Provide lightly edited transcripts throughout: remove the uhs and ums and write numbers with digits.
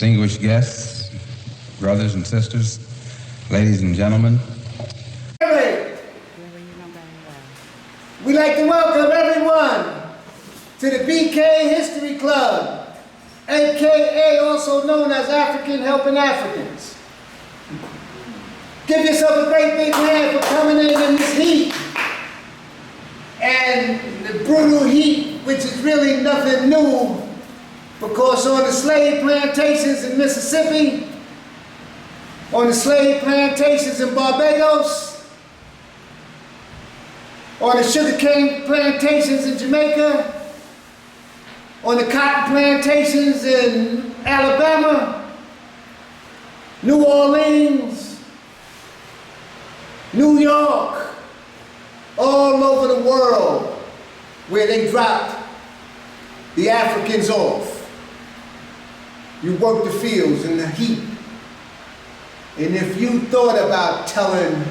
distinguished guests, brothers and sisters, ladies and gentlemen. We'd like to welcome everyone to the BK History Club, aka also known as African Helping Africans. Give yourself a great big hand for coming in this heat. And the brutal heat, which is really nothing new, because on the slave plantations in Mississippi, on the slave plantations in Barbados, on the sugarcane plantations in Jamaica, on the cotton plantations in Alabama, New Orleans, New York, all over the world where they dropped the Africans off. You work the fields in the heat. And if you thought about telling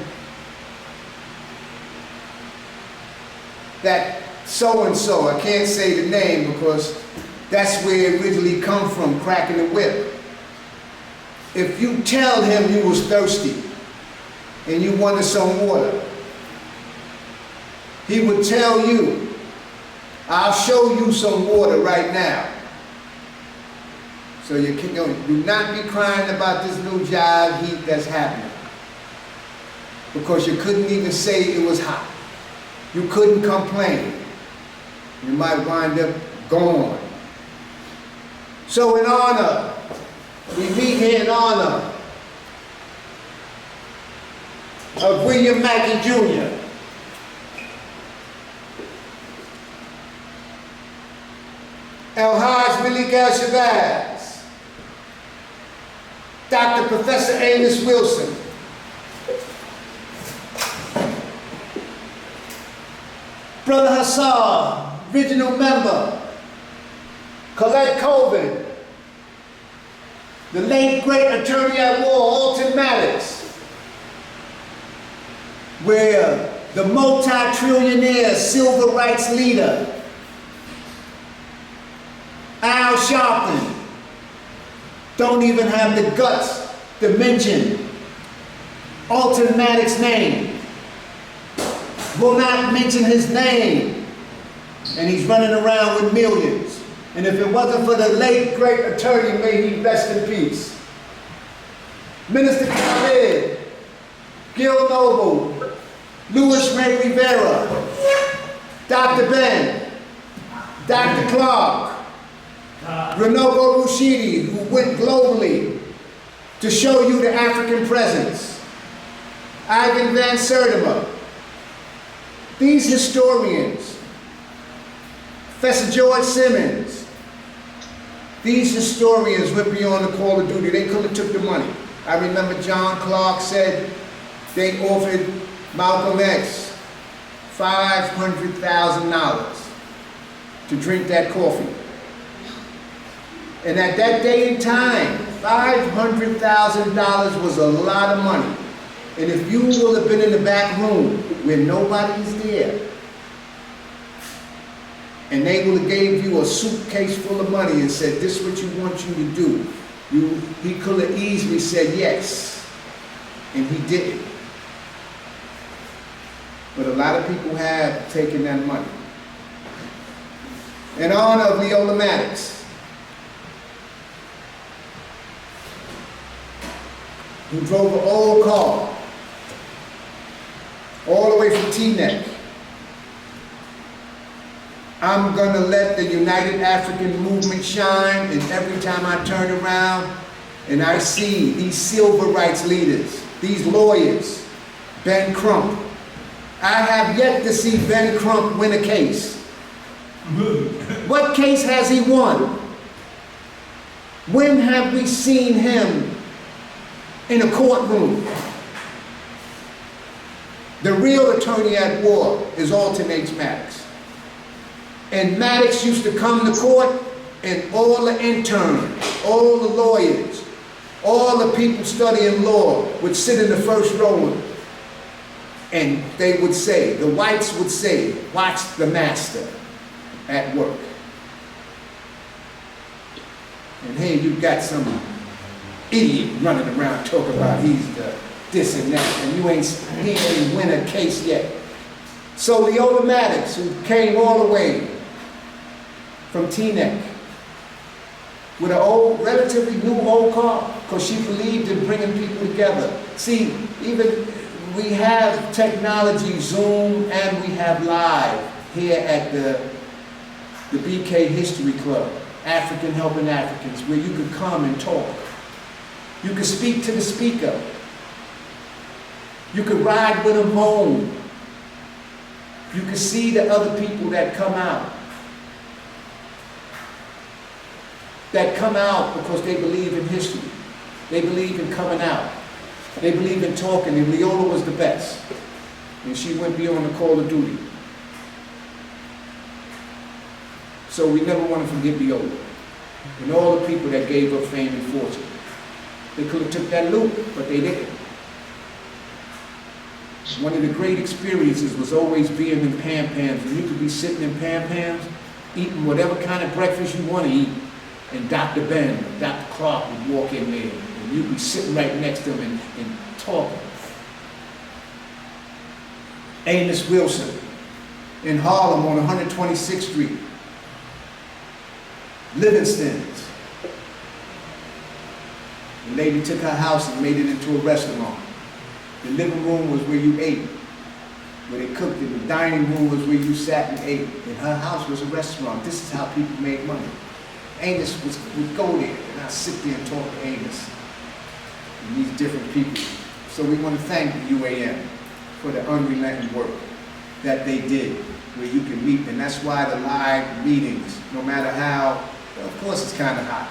that so-and-so, I can't say the name because that's where it originally come from, cracking the whip. If you tell him you was thirsty and you wanted some water, he would tell you, I'll show you some water right now. So you do not be crying about this new jive heat that's happening, because you couldn't even say it was hot. You couldn't complain. You might wind up gone. So in honor, we meet here in honor of William Mackey Jr. El-Hajj Malik El-Shabazz, Dr. Professor Amos Wilson, Brother Hassan, original member, Colette Colvin, the late great attorney at war, Alton Maddox, where the multi-trillionaire civil rights leader, Al Sharpton, don't even have the guts to mention Alton Maddox's name, will not mention his name, and he's running around with millions. And if it wasn't for the late great attorney, may he rest in peace, Minister Khalid, Gil Noble, Louis Ray Rivera, Dr. Ben, Dr. Clark, Renogo Rushidi, who went globally to show you the African presence, Ivan Van Sertima. These historians, Professor George Simmons, these historians went beyond the call of duty. They could have took the money. I remember John Clark said they offered Malcolm X $500,000 to drink that coffee. And at that day and time, $500,000 was a lot of money. And if you will have been in the back room where nobody's there, and they would have gave you a suitcase full of money and said, this is what you want you to do, he could have easily said yes, and he didn't. But a lot of people have taken that money. In honor of Leola Maddox, who drove an old car all the way from Teaneck, I'm gonna let the United African Movement shine, and every time I turn around and I see these civil rights leaders, these lawyers, Ben Crump, I have yet to see Ben Crump win a case. What case has he won? When have we seen him in a courtroom? The real attorney at war is Alton H. Maddox. And Maddox used to come to court, and all the interns, all the lawyers, all the people studying law would sit in the first row, and they would say, the whites would say, watch the master at work. And here you've got some idiot running around talking about he's the this and that, and he ain't win a case yet. So Leola Maddox, who came all the way from Teaneck with an old, relatively new old car, because she believed in bringing people together. See, even we have technology, Zoom, and we have live here at the BK History Club, African Helping Africans, where you could come and talk. You could speak to the speaker. You could ride with them home. You could see the other people that come out. That come out because they believe in history. They believe in coming out. They believe in talking, and Leola was the best. And she went beyond the call of duty. So we never want to forget Leola. And all the people that gave her fame and fortune. They could have took that loop, but they didn't. One of the great experiences was always being in Pam-Pams. And you could be sitting in Pam-Pams, eating whatever kind of breakfast you want to eat, and Dr. Ben, Dr. Clark would walk in there, and you'd be sitting right next to him and talking. Amos Wilson in Harlem on 126th Street. Livingston's. The lady took her house and made it into a restaurant. The living room was where you ate, where they cooked it. The dining room was where you sat and ate. And her house was a restaurant. This is how people made money. Amos would go there, and I'd sit there and talk to Amos and these different people. So we want to thank the UAM for the unrelenting work that they did, where you can meet. And that's why the live meetings, no matter how, well, of course it's kind of hot,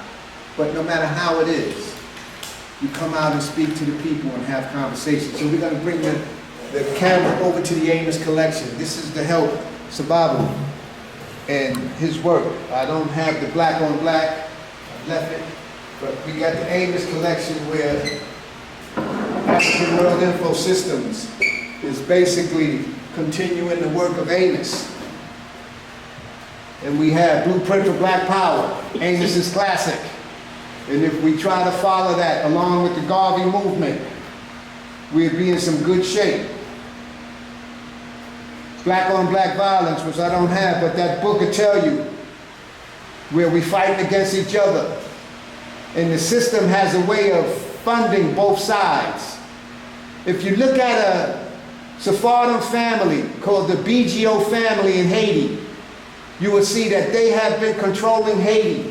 but no matter how it is, you come out and speak to the people and have conversations. So we're going to bring the camera over to the Amos collection. This is to help Sababu and his work. I don't have the black on black, I left it, but we got the Amos collection where African World Info Systems is basically continuing the work of Amos. And we have Blueprint for Black Power, Amos's classic. And if we try to follow that along with the Garvey movement, we'll be in some good shape. Black on black violence, which I don't have, but that book will tell you where we fighting against each other. And the system has a way of funding both sides. If you look at a Sephardim family called the BGO family in Haiti, you will see that they have been controlling Haiti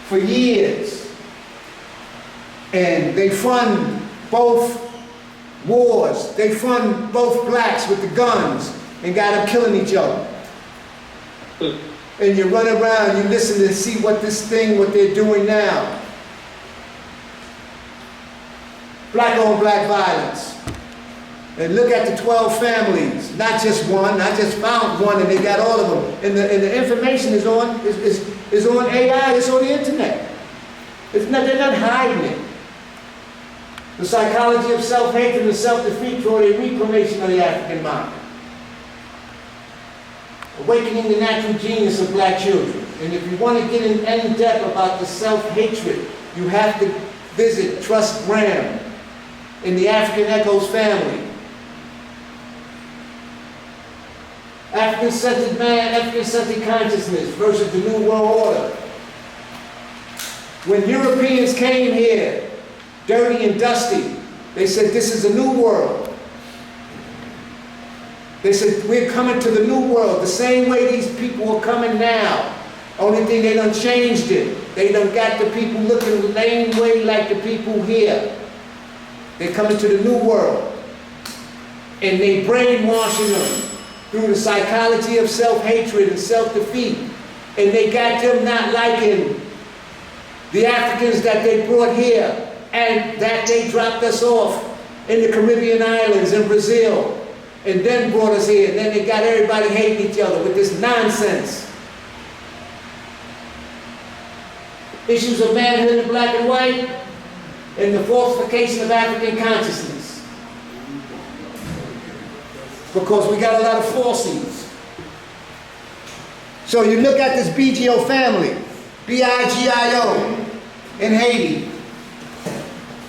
for years. And they fund both wars. They fund both blacks with the guns and got them killing each other. And you run around, you listen to see what they're doing now. Black on black violence. And look at the 12 families, not just one. I just found one and they got all of them. And the information is on AI, it's on the internet. They're not hiding it. The psychology of self-hatred and self-defeat for a reclamation of the African mind. Awakening the natural genius of black children. And if you want to get in any depth about the self-hatred, you have to visit Trust Graham in the African Echoes family. African-centered man, African-centered consciousness versus the New World Order. When Europeans came here, dirty and dusty, they said, this is a new world. They said, we're coming to the new world, the same way these people are coming now. Only thing, they done changed it. They done got the people looking the same way like the people here. They're coming to the new world. And they brainwashing them through the psychology of self-hatred and self-defeat. And they got them not liking the Africans that they brought here and that they dropped us off in the Caribbean islands in Brazil and then brought us here. And then they got everybody hating each other with this nonsense. Issues of manhood in black and white and the falsification of African consciousness. Because we got a lot of falsies. So you look at this BGO family, B-I-G-I-O, in Haiti.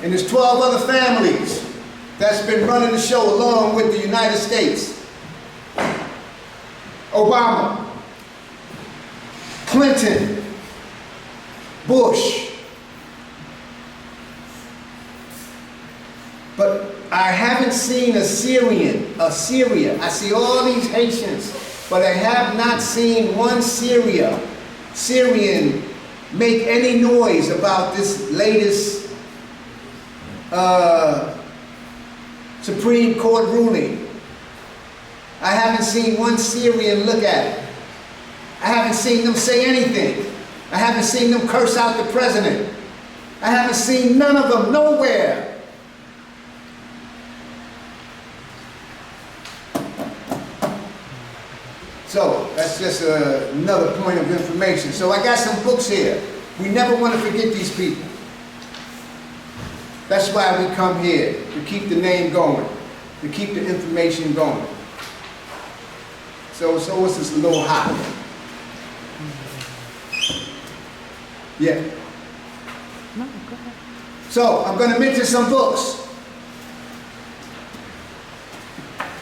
And there's 12 other families that's been running the show along with the United States. Obama, Clinton, Bush. But I haven't seen a Syria. I see all these Haitians, but I have not seen one Syrian make any noise about this latest Supreme Court ruling. I haven't seen one Syrian look at it. I haven't seen them say anything. I haven't seen them curse out the president. I haven't seen none of them nowhere. So that's just another point of information. So I got some books here. We never want to forget these people. That's why we come here, to keep the name going, to keep the information going. So it's just a little hot. Yeah. No, go ahead. So I'm going to mention some books.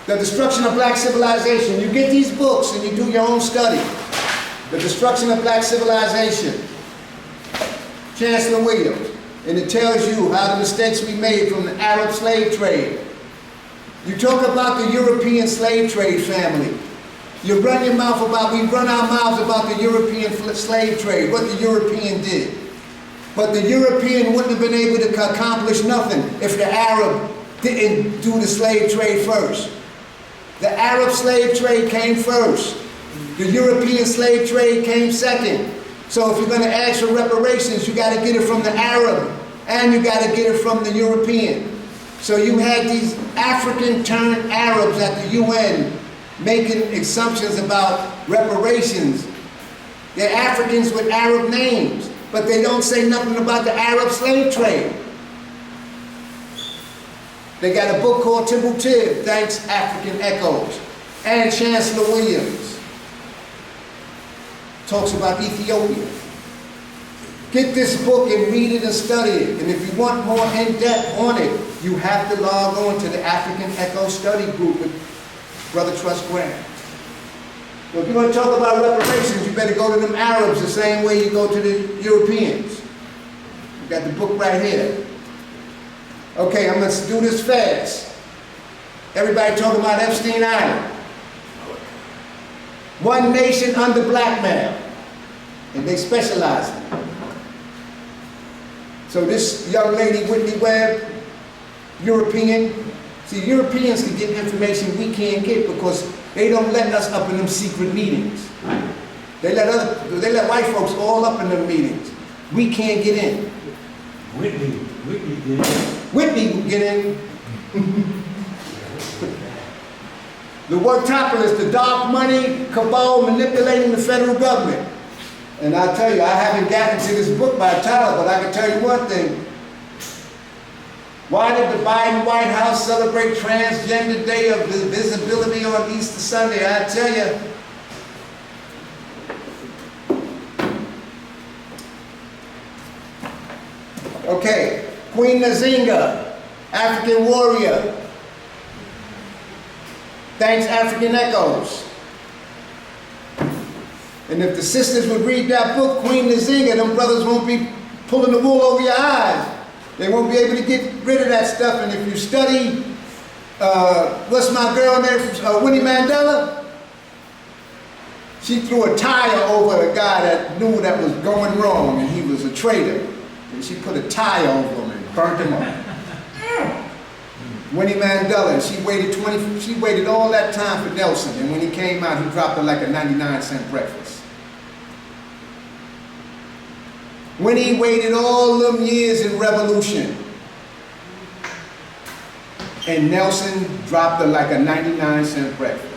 The Destruction of Black Civilization. You get these books and you do your own study. The Destruction of Black Civilization. Chancellor Williams. And it tells you how the mistakes we made from the Arab slave trade. You talk about the European slave trade family. You run your mouth about, we run our mouths about the European slave trade, what the European did. But the European wouldn't have been able to accomplish nothing if the Arab didn't do the slave trade first. The Arab slave trade came first. The European slave trade came second. So if you're going to ask for reparations, you got to get it from the Arab and you got to get it from the European. So you had these African turned Arabs at the UN making assumptions about reparations. They're Africans with Arab names, but they don't say nothing about the Arab slave trade. They got a book called Timbuktu, Thanks African Echoes, and Chancellor Williams talks about Ethiopia. Get this book and read it and study it. And if you want more in-depth on it, you have to log on to the African Echo Study Group with Brother Trust Grant. So if you're going to talk about reparations, you better go to them Arabs the same way you go to the Europeans. You got the book right here. Okay, I'm going to do this fast. Everybody talking about Epstein Island. One nation under blackmail. And they specialize in it. So this young lady, Whitney Webb, European. See, Europeans can get information we can't get because they don't let us up in them secret meetings. They let white folks all up in them meetings. We can't get in. Whitney get in. Whitney will get in. The worktopolis, the dark money cabal manipulating the federal government. And I tell you, I haven't gotten to this book by title, but I can tell you one thing. Why did the Biden White House celebrate Transgender Day of Visibility on Easter Sunday? I tell you. Okay, Queen Nzinga, African warrior. Thanks African Echoes. And if the sisters would read that book, Queen Nzinga, them brothers won't be pulling the wool over your eyes. They won't be able to get rid of that stuff. And if you study, what's my girl name, Winnie Mandela? She threw a tire over a guy that knew that was going wrong and he was a traitor. And she put a tire over him and burnt him up. Winnie Mandela, and she waited all that time for Nelson, and when he came out, he dropped her like a 99-cent breakfast. Winnie waited all them years in revolution, and Nelson dropped her like a 99-cent breakfast.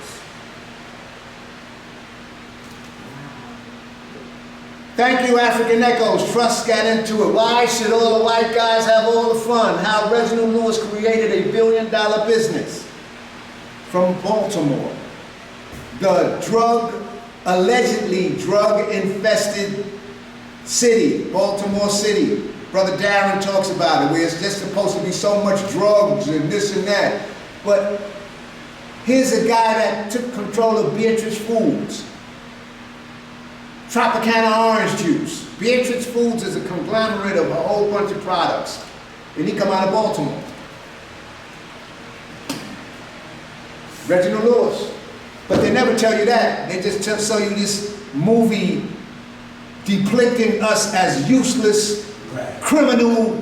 Thank you, African Echoes. Trust got into it. Why should all the white guys have all the fun? How Reginald Lewis created a billion-dollar business from Baltimore. The allegedly drug-infested city, Baltimore City. Brother Darren talks about it, where it's just supposed to be so much drugs and this and that. But here's a guy that took control of Beatrice Foods. Tropicana orange juice. Beatrice Foods is a conglomerate of a whole bunch of products. And he come out of Baltimore. Reginald Lewis. But they never tell you that. They just show you this movie depicting us as useless, criminal,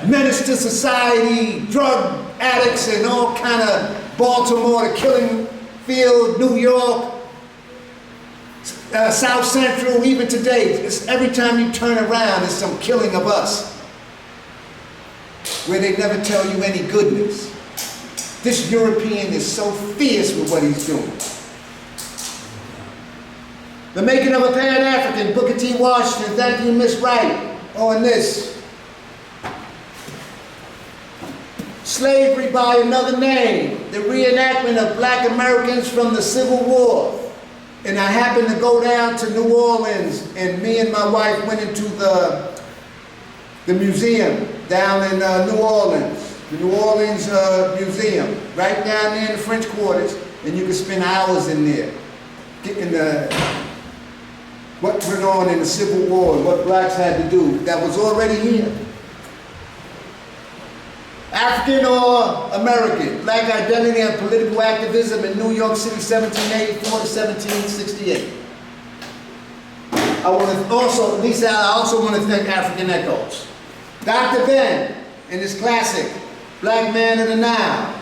menace to society, drug addicts, and all kind of Baltimore, the killing field, New York, South Central, even today. It's every time you turn around, there's some killing of us, where they never tell you any goodness. This European is so fierce with what he's doing. The Making of a Pan-African, Booker T. Washington, thank you, Miss Wright, on this. Slavery by Another Name, the reenactment of black Americans from the Civil War. And I happened to go down to New Orleans, and me and my wife went into the museum down in New Orleans, the New Orleans Museum, right down there in the French Quarters, and you can spend hours in there, getting what went on in the Civil War, what blacks had to do, that was already here. African or American, black identity and political activism in New York City, 1784 to 1768. I want to also, Lisa, I also want to thank African Echoes. Dr. Ben, in his classic, Black Man of the Nile.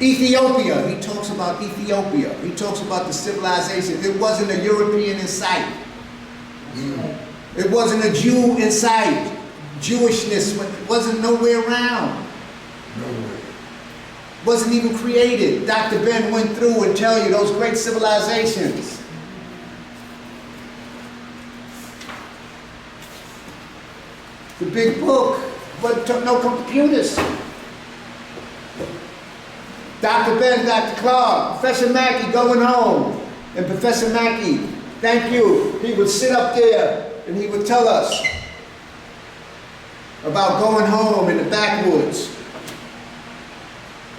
Ethiopia, he talks about Ethiopia. He talks about the civilization. It wasn't a European in sight. It wasn't a Jew in sight. Jewishness wasn't nowhere around. Wasn't even created. Dr. Ben went through and tell you those great civilizations. The big book, but no computers. Dr. Ben, Dr. Clark, Professor Mackey going home. And Professor Mackey, thank you, he would sit up there and he would tell us about going home in the backwoods.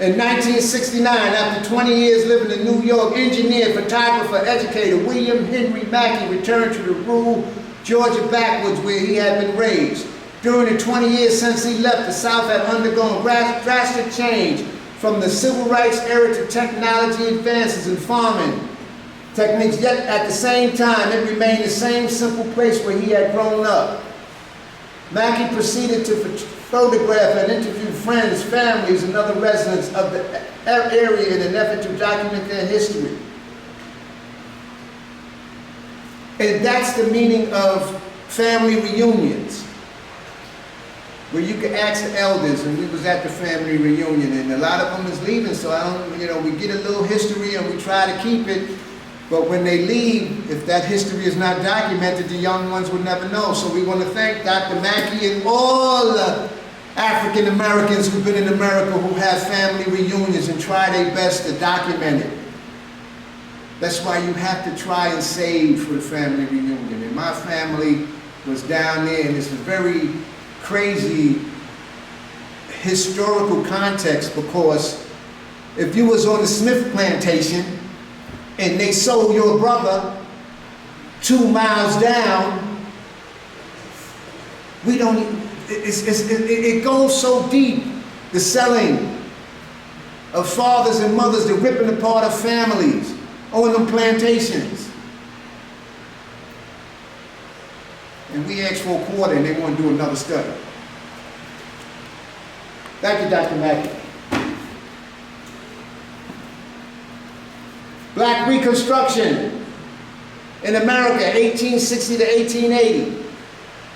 In 1969, after 20 years living in New York, engineer, photographer, educator William Henry Mackey returned to the rural Georgia backwoods where he had been raised. During the 20 years since he left, the South had undergone drastic change from the civil rights era to technology advances in farming techniques, yet at the same time it remained the same simple place where he had grown up. Mackey proceeded to photograph and interview friends, families, and other residents of the area in an effort to document their history. And that's the meaning of family reunions, where you can ask the elders, and we was at the family reunion, and a lot of them is leaving, so I don't, we get a little history and we try to keep it. But when they leave, if that history is not documented, the young ones would never know. So we want to thank Dr. Mackey and all the African Americans who've been in America who have family reunions and try their best to document it. That's why you have to try and save for the family reunion. And my family was down there, and it's a very crazy historical context, because if you was on the Smith plantation and they sold your brother 2 miles down, we don't even, it goes so deep, the selling of fathers and mothers, the ripping apart of families on them plantations. And we asked for a quarter and they want to do another study. Thank you, Dr. Mackey. Black Reconstruction in America, 1860 to 1880.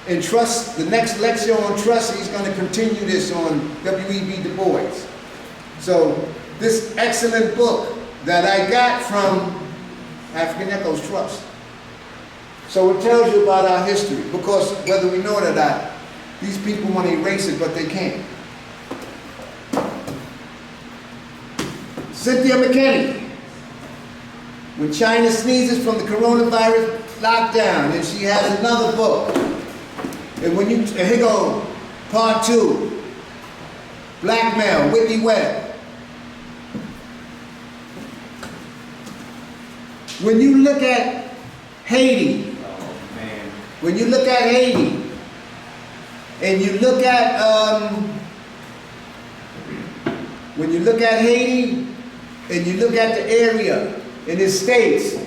And trust, the next lecture on trust, he's going to continue this on W.E.B. Du Bois. So this excellent book that I got from African Echoes Trust. So it tells you about our history, because whether we know it or not, these people want to erase it, but they can't. Cynthia McKinney. When China sneezes from the coronavirus lockdown, and she has another book. And and here go, part 2. Blackmail, Whitney Webb. When you look at Haiti, when you look at Haiti, and you look at, when you look at Haiti, and you look at the area and its states,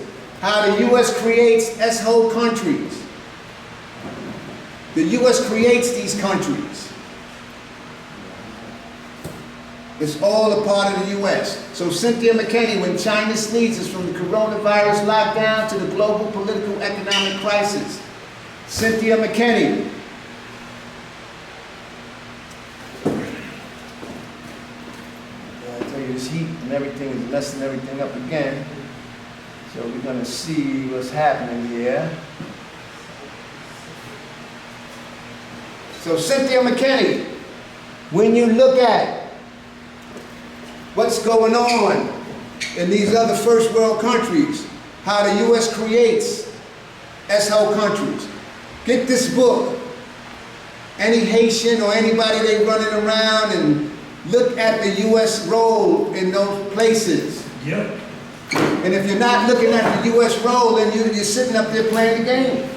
how the U.S. creates S-whole countries. The U.S. creates these countries. It's all a part of the U.S. So Cynthia McKinney, when China sneezes from the coronavirus lockdown to the global political economic crisis, Cynthia McKinney. I tell you, this heat and everything is messing everything up again. So we're going to see what's happening here. So Cynthia McKinney, when you look at what's going on in these other first world countries, how the U.S. creates S-whole countries. Get this book. Any Haitian or anybody they running around and look at the U.S. role in those places. Yep. And if you're not looking at the U.S. role, then you're sitting up there playing the game.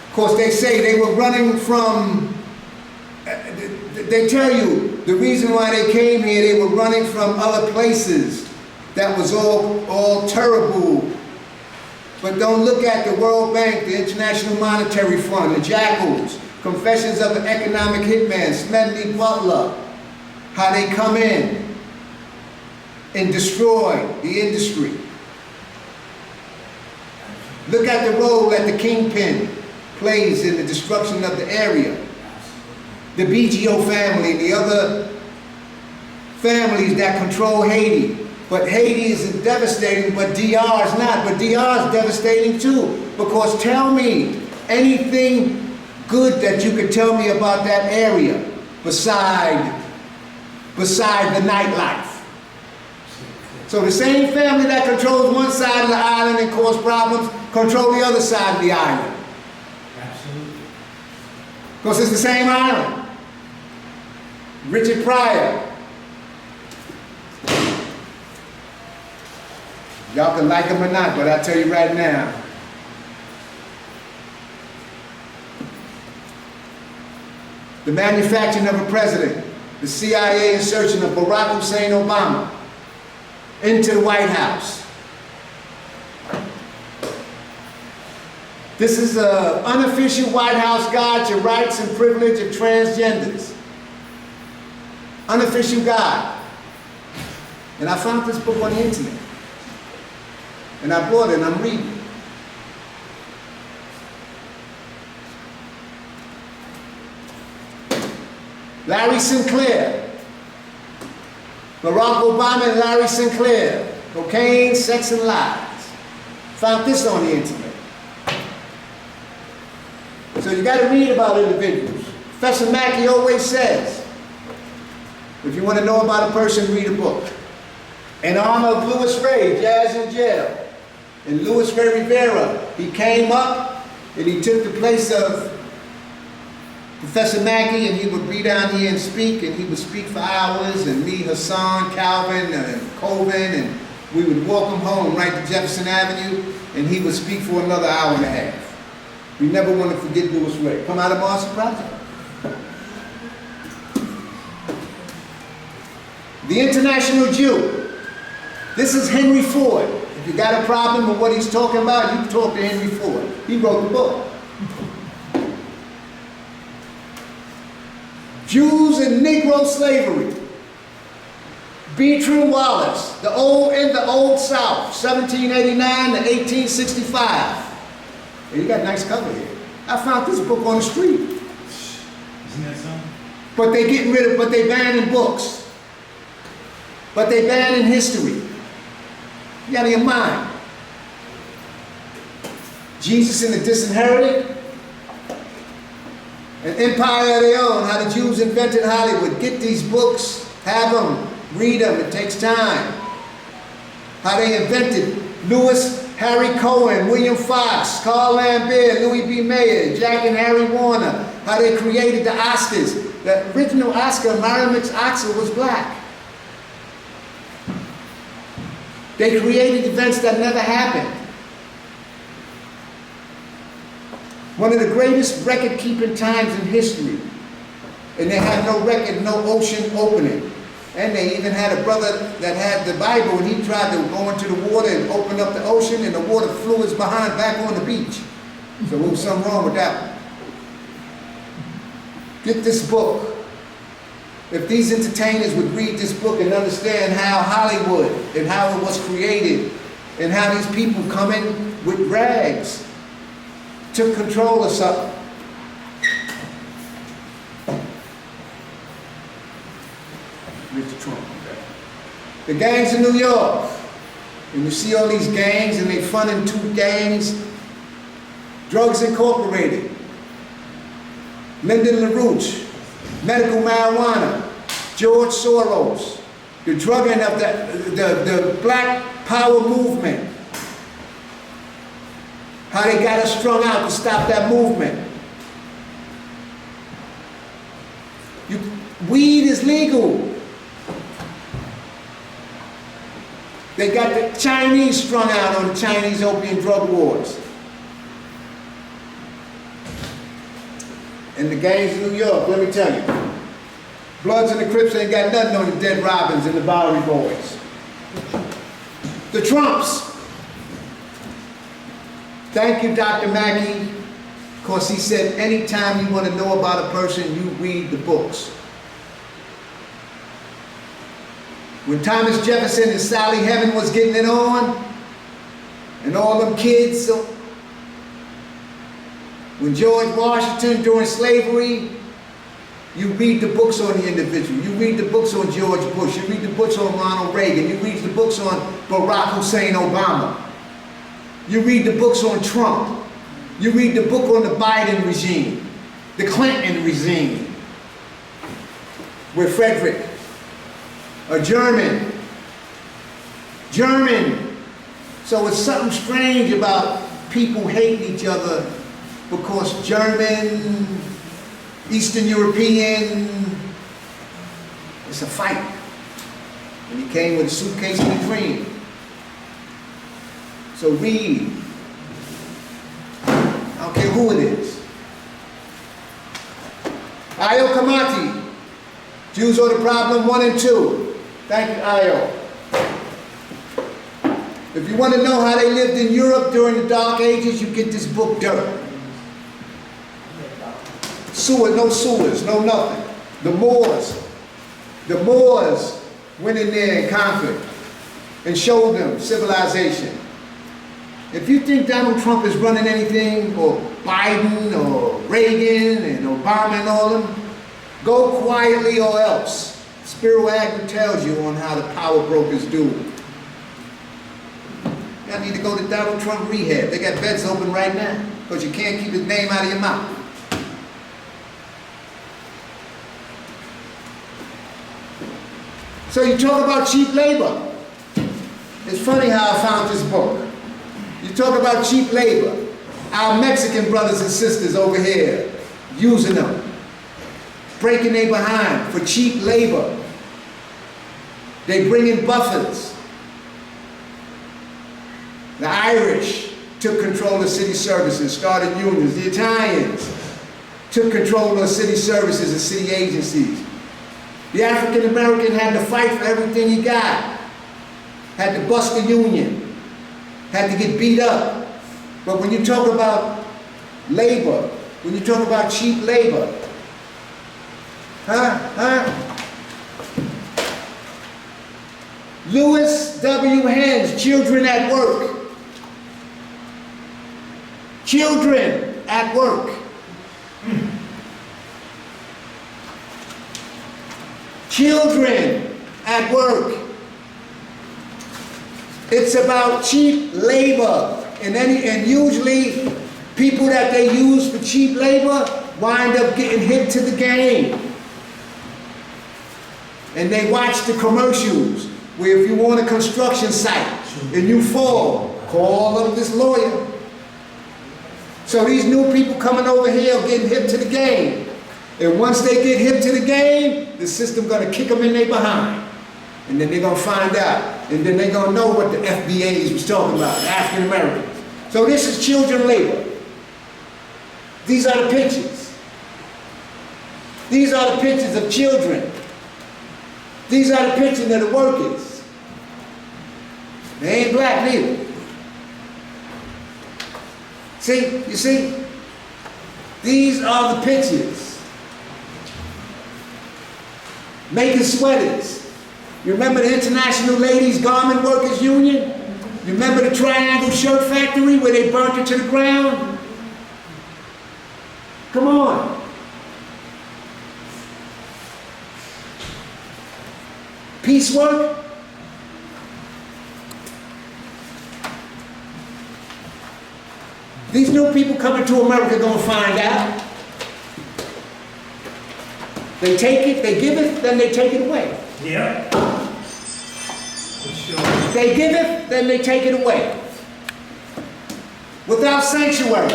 Of course, they say they were running from, they tell you the reason why they came here, they were running from other places that was all terrible. But don't look at the World Bank, the International Monetary Fund, the Jackals, Confessions of an Economic Hitman, Smedley Butler, how they come in and destroy the industry. Look at the role that the kingpin plays in the destruction of the area. The BGO family and the other families that control Haiti. But Haiti is devastating, but DR is not. But DR is devastating too. Because tell me anything good that you could tell me about that area beside the nightlife. So the same family that controls one side of the island and cause problems, control the other side of the island. Absolutely. Because it's the same island. Richard Pryor. Y'all can like him or not, but I tell you right now. The manufacturing of a president, the CIA insertion of Barack Hussein Obama into the White House. This is an unofficial White House guide to rights and privilege of transgenders. Unofficial guide. And I found this book on the internet. And I bought it and I'm reading it. Larry Sinclair. Barack Obama and Larry Sinclair. Cocaine, sex, and lies. Found this on the internet. So you got to read about individuals. Professor Mackey always says, if you want to know about a person, read a book. In honor of Louis Ray, Jazz in Jail, and Louis Ray Rivera, he came up and he took the place of Professor Mackey, and he would be down here and speak, and he would speak for hours, and me, Hassan, Calvin, and Colvin, and we would walk him home right to Jefferson Avenue, and he would speak for another hour and a half. We never want to forget Louis Ray. Come out of Marshall Project. The International Jew. This is Henry Ford. If you got a problem with what he's talking about, you can talk to Henry Ford. He wrote the book. Jews and Negro slavery. Beecher Wallace, the Old South, 1789 to 1865. And you got a nice cover here. I found this book on the street. Isn't that something? But they getting rid of, but they banning books. But they banning history. You got in your mind. Jesus and the Disinherited. An empire of their own, how the Jews invented Hollywood. Get these books, have them, read them, it takes time. How they invented Louis Harry Cohen, William Fox, Carl Lambert, Louis B. Mayer, Jack and Harry Warner, how they created the Oscars. The original Oscar, Marimix Oscar, was black. They created events that never happened. One of the greatest record-keeping times in history. And they had no record, no ocean opening. And they even had a brother that had the Bible, and he tried to go into the water and open up the ocean, and the water flew his behind back on the beach. So there was something wrong with that one. Get this book. If these entertainers would read this book and understand how Hollywood and how it was created, and how these people come in with rags, took control of something. Mr. Trump. The gangs in New York. And you see all these gangs and they funding two gangs. Drugs Incorporated. Lyndon LaRouche. Medical marijuana. George Soros. The drug end of the Black Power movement. How they got us strung out to stop that movement. Weed is legal. They got the Chinese strung out on the Chinese opium drug wars. And the gangs in New York, let me tell you. Bloods and the Crips ain't got nothing on the dead Robins and the Bowery Boys. The Trumps. Thank you, Dr. Mackey, because he said anytime you want to know about a person, you read the books. When Thomas Jefferson and Sally Hemings was getting it on, and all them kids, so when George Washington during slavery, you read the books on the individual. You read the books on George Bush. You read the books on Ronald Reagan. You read the books on Barack Hussein Obama. You read the books on Trump. You read the book on the Biden regime, the Clinton regime, with Frederick, a German. So it's something strange about people hating each other because German, Eastern European, it's a fight. And he came with a suitcase and a dream. So read. I don't care who it is. Ayo Kamati, Jews are the problem 1 and 2. Thank you, Ayo. If you want to know how they lived in Europe during the Dark Ages, you get this book, Dirt. No sewers, no nothing. The Moors went in there and conquered and showed them civilization. If you think Donald Trump is running anything, or Biden, or Reagan, and Obama and all them, go quietly or else. Spiro Agnew tells you on how the power brokers do it. Y'all need to go to Donald Trump rehab. They got beds open right now, because you can't keep his name out of your mouth. So you talk about cheap labor. It's funny how I found this book. You talk about cheap labor. Our Mexican brothers and sisters over here, using them, breaking their behind for cheap labor. They bring in buffers. The Irish took control of city services, started unions. The Italians took control of city services and city agencies. The African American had to fight for everything he got. Had to bust the union. Had to get beat up. But when you talk about labor, when you talk about cheap labor, Lewis W. Hens, Children at Work. Children at Work. Children at work. It's about cheap labor. And usually people that they use for cheap labor wind up getting hit to the game. And they watch the commercials where if you want a construction site and you fall, Call up this lawyer. So these new people coming over here are getting hip to the game. And once they get hip to the game, the system gonna kick them in their behind. And then they're gonna find out. And then they're gonna know what the FBAs was talking about, African Americans. So this is children labor. These are the pictures. These are the pictures of children. These are the pictures of the workers. They ain't black neither. See, you see? These are the pictures. Making sweaters. You remember the International Ladies Garment Workers Union? You remember the Triangle Shirt Factory where they burnt it to the ground? Come on. Piecework? These new people coming to America gonna find out. They take it, they give it, then they take it away. Yeah. For sure. They give it, then they take it away. Without sanctuary.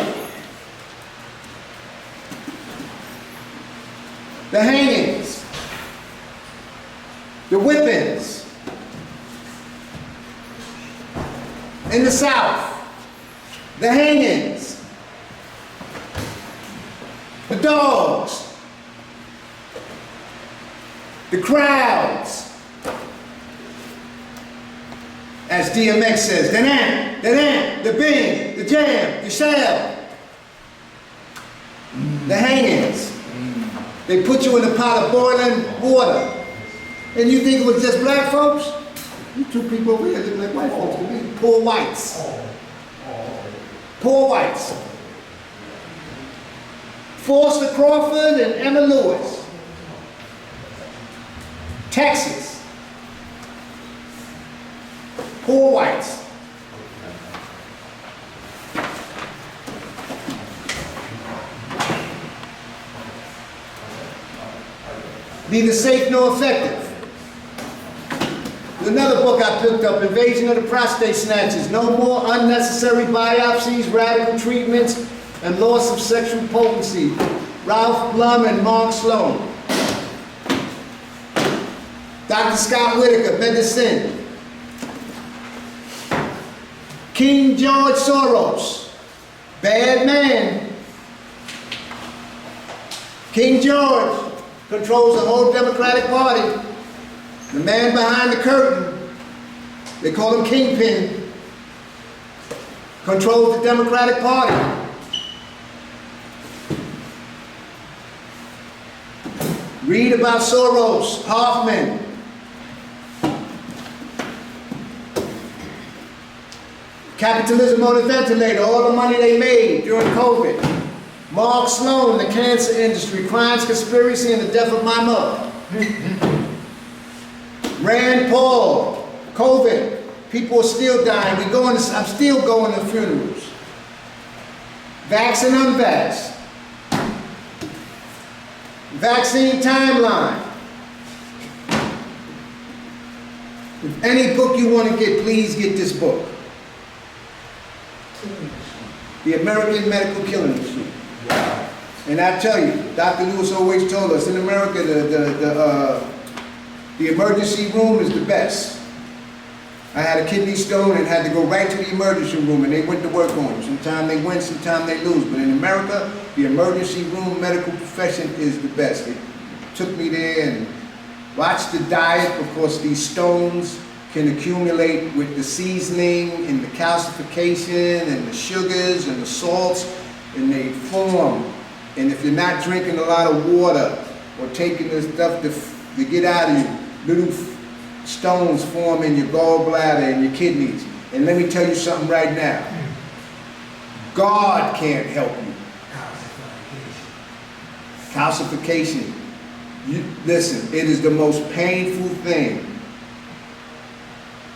The hangings. The whippings. In the South. The hangings. The dogs. The crowds. As DMX says, the bing, the jam, the shell. The hangings. They put you in a pot of boiling water. And you think it was just black folks? You two people over here look like white folks to me. Poor whites. Poor whites. Foster Crawford and Emma Lewis. Texas. Poor whites. Neither safe nor effective. There's another book I picked up, Invasion of the Prostate Snatchers. No more unnecessary biopsies, radical treatments, and loss of sexual potency. Ralph Blum and Mark Sloan. Dr. Scott Whitaker, Medicine. King George Soros, bad man. King George controls the whole Democratic Party. The man behind the curtain, they call him Kingpin, controls the Democratic Party. Read about Soros, Hoffman. Capitalism on a ventilator, all the money they made during COVID. Mark Sloan, the cancer industry, crimes, conspiracy, and the death of my mother. Rand Paul, COVID, people are still dying. I'm still going to funerals. Vax and unvax. Vaccine timeline. If any book you want to get, please get this book. The American Medical Killing Machine. And I tell you, Dr. Lewis always told us, in America, the emergency room is the best. I had a kidney stone and had to go right to the emergency room, and they went to work on it. Sometimes they win, sometimes they lose. But in America, the emergency room medical profession is the best. They took me there and watched the diet, because these stones can accumulate with the seasoning and the calcification and the sugars and the salts, and they form. And if you're not drinking a lot of water or taking this stuff to get out of you, little stones form in your gallbladder and your kidneys. And let me tell you something right now. God can't help you. Calcification. Listen, it is the most painful thing.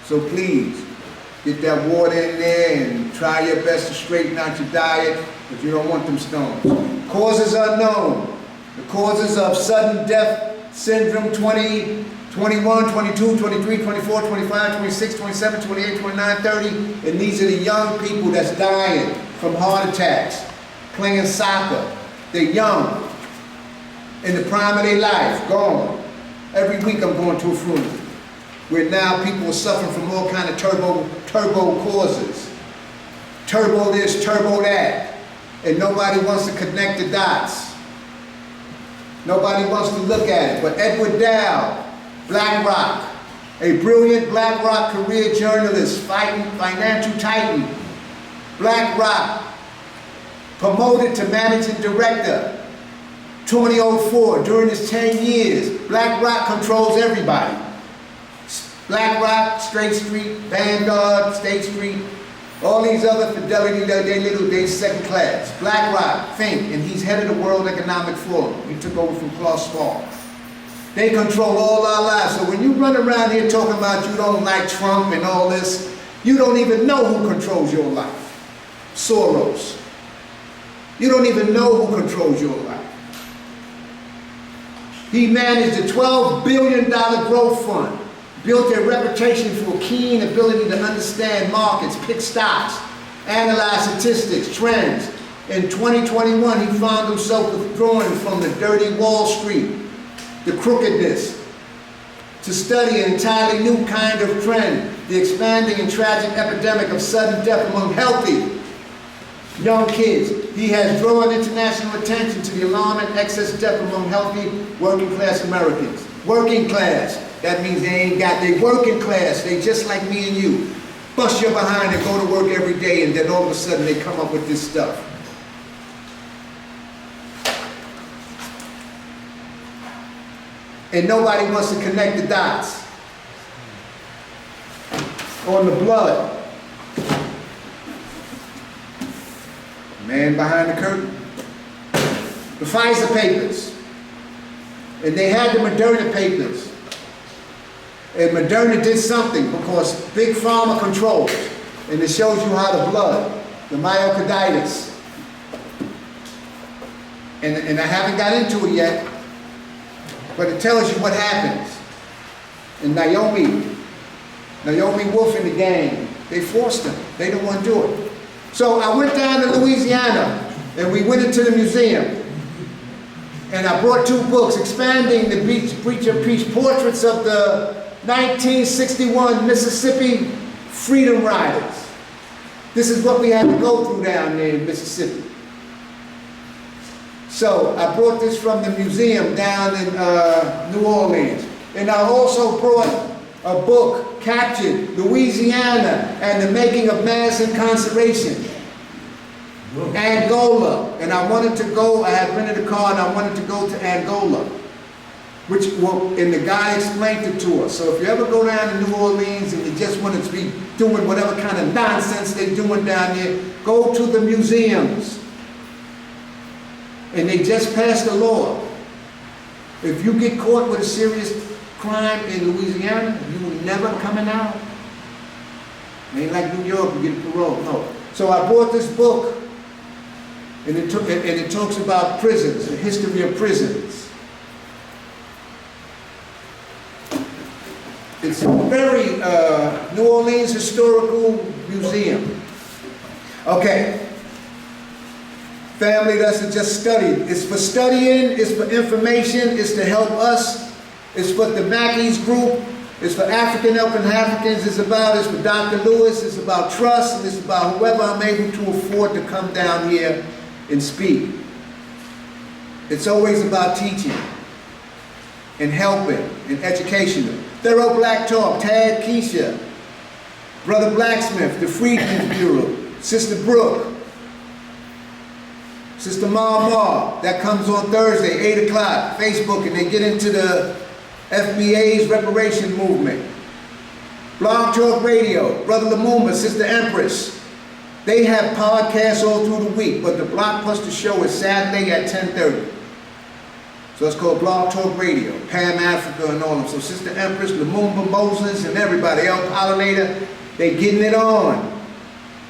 So please, get that water in there and try your best to straighten out your diet, but you don't want them stones. Causes unknown. The causes of sudden death syndrome 2020 21, 22, 23, 24, 25, 26, 27, 28, 29, 30, and these are the young people that's dying from heart attacks, playing soccer. They're young, in the prime of their life, gone. Every week I'm going to a funeral, where now people are suffering from all kind of turbo causes. Turbo this, turbo that, and nobody wants to connect the dots. Nobody wants to look at it, but Edward Dow, BlackRock, a brilliant BlackRock career journalist, financial titan. BlackRock, promoted to managing director, 2004. During his 10 years, BlackRock controls everybody. BlackRock, State Street, Vanguard, State Street, all these other Fidelity, they second class. BlackRock, think, and he's head of the World Economic Forum. He took over from Klaus Schwab. They control all our lives. So when you run around here talking about you don't like Trump and all this, you don't even know who controls your life. Soros. You don't even know who controls your life. He managed a $12 billion growth fund, built a reputation for a keen ability to understand markets, pick stocks, analyze statistics, trends. In 2021, he found himself withdrawing from the dirty Wall Street, the crookedness, to study an entirely new kind of trend, the expanding and tragic epidemic of sudden death among healthy young kids. He has drawn international attention to the alarming excess death among healthy working class Americans. Working class, that means they working class, they just like me and you. Bust your behind and go to work every day, and then all of a sudden they come up with this stuff. And nobody wants to connect the dots on the blood. Man behind the curtain. The Pfizer papers. And they had the Moderna papers. And Moderna did something because Big Pharma controls. And it shows you how the blood, the myocarditis. And I haven't got into it yet, but it tells you what happens. And Naomi Wolf and the gang, they forced them. They didn't want to do it. So I went down to Louisiana, and we went into the museum. And I brought 2 books, Expanding the Breach of Peace, portraits of the 1961 Mississippi Freedom Riders. This is what we had to go through down there in Mississippi. So I brought this from the museum down in New Orleans. And I also brought a book, Captured, Louisiana and the Making of Mass Incarceration. Angola. And I wanted to go, I had rented a car and I wanted to go to Angola. And the guy explained it to us. So if you ever go down to New Orleans and you just want to be doing whatever kind of nonsense they're doing down there, go to the museums. And they just passed a law. If you get caught with a serious crime in Louisiana, you will never coming out. It ain't like New York, you get parole. No. So I bought this book, and it talks about prisons, the history of prisons. It's a very New Orleans historical museum. Okay. Family doesn't just study. It's for studying, it's for information, it's to help us, it's for the Mackey's group, it's for African Africans, it's for Dr. Lewis, it's about trust, and it's about whoever I'm able to afford to come down here and speak. It's always about teaching and helping and educational. Thorough Black Talk, Tad Keisha, Brother Blacksmith, the Freedmen's Bureau, Sister Brooke, Sister Ma, that comes on Thursday, 8 o'clock, Facebook, and they get into the FBA's reparation movement. Blog Talk Radio, Brother Lumumba, Sister Empress. They have podcasts all through the week, but the Blockbuster show is Saturday at 10:30. So it's called Blog Talk Radio, Pam Africa and all of them. So Sister Empress, Lumumba, Moses, and everybody, El Pollinator, they getting it on.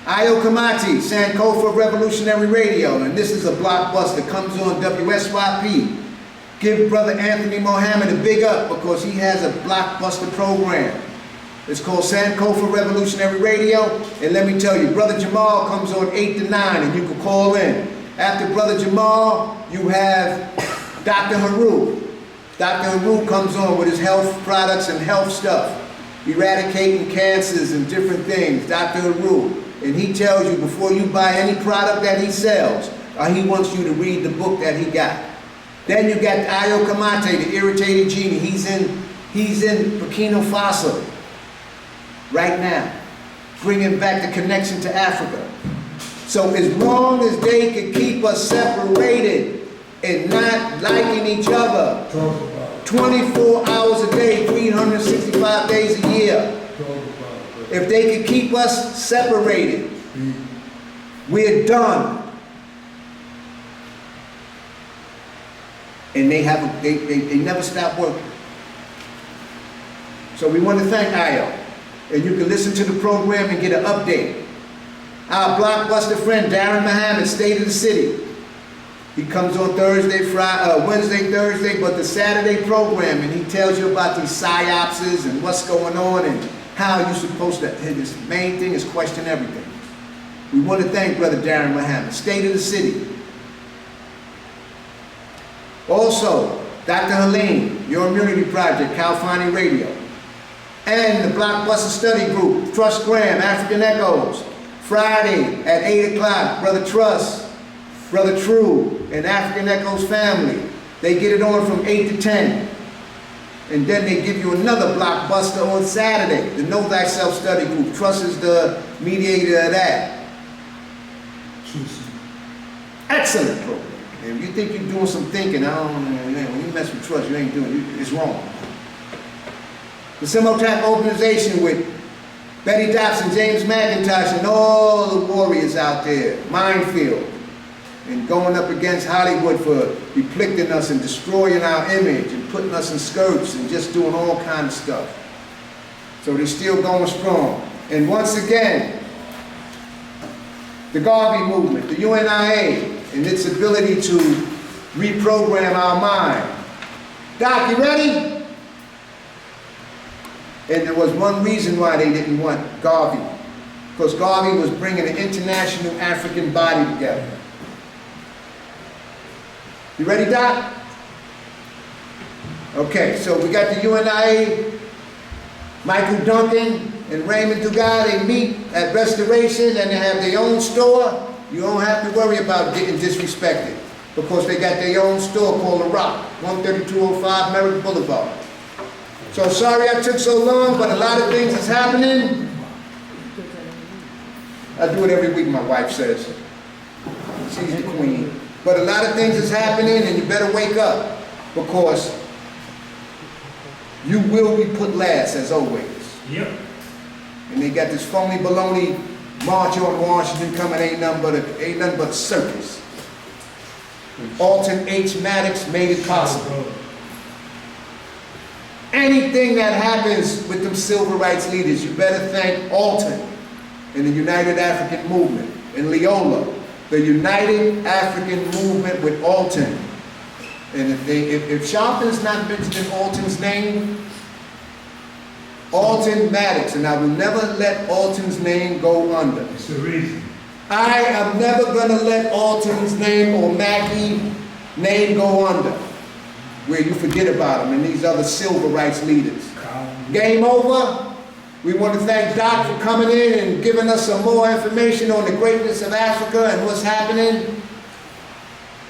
Ayo Kamati, Sankofa Revolutionary Radio, and this is a blockbuster, comes on WSYP, Give Brother Anthony Mohammed a big up because he has a blockbuster program. It's called Sankofa Revolutionary Radio. And let me tell you, Brother Jamal comes on 8 to 9 and you can call in. After Brother Jamal, you have Dr. Haru. Dr. Haru comes on with his health products and health stuff, eradicating cancers and different things. Dr. Haru. And he tells you before you buy any product that he sells, he wants you to read the book that he got. Then you got Ayo Kamate, the irritated genie. He's in Burkina Faso right now, bringing back the connection to Africa. So as long as they can keep us separated and not liking each other, 24 hours a day, 365 days a year, if they can keep us separated, we're done. And they never stop working. So we want to thank Ayo. And you can listen to the program and get an update. Our blockbuster friend Darren Muhammad, State of the City. He comes on Wednesday, Thursday, but the Saturday program, and he tells you about these psyopses and what's going on and how you're supposed to. His main thing is question everything. We want to thank Brother Darren Muhammad, State of the City. Also, Dr. Helene, Your Immunity Project, Calfani Radio. And the Blockbuster Study Group, Trust Graham, African Echoes. Friday at 8 o'clock, Brother Trust, Brother True, and African Echoes family. They get it on from 8 to 10. And then they give you another blockbuster on Saturday, the Know Thyself Study Group. Trust is the mediator of that. Excellent program. If you think you're doing some thinking, when you mess with Trust, you ain't doing it. It's wrong. The Simultac organization with Betty Dobson, James McIntosh, and all the warriors out there, Minefield, and going up against Hollywood for depicting us and destroying our image and putting us in skirts and just doing all kinds of stuff. So they're still going strong. And once again, the Garvey movement, the UNIA, and its ability to reprogram our mind. Doc, you ready? And there was one reason why they didn't want Garvey, because Garvey was bringing an international African body together. You ready, Doc? Okay, so we got the UNIA, Michael Duncan and Raymond Dugas, they meet at Restoration and they have their own store. You don't have to worry about getting disrespected because they got their own store called The Rock, 13205 Merrick Boulevard. So sorry I took so long, but a lot of things is happening. I do it every week, my wife says. She's the queen. But a lot of things is happening and you better wake up because you will be put last as always. Yep. And they got this phony baloney march on Washington coming, ain't nothing but circus. Alton H. Maddox made it possible. Anything that happens with them civil rights leaders, you better thank Alton and the United African Movement and Leola, the United African Movement with Alton. And if Sharpton's not mentioning Alton's name, Alton Maddox, and I will never let Alton's name go under. It's the reason. I am never gonna let Alton's name or Mackey's name go under, where you forget about them and these other civil rights leaders. Game over. We want to thank Doc for coming in and giving us some more information on the greatness of Africa and what's happening.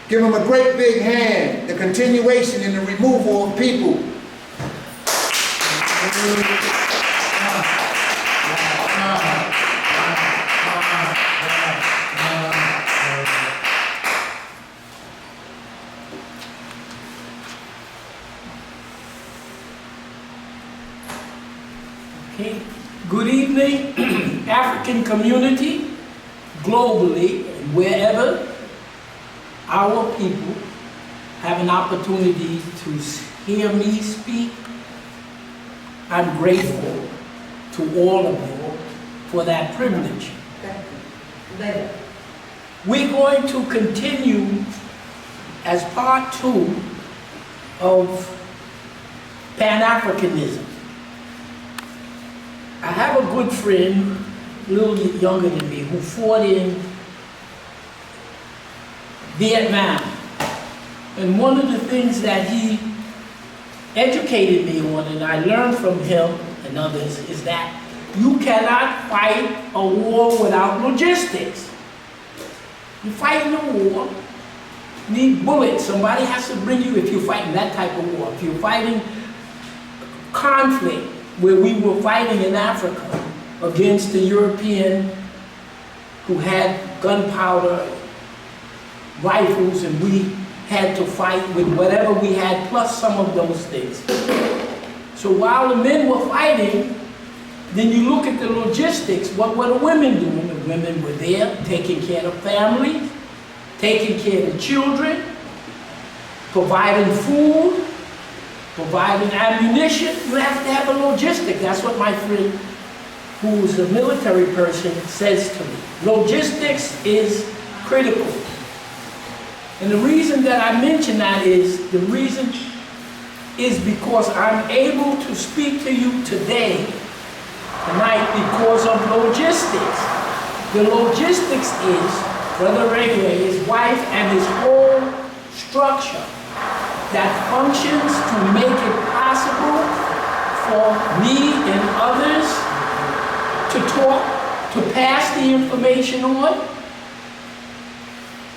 Give him a great big hand, the continuation and the removal of people. Okay. Good evening, African community, globally, wherever our people have an opportunity to hear me speak. I'm grateful to all of you for that privilege. We're going to continue as part 2 of Pan-Africanism. I have a good friend, a little younger than me, who fought in Vietnam. And one of the things that he educated me on, and I learned from him and others, is that you cannot fight a war without logistics. You're fighting a war, you need bullets. Somebody has to bring you, if you're fighting that type of war. If you're fighting conflict, where we were fighting in Africa against the European who had gunpowder, rifles, and we had to fight with whatever we had, plus some of those things. So while the men were fighting, then you look at the logistics. What were the women doing? The women were there taking care of families, taking care of children, providing food, providing ammunition. You have to have a logistic. That's what my friend, who's a military person, says to me. Logistics is critical. And the reason that I mention that is, the reason is because I'm able to speak to you today, tonight, because of logistics. The logistics is Brother Ray Ray, his wife, and his whole structure that functions to make it possible for me and others to talk, to pass the information on.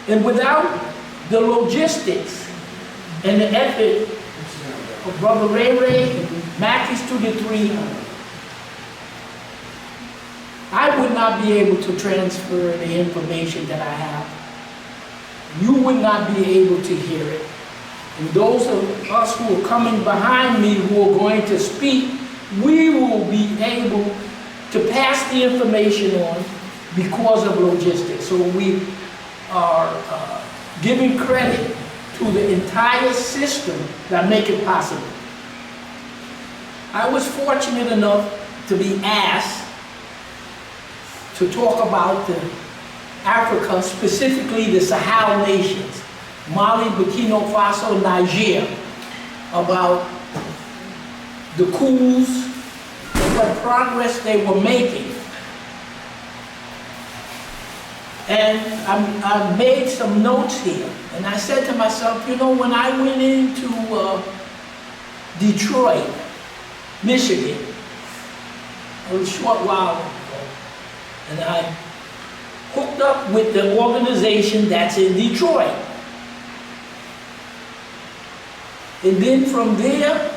And without the logistics and the effort of Brother Ray Ray and Mackie Student 3, I would not be able to transfer the information that I have. You would not be able to hear it. And those of us who are coming behind me who are going to speak, we will be able to pass the information on because of logistics. So we are giving credit to the entire system that make it possible. I was fortunate enough to be asked to talk about Africa, specifically the Sahel nations, Mali, Burkina Faso, Niger, about the coups and what progress they were making. And I made some notes here, and I said to myself, you know, when I went into Detroit, Michigan, a short while ago, and I hooked up with the organization that's in Detroit. And then from there,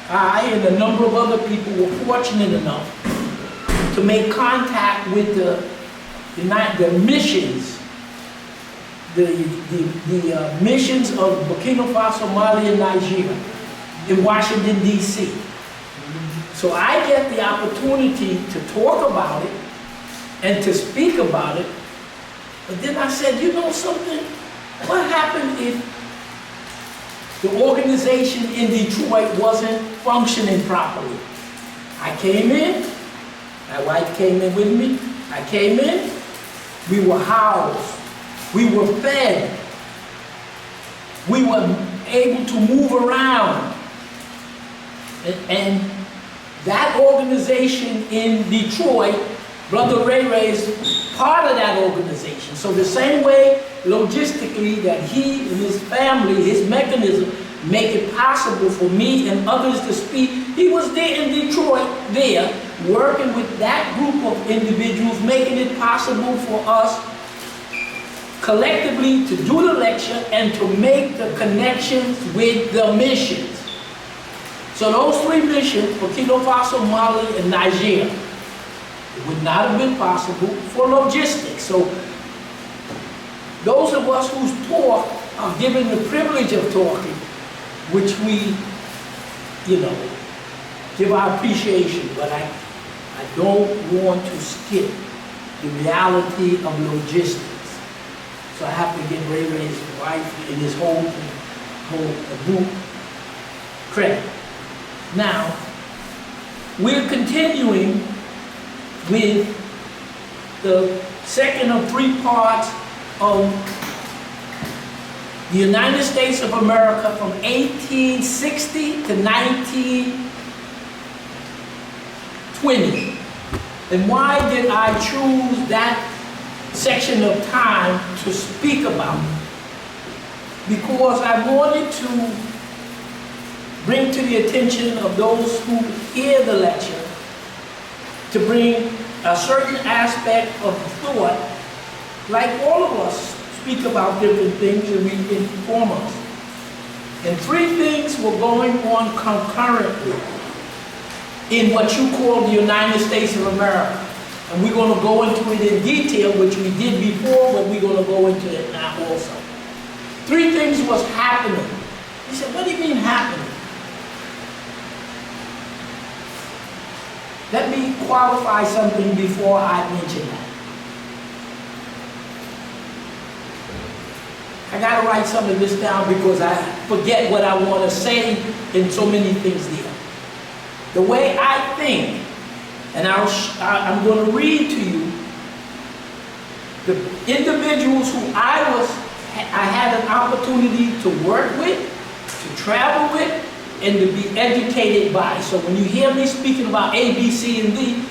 I and a number of other people were fortunate enough to make contact with the missions, the missions of Burkina Faso, Mali, and Nigeria in Washington, D.C. So I get the opportunity to talk about it and to speak about it. But then I said, you know something? What happened if the organization in Detroit wasn't functioning properly? I came in, my wife came in with me, I came in, we were housed, we were fed, we were able to move around. And that organization in Detroit, Brother Ray Ray is part of that organization. So the same way, logistically, that he and his family, his mechanism, make it possible for me and others to speak, he was there in Detroit, there, working with that group of individuals, making it possible for us collectively to do the lecture and to make the connections with the missions. So those three missions, Burkina Faso, Mali, and Nigeria, it would not have been possible for logistics. So those of us who's taught are given the privilege of talking, which we, you know, give our appreciation, but I don't want to skip the reality of logistics. So I have to give Ray Ray's wife and his whole group credit. Now, we're continuing with the second of three parts of the United States of America from 1860 to 1920. And why did I choose that section of time to speak about it? Because I wanted to bring to the attention of those who hear the lecture to bring a certain aspect of thought, like all of us speak about different things and we inform us. And three things were going on concurrently in what you call the United States of America. And we're going to go into it in detail, which we did before, but we're going to go into it now also. Three things was happening. He said, what do you mean happening? Let me qualify something before I mention that. I gotta write some of this down because I forget what I want to say in so many things there. The way I think, and I'm going to read to you the individuals who I had an opportunity to work with, to travel with, and to be educated by. So when you hear me speaking about A, B, C, and D,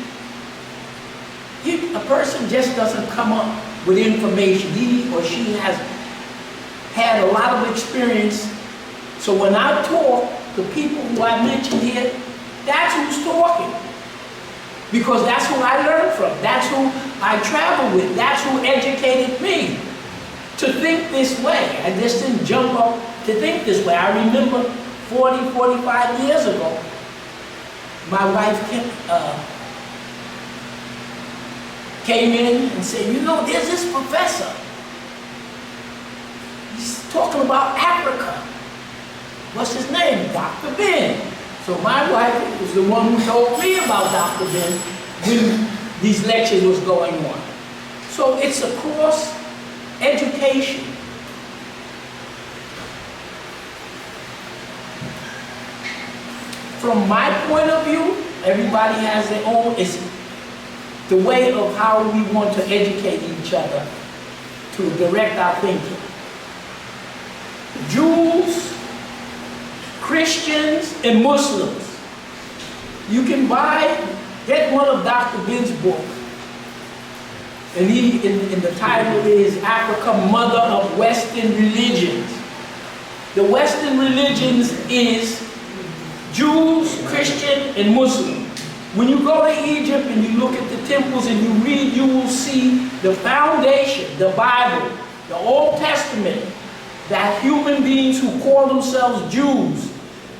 a person just doesn't come up with information. He or she has had a lot of experience. So when I talk to people who I mentioned here, that's who's talking. Because that's who I learned from. That's who I traveled with. That's who educated me to think this way. I just didn't jump up to think this way. I remember 40, 45 years ago, my wife came in and said, you know, there's this professor. He's talking about Africa. What's his name? Dr. Ben. So my wife was the one who told me about Dr. Ben when these lectures was going on. So it's a cross education. From my point of view, everybody has their own, it's the way of how we want to educate each other to direct our thinking. Jews, Christians, and Muslims. You can get one of Dr. Ben's book, and in the title is Africa, Mother of Western Religions. The Western religions is Jews, Christian, and Muslim. When you go to Egypt and you look at the temples and you read, you will see the foundation, the Bible, the Old Testament, that human beings who call themselves Jews,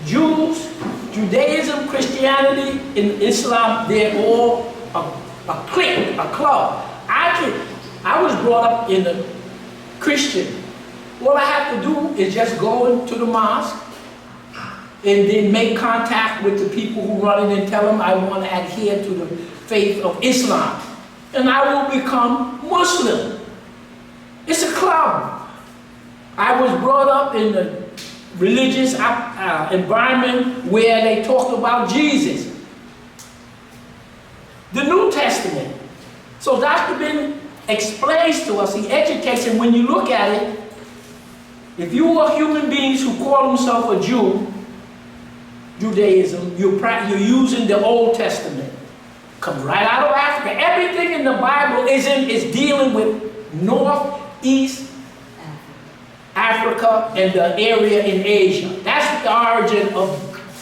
Judaism, Christianity, and Islam, they're all a clique, a club. I was brought up in a Christian. All I have to do is just go into the mosque and then make contact with the people who run it and tell them I want to adhere to the faith of Islam. And I will become Muslim. It's a club. I was brought up in a religious environment where they talked about Jesus. The New Testament. So Dr. Ben explains to us, he educates, and when you look at it, if you are human beings who call themselves a Jew, Judaism, you're using the Old Testament. Comes right out of Africa. Everything in the Bible is dealing with Northeast Africa and the area in Asia. That's the origin of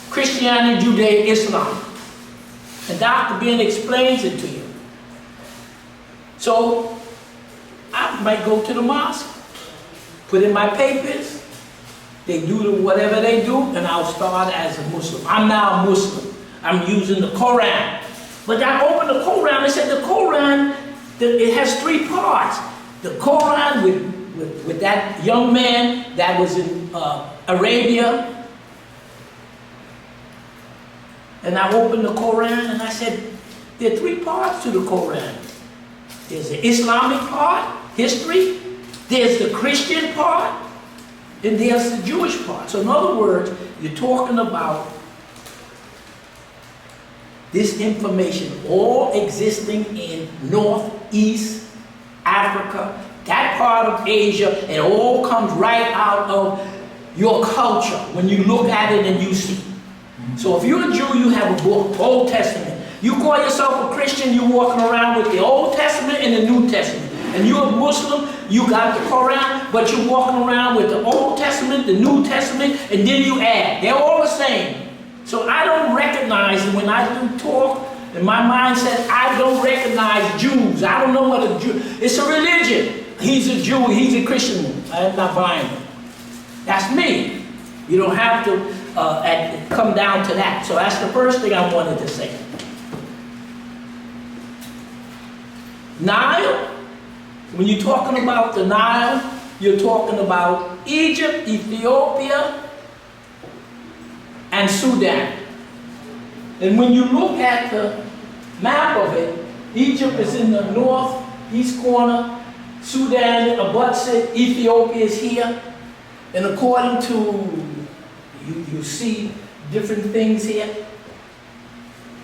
Christianity, Judaism, Islam. And Dr. Ben explains it to you. So I might go to the mosque, put in my papers, they do whatever they do, and I'll start as a Muslim. I'm now a Muslim. I'm using the Quran. But I opened the Quran and said the Quran, it has three parts. The Quran with that young man that was in Arabia. And I opened the Quran and I said, there are three parts to the Quran. There's the Islamic part, history. There's the Christian part. And there's the Jewish part. So in other words, you're talking about this information all existing in Northeast Africa that part of Asia, it all comes right out of your culture when you look at it and you see. So if you're a Jew, you have a book, Old Testament. You call yourself a Christian, you're walking around with the Old Testament and the New Testament. And you're a Muslim, you got the Quran, but you're walking around with the Old Testament, the New Testament, and then you add. They're all the same. So I don't recognize, and when I do talk, in my mindset, I don't recognize Jews. I don't know what a Jew, it's a religion. He's a Jew, he's a Christian. I'm not buying it. That's me. You don't have to come down to that. So that's the first thing I wanted to say. Nile, when you're talking about the Nile, you're talking about Egypt, Ethiopia, and Sudan. And when you look at the map of it, Egypt is in the northeast corner, Sudan abuts it, Ethiopia is here. And according to, you see different things here,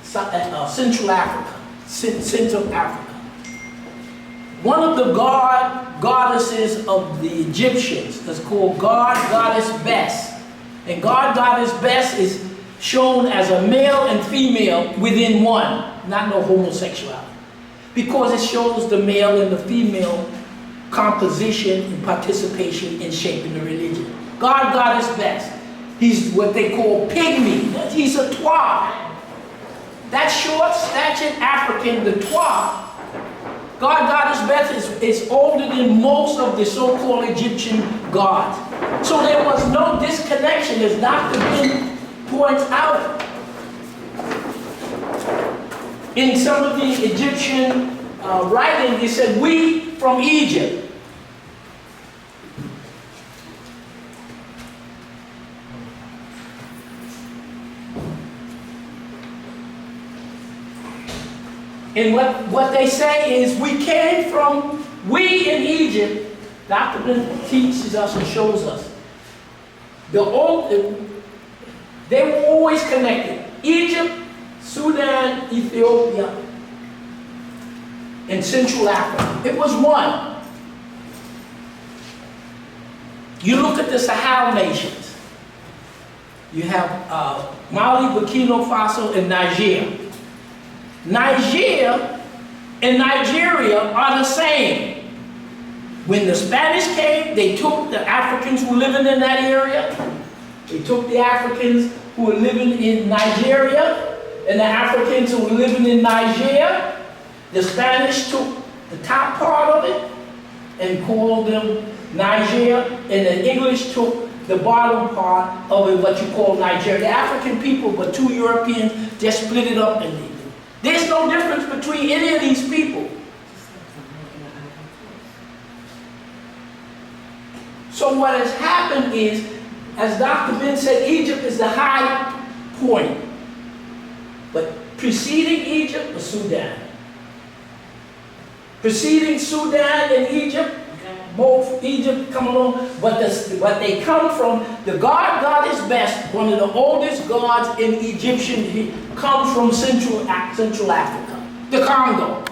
Central Africa, Central Africa. One of the goddesses of the Egyptians is called Goddess Bes. And Goddess Bes is shown as a male and female within one, not no homosexuality. Because it shows the male and the female composition and participation in shaping the religion. Goddess Bes. He's what they call pygmy. He's a Twa. That short-statured African, the Twa, Goddess Bes is older than most of the so-called Egyptian gods. So there was no disconnection, as Dr. Ben points out. In some of the Egyptian writing, they said, we from Egypt. And what they say is, we in Egypt, Dr. Ben teaches us and shows us, they were always connected. Egypt, Sudan, Ethiopia, and Central Africa. It was one. You look at the Sahel nations. You have Mali, Burkina Faso, and Niger. Niger and Nigeria are the same. When the Spanish came, they took the Africans who were living in that area. They took the Africans who were living in Nigeria and the Africans who were living in Niger. The Spanish took the top part of it and called them Niger, and the English took the bottom part of it, what you call Nigeria. The African people, but two Europeans just split it up and there's no difference between any of these people. So what has happened is, as Dr. Ben said, Egypt is the high point. But preceding Egypt was Sudan. Preceding Sudan and Egypt, both Egypt come along, but they come from, the Goddess Bes, one of the oldest gods in Egyptian, comes from Central Africa, the Congo.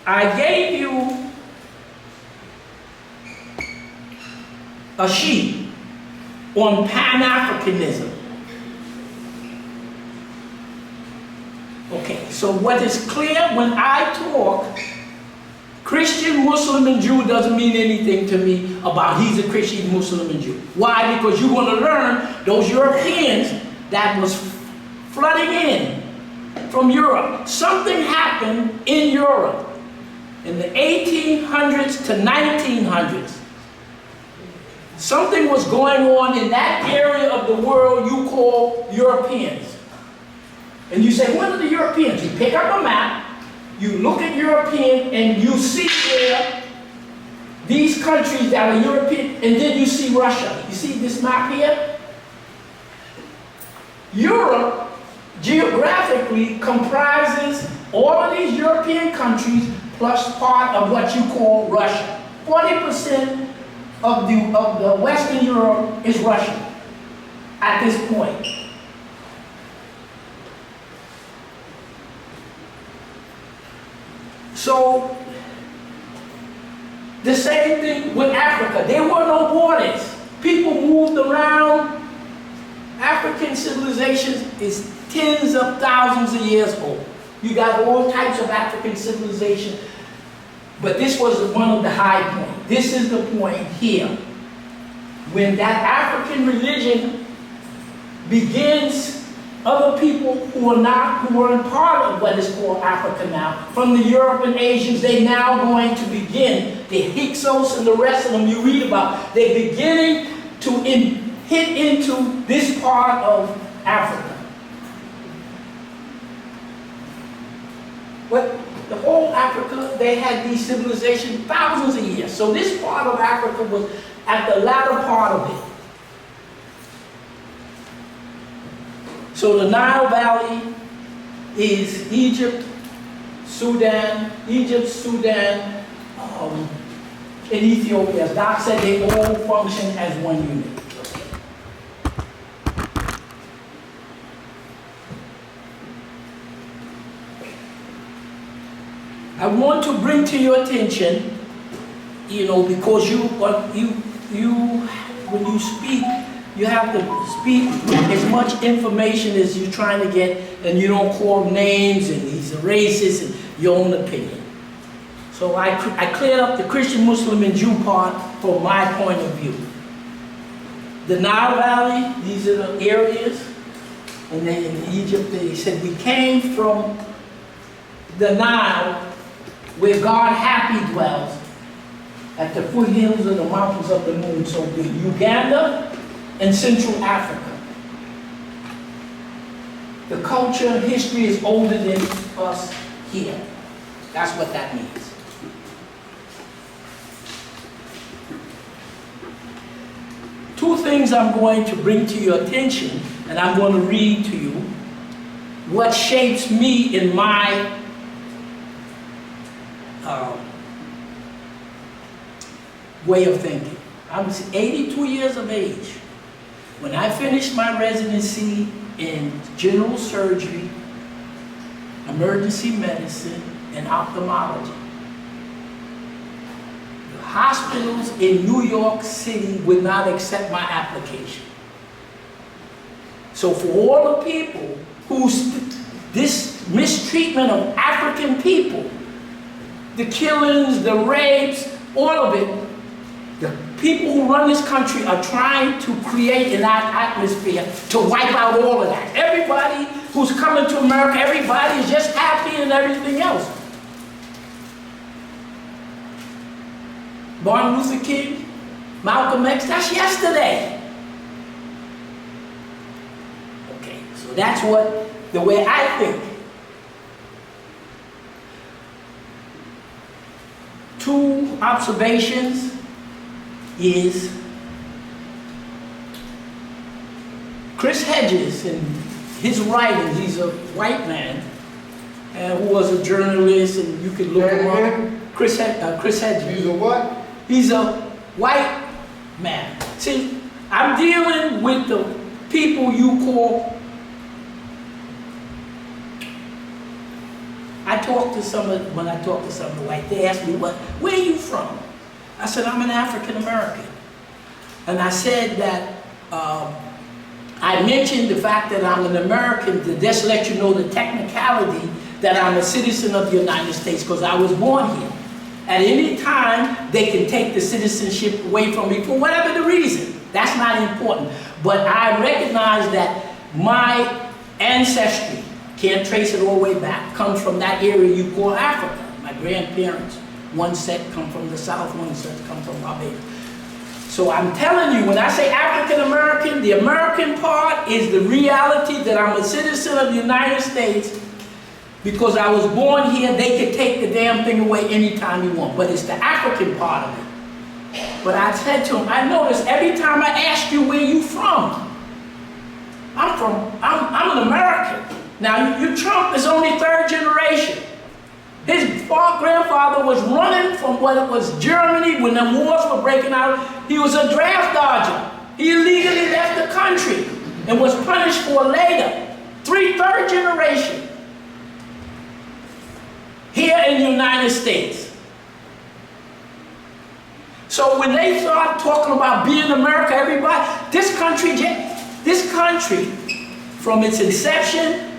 I gave you a sheet on Pan-Africanism. Okay, so what is clear when I talk, Christian, Muslim, and Jew doesn't mean anything to me about he's a Christian, Muslim, and Jew. Why? Because you're going to learn those Europeans that was flooding in from Europe. Something happened in Europe in the 1800s to 1900s. Something was going on in that area of the world you call Europeans. And you say, what are the Europeans? You pick up a map, you look at European, and you see where these countries that are European, and then you see Russia. You see this map here? Europe, geographically, comprises all of these European countries plus part of what you call Russia. 40% of the Western Europe is Russian at this point. So, the same thing with Africa. There were no borders. People moved around. African civilization is tens of thousands of years old. You got all types of African civilization, but this was one of the high points. This is the point here. When that African religion begins, other people who are part of what is called Africa now, from the Europe and Asians, they now going to begin, the Hyksos and the rest of them you read about, they're beginning to hit into this part of Africa. But the whole Africa, they had these civilizations thousands of years. So this part of Africa was at the latter part of it. So the Nile Valley is Egypt, Sudan, and Ethiopia. As Doc said, they all function as one unit. I want to bring to your attention, because when you speak, you have to speak with as much information as you're trying to get, and you don't call names and he's a racist and your own opinion. So I cleared up the Christian, Muslim, and Jew part from my point of view. The Nile Valley, these are the areas, and then in Egypt they said we came from the Nile, where God happy dwells, at the foothills of the mountains of the moon, so big. Uganda and Central Africa. The culture and history is older than us here. That's what that means. Two things I'm going to bring to your attention, and I'm going to read to you what shapes me in my way of thinking. I'm 82 years of age. When I finished my residency in general surgery, emergency medicine, and ophthalmology, the hospitals in New York City would not accept my application. So for all the people this mistreatment of African people, the killings, the rapes, all of it, the people who run this country are trying to create an atmosphere to wipe out all of that. Everybody who's coming to America, everybody is just happy and everything else. Martin Luther King, Malcolm X, that's yesterday. Okay, so that's the way I think. Two observations is Chris Hedges and his writings. He's a white man who was a journalist, and you can look him up. Chris Hedges. He's a what? He's a white man. See, I'm dealing with the people you call. When I talk to some of the white, they ask me, where are you from? I said, I'm an African American. And I said that, I mentioned the fact that I'm an American to just let you know the technicality that I'm a citizen of the United States because I was born here. At any time, they can take the citizenship away from me for whatever the reason. That's not important. But I recognize that my ancestry, can't trace it all the way back, comes from that area you call Africa. My grandparents, one set come from the South, one set come from Barbados. So I'm telling you, when I say African American, the American part is the reality that I'm a citizen of the United States because I was born here. They could take the damn thing away anytime you want, but it's the African part of it. But I said to him, I notice every time I ask you where you from, I'm an American. Now, Trump is only third generation. His grandfather was running from what was Germany when the wars were breaking out. He was a draft dodger. He illegally left the country and was punished for later. Third generation. Here in the United States. So when they start talking about being America, everybody, this country, from its inception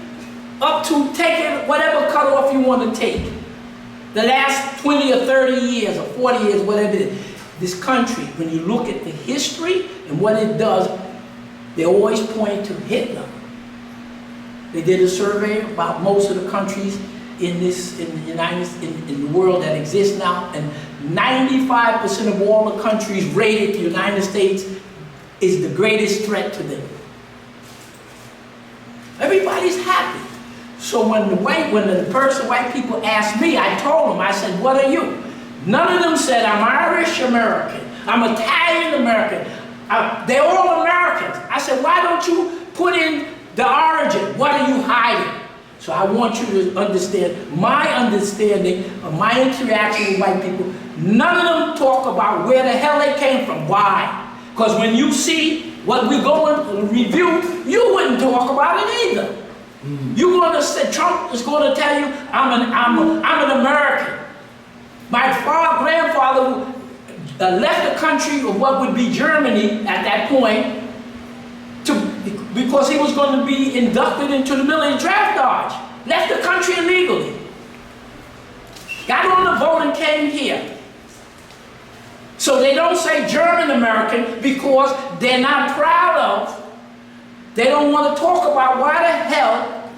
up to taking whatever cutoff you want to take, the last 20 or 30 years or 40 years, whatever it is, this country, when you look at the history and what it does, they always point to Hitler. They did a survey about most of the countries in the world that exist now, and 95% of all the countries rated the United States is the greatest threat to them. Everybody's happy. So when white people asked me, I told them, I said, what are you? None of them said, I'm Irish American, I'm Italian American. They're all Americans. I said, why don't you put in the origin? What are you hiding? So I want you to understand my understanding of my interaction with white people. None of them talk about where the hell they came from. Why? Because when you see what we're going to review, you wouldn't talk about it either. You're going to say, Trump is going to tell you, I'm an American. My grandfather left the country of what would be Germany at that point because he was going to be inducted into the military draft dodge. Left the country illegally. Got on the boat and came here. So they don't say German American because they're not proud of, they don't want to talk about why the hell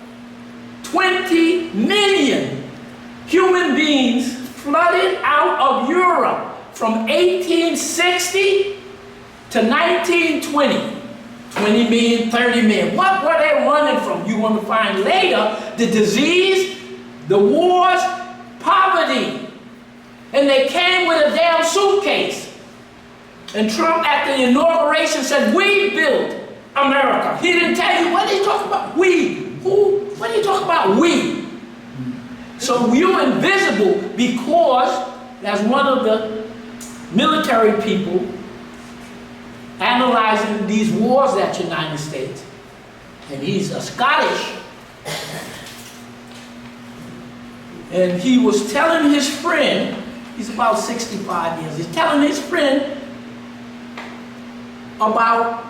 20 million human beings flooded out of Europe from 1860 to 1920. 20 million, 30 million. What were they running from? You want to find later the disease, the wars, poverty. And they came with a damn suitcase. And Trump at the inauguration said, we built America. He didn't tell you, what are you talking about? We. Who? What are you talking about? We. So you're invisible because, as one of the military people analyzing these wars at the United States, and he's a Scottish, and he was telling his friend, he's about 65 years, he's telling his friend about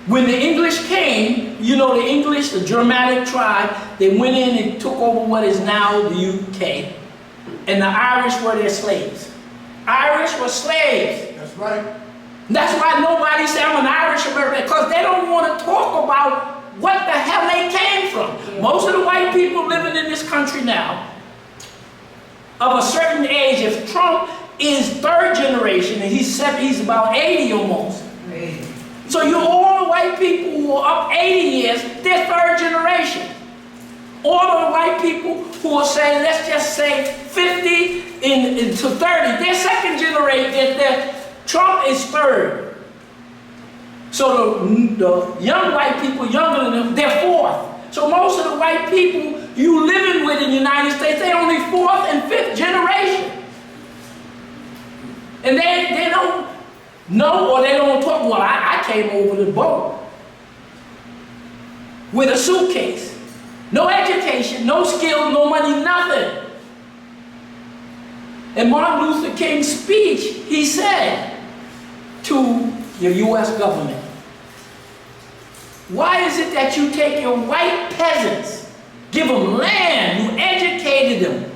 when the English came, you know, the English, the Germanic tribe, they went in and took over what is now the UK, and the Irish were their slaves. Irish were slaves. That's right. That's why nobody said I'm an Irish American, because they don't want to talk about what the hell they came from. Yeah. Most of the white people living in this country now, of a certain age, if Trump is third generation, and he's about 80 almost. Right. So you all white people who are up 80 years, they're third generation. All the white people who are saying, let's just say 50 to 30, they're second generation. Trump is third. So the young white people, younger than them, they're fourth. So most of the white people you living with in the United States, they're only fourth and fifth generation. And they don't know, or they don't talk, well, I came over the boat with a suitcase. No education, no skill, no money, nothing. In Martin Luther King's speech, he said to the U.S. government, why is it that you take your white peasants, give them land, you educated them?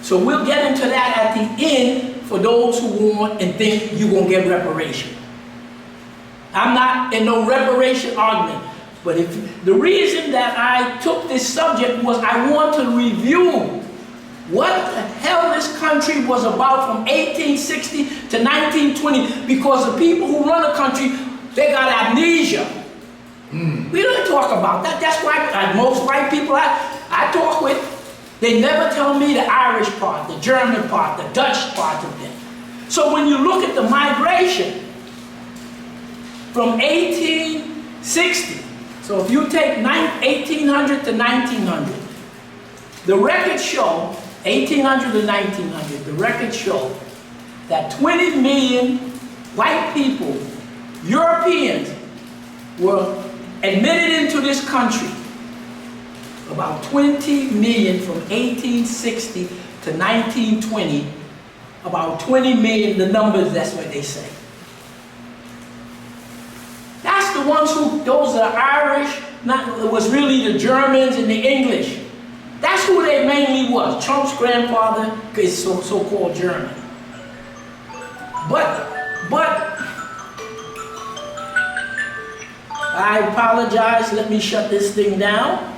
So we'll get into that at the end for those who want and think you're going to get reparation. I'm not in no reparation argument, but the reason that I took this subject was I want to review what the hell this country was about from 1860 to 1920, because the people who run the country, they got amnesia. We don't talk about that. That's why most white people I talk with, they never tell me the Irish part, the German part, the Dutch part of it. So when you look at the migration from 1860, so if you take 1800 to 1900, the records show, 1800 to 1900, the records show that 20 million white people, Europeans, were admitted into this country about 20 million from 1860 to 1920, about 20 million, the numbers, that's what they say. That's the ones who, those are Irish, it was really the Germans and the English. That's who they mainly was. Trump's grandfather is so-called German. But, I apologize, let me shut this thing down.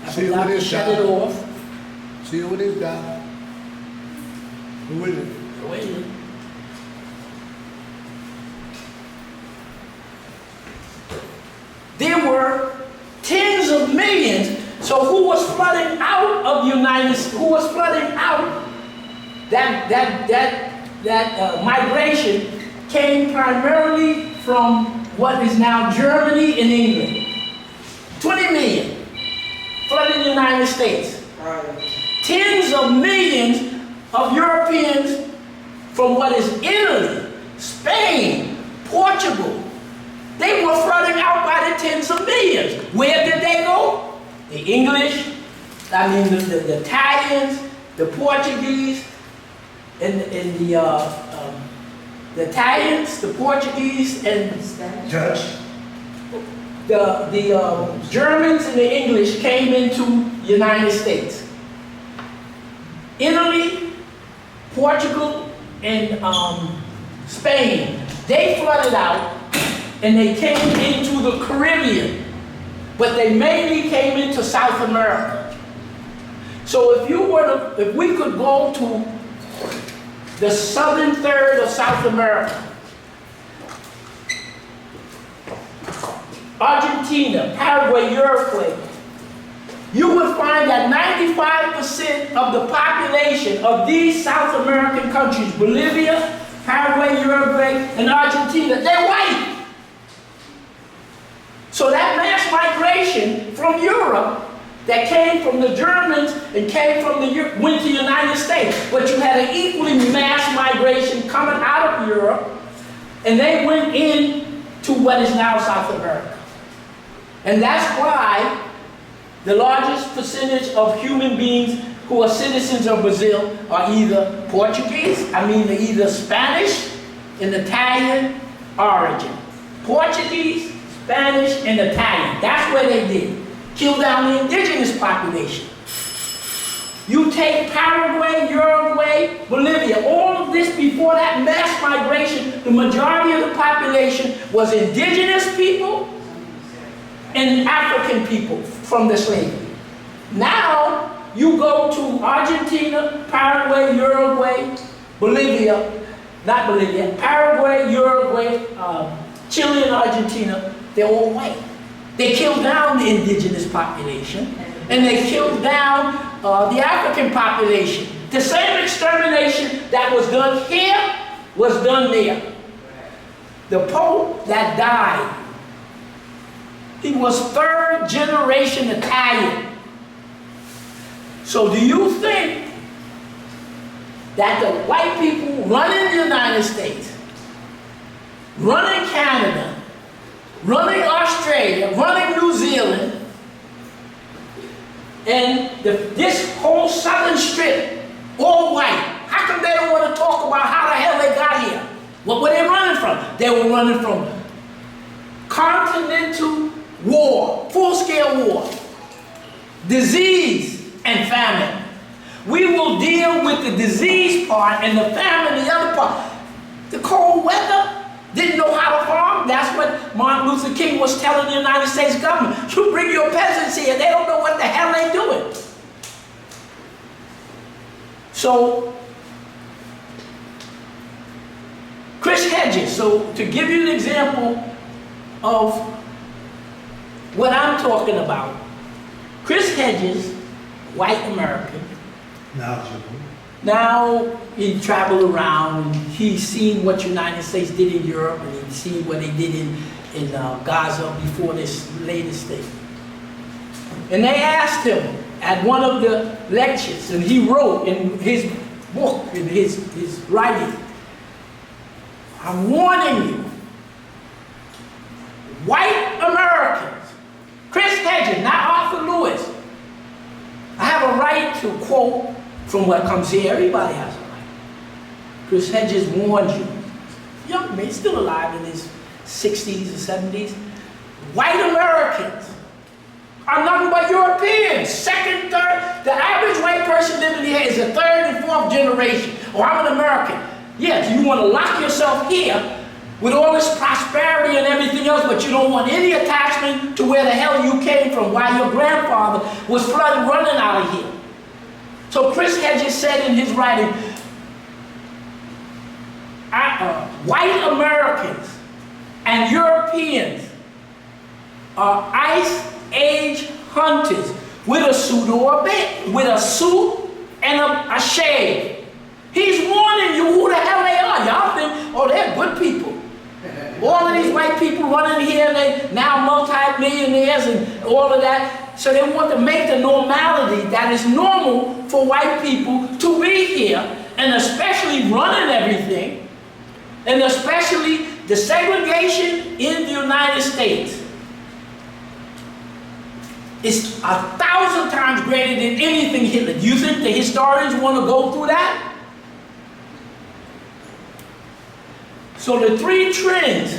I forgot to shut it off. See who it is, Don? Who is it? Wait a minute. There were tens of millions. So who was flooding out of the United States? Who was flooding out? That migration came primarily from what is now Germany and England. 20 million flooded the United States. Tens of millions of Europeans from what is Italy, Spain, Portugal. They were flooding out by the tens of millions. Where did they go? The English, the Italians, the Portuguese, and the Italians, the Portuguese, and Dutch. the Germans and the English came into the United States. Italy, Portugal, and Spain, they flooded out and they came into the Caribbean, but they mainly came into South America. So if we could go to the southern third of South America, Argentina, Paraguay, Uruguay, you would find that 95% of the population of these South American countries, Bolivia, Paraguay, Uruguay, and Argentina, they're white. So that mass migration from Europe that came from the Germans and went to the United States, but you had an equally mass migration coming out of Europe, and they went in to what is now South America. And that's why the largest percentage of human beings who are citizens of Brazil are either they're either Spanish and Italian origin. Portuguese, Spanish, and Italian. That's where they did. Kill down the indigenous population. You take Paraguay, Uruguay, Bolivia, all of this before that mass migration, the majority of the population was indigenous people and African people from the slavery. Now, you go to Argentina, Paraguay, Uruguay, Paraguay, Uruguay, Chile, and Argentina, they're all white. They killed down the indigenous population, and they killed down the African population. The same extermination that was done here was done there. The Pope that died, he was third generation Italian. So do you think that the white people running the United States, running Canada, running Australia, running New Zealand, and this whole southern strip, all white, how come they don't want to talk about how the hell they got here? What were they running from? They were running from continental war, full-scale war, disease, and famine. We will deal with the disease part and the famine, the other part. The cold weather, didn't know how to farm. That's what Martin Luther King was telling the United States government. You bring your peasants here, they don't know what the hell they're doing. So, Chris Hedges, so to give you an example of what I'm talking about, Chris Hedges, white American, now he traveled around and he's seen what the United States did in Europe and he's seen what they did in Gaza before this latest thing. And they asked him at one of the lectures, and he wrote in his book, in his writing, I'm warning you, white Americans, Chris Hedges, not Arthur Lewis, quote from what comes here, everybody has a right. Chris Hedges warned you, young man, still alive in his 60s or 70s, white Americans are nothing but Europeans. Second, third, the average white person living here is a third and fourth generation. Oh, I'm an American. Yes, you want to lock yourself here with all this prosperity and everything else, but you don't want any attachment to where the hell you came from, why your grandfather was running out of here. So Chris Hedges said in his writing, white Americans and Europeans are ice age hunters with a suit or a bit, with a suit and a shave. He's warning you who the hell they are. Y'all think, oh, they're good people. All of these white people running here, and they now multi-millionaires and all of that. So they want to make the normality that is normal for white people to be here, and especially running everything, and especially the segregation in the United States is 1,000 times greater than anything Hitler. Do you think the historians want to go through that? So the three trends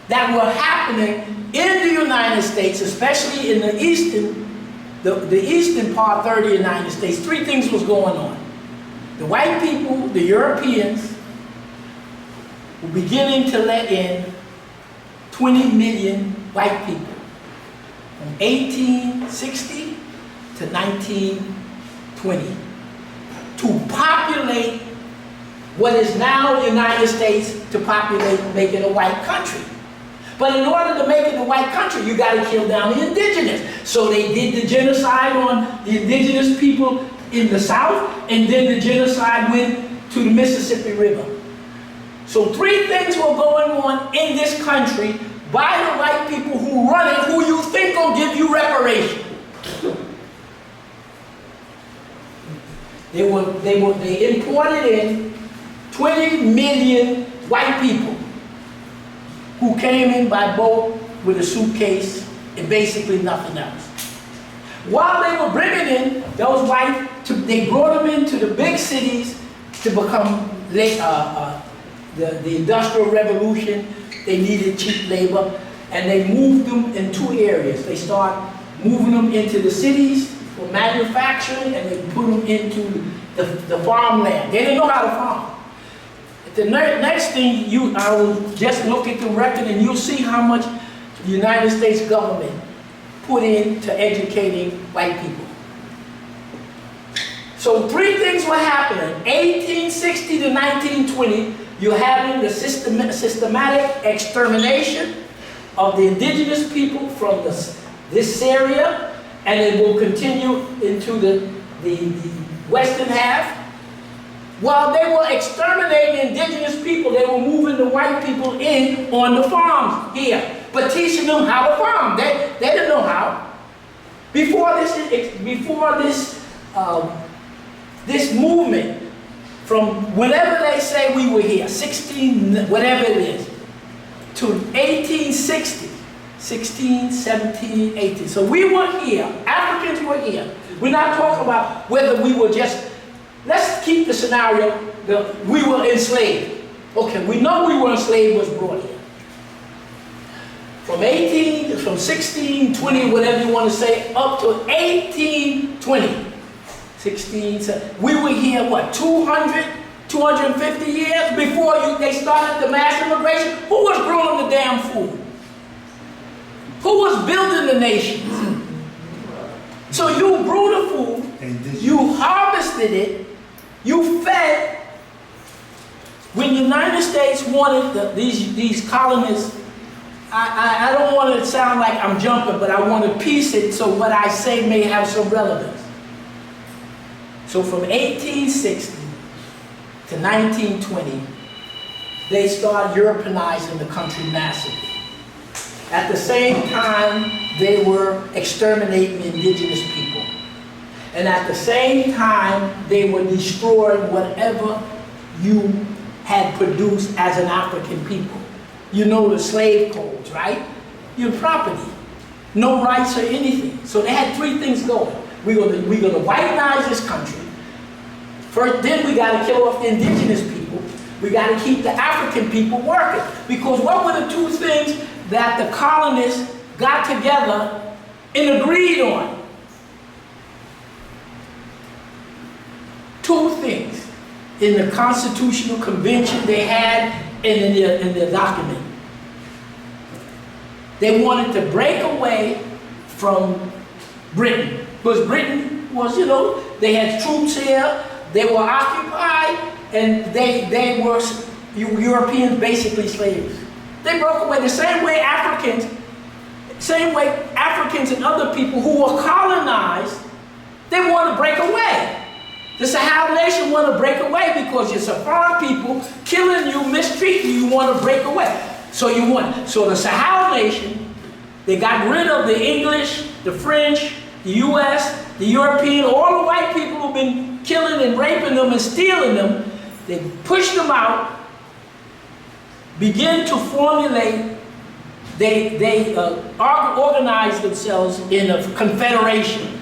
that were happening in the United States, especially in the eastern part, third of the United States, three things was going on. The white people, the Europeans, were beginning to let in 20 million white people from 1860 to 1920 to populate what is now the United States, to populate, make it a white country. But in order to make it a white country, you got to kill down the indigenous. So they did the genocide on the indigenous people in the South, and then the genocide went to the Mississippi River. So three things were going on in this country by the white people who run it, who you think will give you reparation. They imported in 20 million white people who came in by boat with a suitcase and basically nothing else. While they were bringing in those white, they brought them into the big cities to become the Industrial Revolution. They needed cheap labor, and they moved them in two areas. They start moving them into the cities for manufacturing, and they put them into the farmland. They didn't know how to farm. The next thing, I will just look at the record and you'll see how much the United States government put into educating white people. So three things were happening. 1860 to 1920, you're having the systematic extermination of the indigenous people from this area, and it will continue into the western half. While they were exterminating indigenous people, they were moving the white people in on the farms here, but teaching them how to farm. They didn't know how. Before this movement, from whenever they say we were here, 16, whatever it is, to 1860, 16, 17, 18. So we were here, Africans were here. We're not talking about whether we were just, let's keep the scenario that we were enslaved. Okay, we know we were enslaved, was brought here. From 16, 20, whatever you want to say, up to 1820. 16, we were here, what, 200, 250 years before they started the mass immigration? Who was growing the damn food? Who was building the nations? So you grew the food, you harvested it, you fed. When the United States wanted these colonists, I don't want to sound like I'm jumping, but I want to piece it so what I say may have some relevance. So from 1860 to 1920, they started Europeanizing the country massively. At the same time, they were exterminating indigenous people. And at the same time, they were destroying whatever you had produced as an African people. You know the slave codes, right? Your property, no rights or anything. So they had three things going. We're going to whitenize this country. First, then we got to kill off the indigenous people. We got to keep the African people working. Because what were the two things that the colonists got together and agreed on? Two things in the Constitutional Convention they had and in their document. They wanted to break away from Britain. Because Britain was, you know, they had troops here, they were occupied, and they were Europeans, basically slaves. They broke away the same way Africans and other people who were colonized, they want to break away. The Sahel nation want to break away because you're Safari people killing you, mistreating you, you want to break away. So the Sahel nation, they got rid of the English, the French, the US, the European, all the white people who've been killing and raping them and stealing them. They pushed them out, begin to formulate, they organized themselves in a confederation.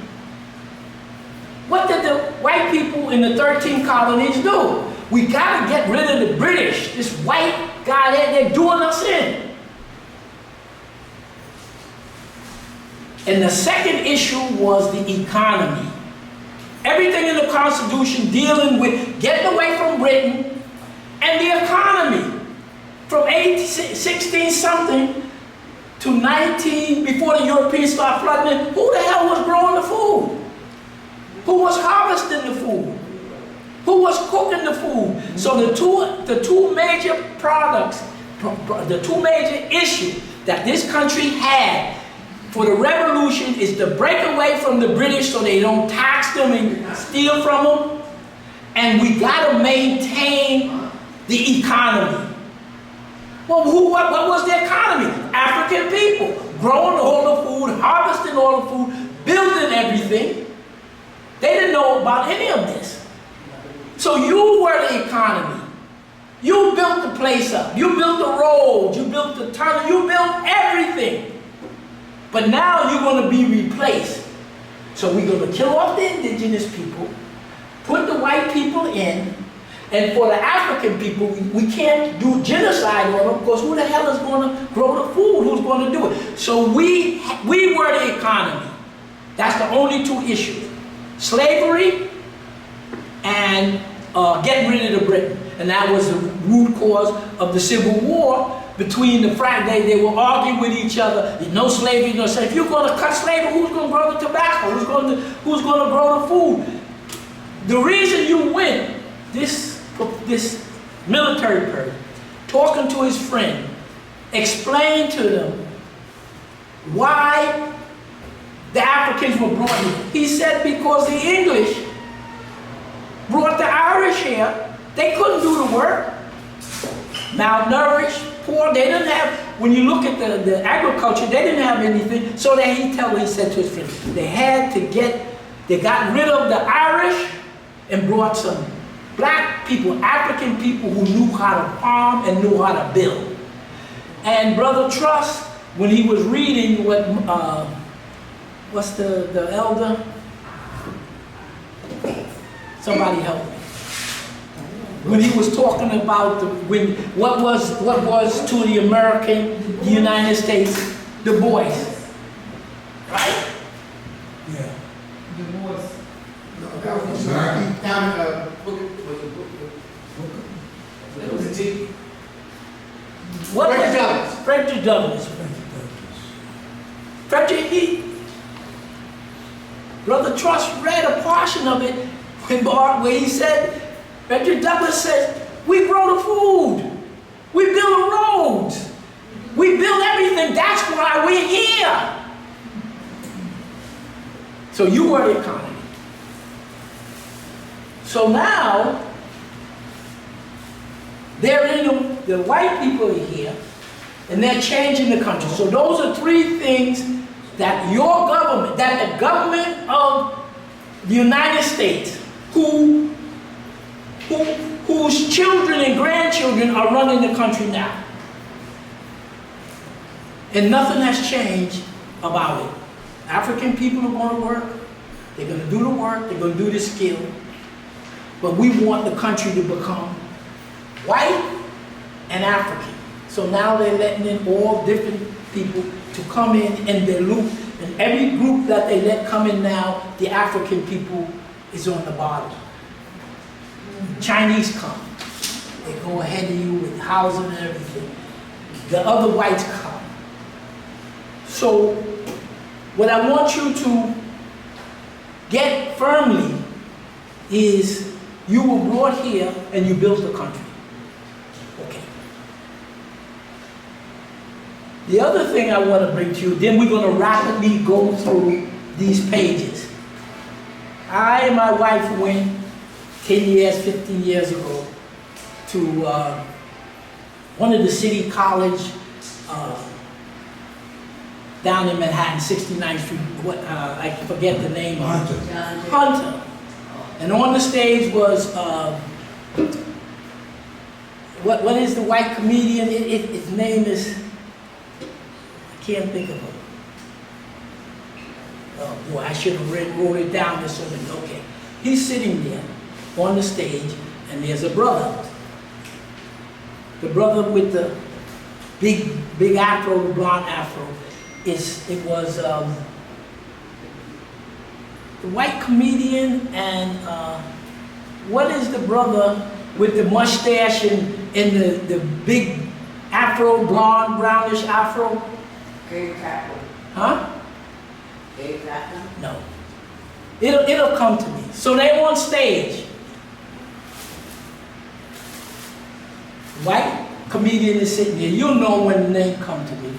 What did the white people in the 13 colonies do? We got to get rid of the British. This white guy, they're doing us in. And the second issue was the economy. Everything in the Constitution dealing with getting away from Britain and the economy. From 16 something to 19, before the Europeans started flooding in, who the hell was growing the food? Who was harvesting the food? Who was cooking the food? So the two major products, the two major issues that this country had for the revolution is to break away from the British so they don't tax them and steal from them. And we got to maintain the economy. Well, what was the economy? African people growing all the food, harvesting all the food, building everything. They didn't know about any of this. So you were the economy. You built the place up. You built the roads. You built the tunnel. You built everything. But now you're going to be replaced. So we're going to kill off the indigenous people, put the white people in, and for the African people, we can't do genocide on them because who the hell is going to grow the food? Who's going to do it? So we were the economy. That's the only two issues. Slavery and getting rid of the Britain. And that was the root cause of the Civil War between the they were arguing with each other. No slavery, no slavery. If you're going to cut slavery, who's going to grow the tobacco? Who's going to grow the food? The reason you win this military person, talking to his friend, explain to them why the Africans were brought here. He said because the English brought the Irish here, they couldn't do the work. Malnourished, poor, they didn't have, when you look at the agriculture, they didn't have anything. So that he said to his friend, they got rid of the Irish and brought some black people, African people who knew how to farm and knew how to build. And Brother Truss, when he was reading what, what's the elder? Somebody help me. When he was talking about what was to the the United States, the boys, right? Yeah. Frederick Douglass. Frederick Douglass. Brother Truss read a portion of it where he said, Frederick Douglass said, we grow the food, we build the roads, we build everything, that's why we're here. So you were the economy. So now, the white people are here, and they're changing the country. So those are three things that your government, that the government of the United States, whose children and grandchildren are running the country now. And nothing has changed about it. African people are going to work, they're going to do the work, they're going to do the skill. but we want the country to become white and African. So now they're letting in all different people to come in and dilute. And every group that they let come in now, the African people is on the bottom. Chinese come. They go ahead of you with housing and everything. The other whites come. So what I want you to get firmly is you were brought here and you built the country. Okay. The other thing I want to bring to you, then we're going to rapidly go through these pages. I and my wife went 10 years, 15 years ago to one of the city college down in Manhattan, 69th Street, I forget the name of it. Hunter. And on the stage was, what is the white comedian? His name is, I can't think of it. Oh boy, I should have wrote it down this so that, okay. He's sitting there on the stage, and there's a brother. The brother with the big afro, the blonde afro, it was the white comedian, and what is the brother with the mustache and the big afro, blonde, brownish afro? Gay Kaplan. Huh? Gay Kaplan. No. It'll come to me. So they're on stage. White comedian is sitting here. You'll know when the name come to me.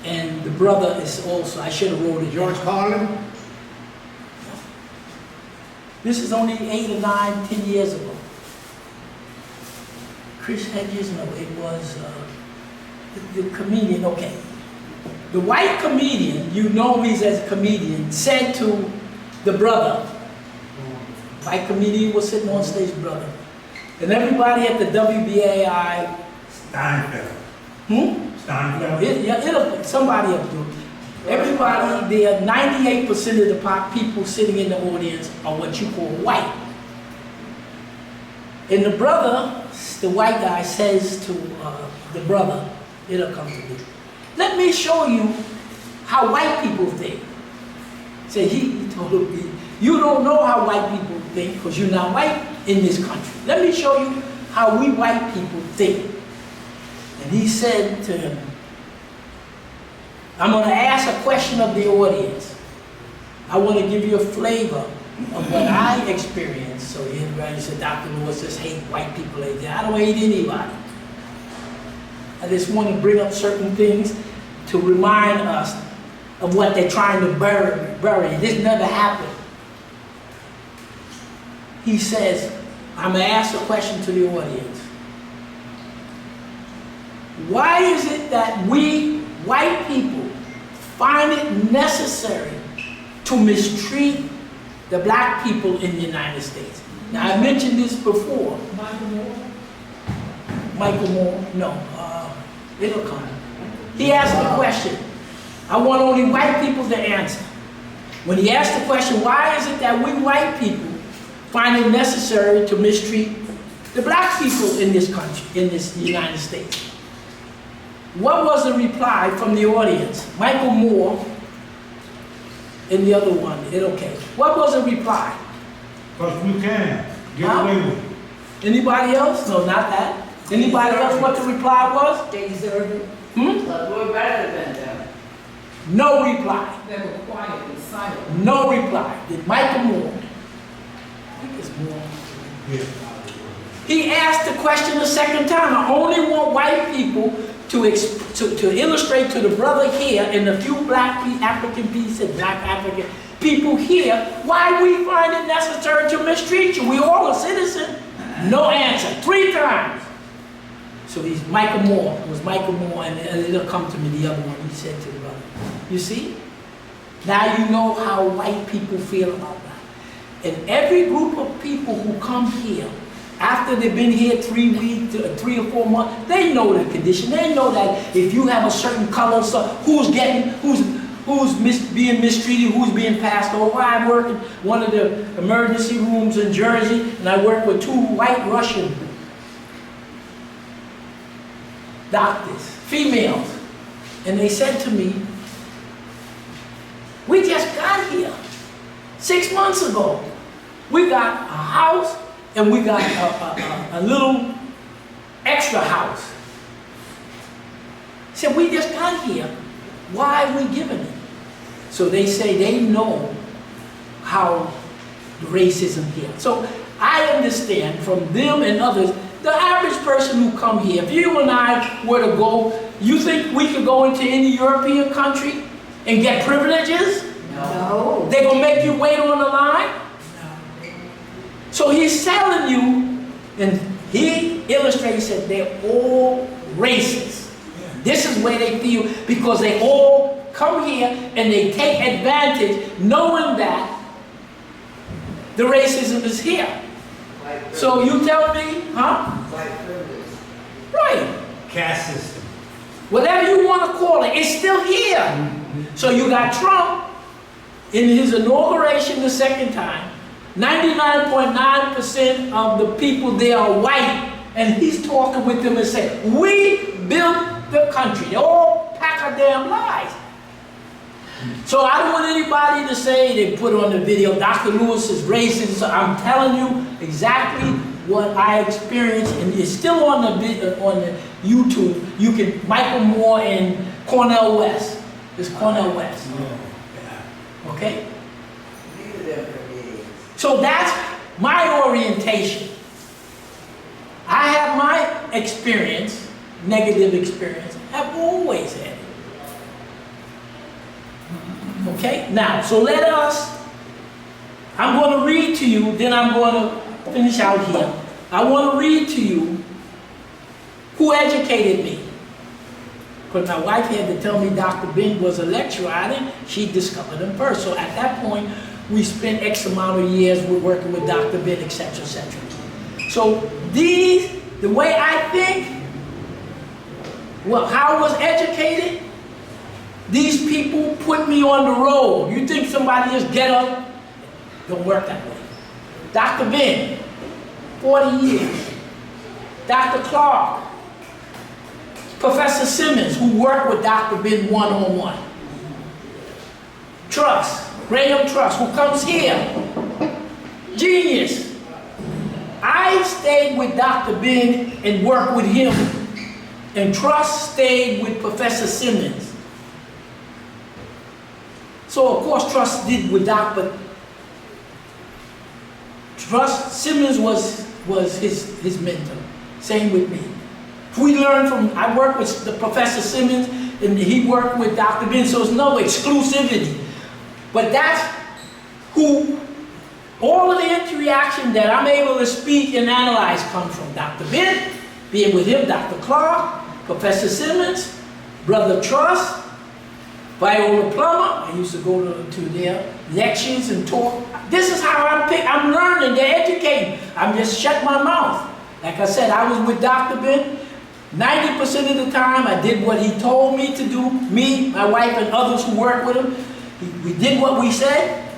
And the brother is also, I should have wrote it. George Carlin? This is only 8 or 9, 10 years ago. Chris Hedges, no, it was the comedian, okay. The white comedian, you know me as a comedian, said to the brother, white comedian was sitting on stage, brother, and everybody at the WBAI, Steinfeld. Steinfeld? Somebody up there. Everybody there, 98% of the people sitting in the audience are what you call white. And the brother, the white guy, says to the brother, it'll come to me, let me show you how white people think. So he told me, you don't know how white people think because you're not white in this country. Let me show you how we white people think. And he said to him, I'm going to ask a question of the audience. I want to give you a flavor of what I experienced. So everybody said, Dr. Lewis just hate white people. I don't hate anybody. I just want to bring up certain things to remind us of what they're trying to bury. This never happened. He says, I'm going to ask a question to the audience. Why is it that we white people find it necessary to mistreat the black people in the United States? Now, I mentioned this before. Michael Moore? No. It'll come. He asked the question. I want only white people to answer. When he asked the question, why is it that we white people find it necessary to mistreat the black people in this country, in this United States? What was the reply from the audience? Michael Moore and the other one, okay. What was the reply? Because we can get away with it. Anybody else? No, not that. Anybody else what the reply was? They deserve it. But we're better than them. No reply. They were quiet and silent. No reply. Did Michael Moore? I think it's Moore. Yeah. He asked the question a second time. I only want white people to illustrate to the brother here and a few black African people, black African people here, why we find it necessary to mistreat you. We all a citizen. No answer. 3 times. So he's Michael Moore. It was Michael Moore, and it'll come to me, the other one. He said to the brother, you see? Now you know how white people feel about that. And every group of people who come here, after they've been here 3 weeks, 3 or 4 months, they know the condition. They know that if you have a certain color, so who's being mistreated, who's being passed over. I work in one of the emergency rooms in Jersey, and I work with 2 white Russian doctors, females. And they said to me, we just got here 6 months ago. We got a house and we got a little extra house. I said, we just got here. Why are we giving it? So they say they know how the racism here. So I understand from them and others, the average person who come here, if you and I were to go, you think we could go into any European country and get privileges? No. They're going to make you wait on the line? So he's telling you, and he illustrates that they're all racist. This is where they feel, because they all come here and they take advantage knowing that the racism is here. So you tell me, huh? White privilege. Right. Caste system. Whatever you want to call it, it's still here. So you got Trump in his inauguration the second time. 99.9% of the people there are white, and he's talking with them and saying, we built the country. They all pack a damn lies. So I don't want anybody to say, they put on the video, Dr. Lewis is racist. So I'm telling you exactly what I experienced, and it's still on the YouTube. You can, Michael Moore and Cornel West. It's Cornel West. Okay? So that's my orientation. I have my experience, negative experience. I've always had it. Okay? Now, so let us, I'm going to read to you, then I'm going to finish out here. I want to read to you who educated me. Because my wife had to tell me Dr. Ben was a lecturer. She discovered him first. So at that point, we spent X amount of years working with Dr. Ben, etc., etc. So the way I think, well, how I was educated, these people put me on the road. You think somebody just get up? Don't work that way. Dr. Ben, 40 years. Dr. Clark, Professor Simmons, who worked with Dr. Ben one-on-one. Truss, Graham Truss, who comes here. Genius. I stayed with Dr. Ben and worked with him, and Truss stayed with Professor Simmons. So of course Truss did with Dr. Truss, Simmons was his mentor. Same with me. We learned from, I worked with the Professor Simmons and he worked with Dr. Ben, so there's no exclusivity. But that's who, all of the interaction that I'm able to speak and analyze comes from Dr. Ben, being with him, Dr. Clark, Professor Simmons, Brother Truss, Viola Plummer. I used to go to their lectures and talk. This is how I'm learning, they're educating. I'm just shut my mouth. Like I said, I was with Dr. Ben. 90% of the time, I did what he told me to do. Me, my wife, and others who work with him. We did what we said.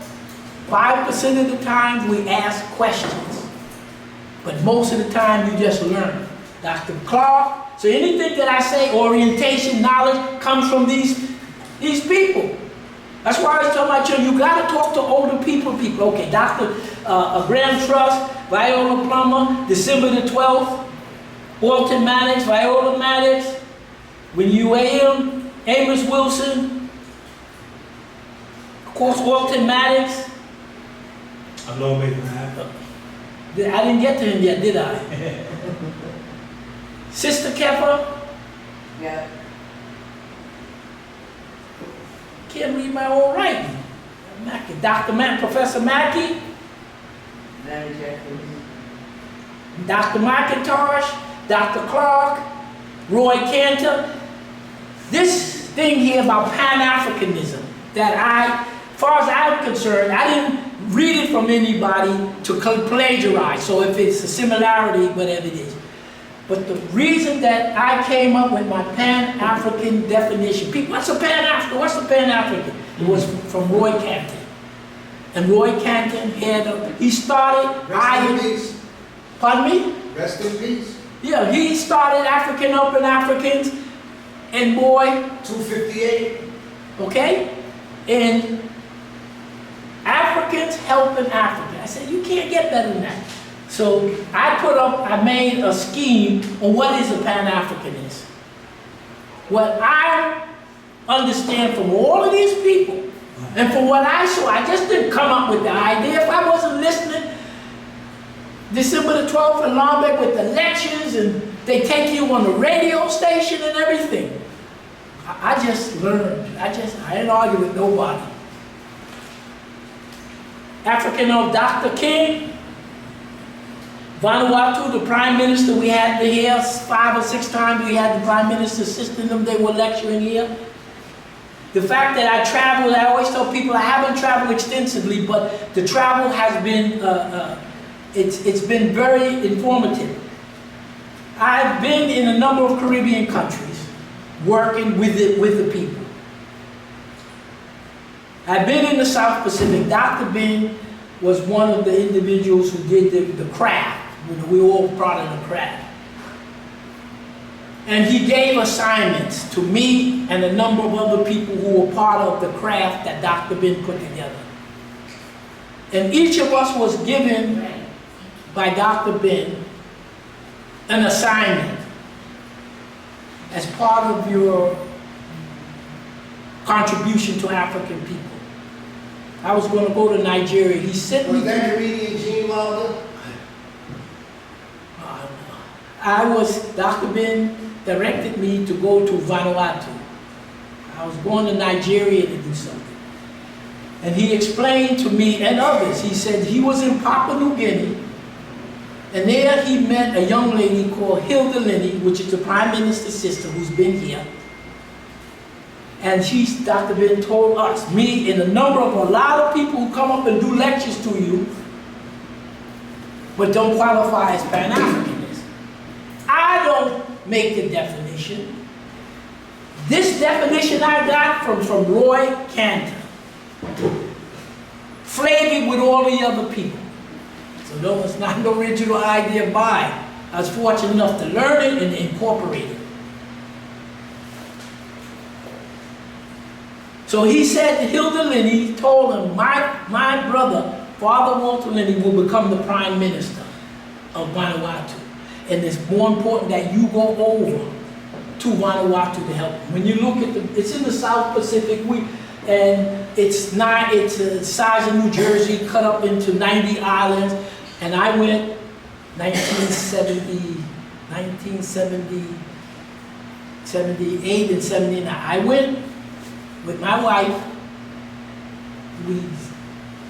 5% of the time, we asked questions. But most of the time, you just learn. Dr. Clark. So anything that I say, orientation, knowledge, comes from these people. That's why I tell my children, you got to talk to older people. Okay, Dr. Graham Truss, Viola Plummer, December the 12th, Walton Maddox, Viola Maddox, when you AM, Amos Wilson, of course, Walton Maddox. I love making that. I didn't get to him yet, did I? Sister Kepper. Yeah. Can't read my own writing. Dr. Professor Mackey. Dr. McIntosh, Dr. Clark, Roy Cantor. This thing here about Pan-Africanism, that as far as I'm concerned, I didn't read it from anybody to plagiarize. So if it's a similarity, whatever it is. But the reason that I came up with my Pan-African definition, people, what's a Pan-African? What's a Pan-African? It was from Roy Canton. And Roy Canton he started, Rest in peace. pardon me? Rest in peace. Yeah, he started African Open Africans, and boy, 258. okay? And Africans helping Africa. I said, you can't get better than that. So I made a scheme on what is a Pan-Africanist. What I understand from all of these people, and from what I saw, I just didn't come up with the idea. If I wasn't listening, December the 12th in Lombard with the lectures, and they take you on the radio station and everything. I just learned. I didn't argue with nobody. African of Dr. King, Vanuatu, the prime minister, we had here 5 or 6 times. We had the prime minister assisting them. They were lecturing here. The fact that I traveled, I always tell people I haven't traveled extensively, but the travel has been, it's been very informative. I've been in a number of Caribbean countries, working with the people. I've been in the South Pacific. Dr. Ben was one of the individuals who did the craft. You know, we were all part of the craft. And he gave assignments to me and a number of other people who were part of the craft that Dr. Ben put together. And each of us was given by Dr. Ben an assignment as part of your contribution to African people. I was going to go to Nigeria. He sent me. Was that comedian Gene Wilder? Dr. Ben directed me to go to Vanuatu. I was going to Nigeria to do something. And he explained to me and others, he said he was in Papua New Guinea, and there he met a young lady called Hilda Linney, which is the Prime Minister's sister who's been here. And Dr. Ben told us, me and a lot of people who come up and do lectures to you, but don't qualify as Pan-Africanists. I don't make the definition. This definition I got from Roy Canton, flavored with all the other people. So no, it's not an original idea of mine. I was fortunate enough to learn it and incorporate it. So he said to Hilda Linney, told him, my brother, Father Walter Linney, will become the Prime Minister of Vanuatu. And it's more important that you go over to Vanuatu to help him. When you look at it's in the South Pacific, and it's the size of New Jersey, cut up into 90 islands. And I went 78 and 79. I went with my wife. We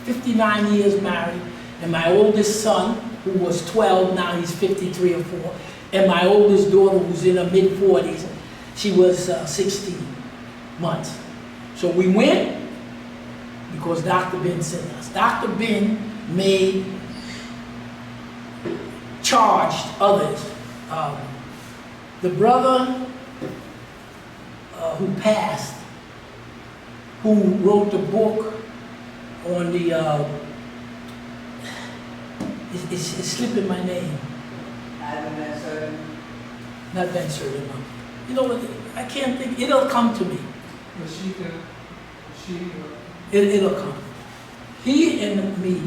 59 years married, and my oldest son, who was 12, now he's 53 or 4, and my oldest daughter, who's in her mid-40s, she was 16 months. So we went because Dr. Ben sent us. Dr. Ben charged others. The brother who passed, who wrote the book on the, it's slipping my name. Not Ben Surden, no. You know what, I can't think, it'll come to me. It'll come. He and me,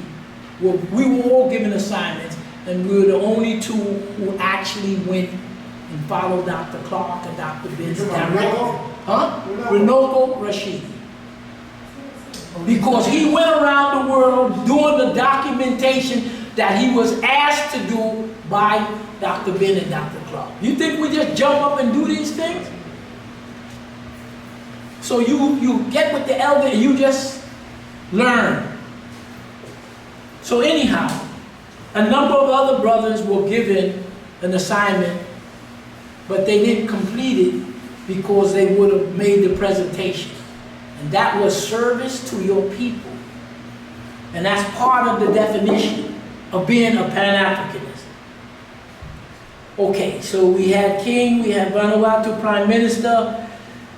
we were all given assignments, and we were the only two who actually went and followed Dr. Clark and Dr. Ben's direction. Renoko Rashidi. Because he went around the world doing the documentation that he was asked to do by Dr. Ben and Dr. Clark. You think we just jump up and do these things? So you get with the elder and you just learn. So anyhow, a number of other brothers were given an assignment, but they didn't complete it because they would have made the presentation. And that was service to your people. And that's part of the definition of being a Pan-Africanist. Okay, so we had King, we had Vanuatu Prime Minister.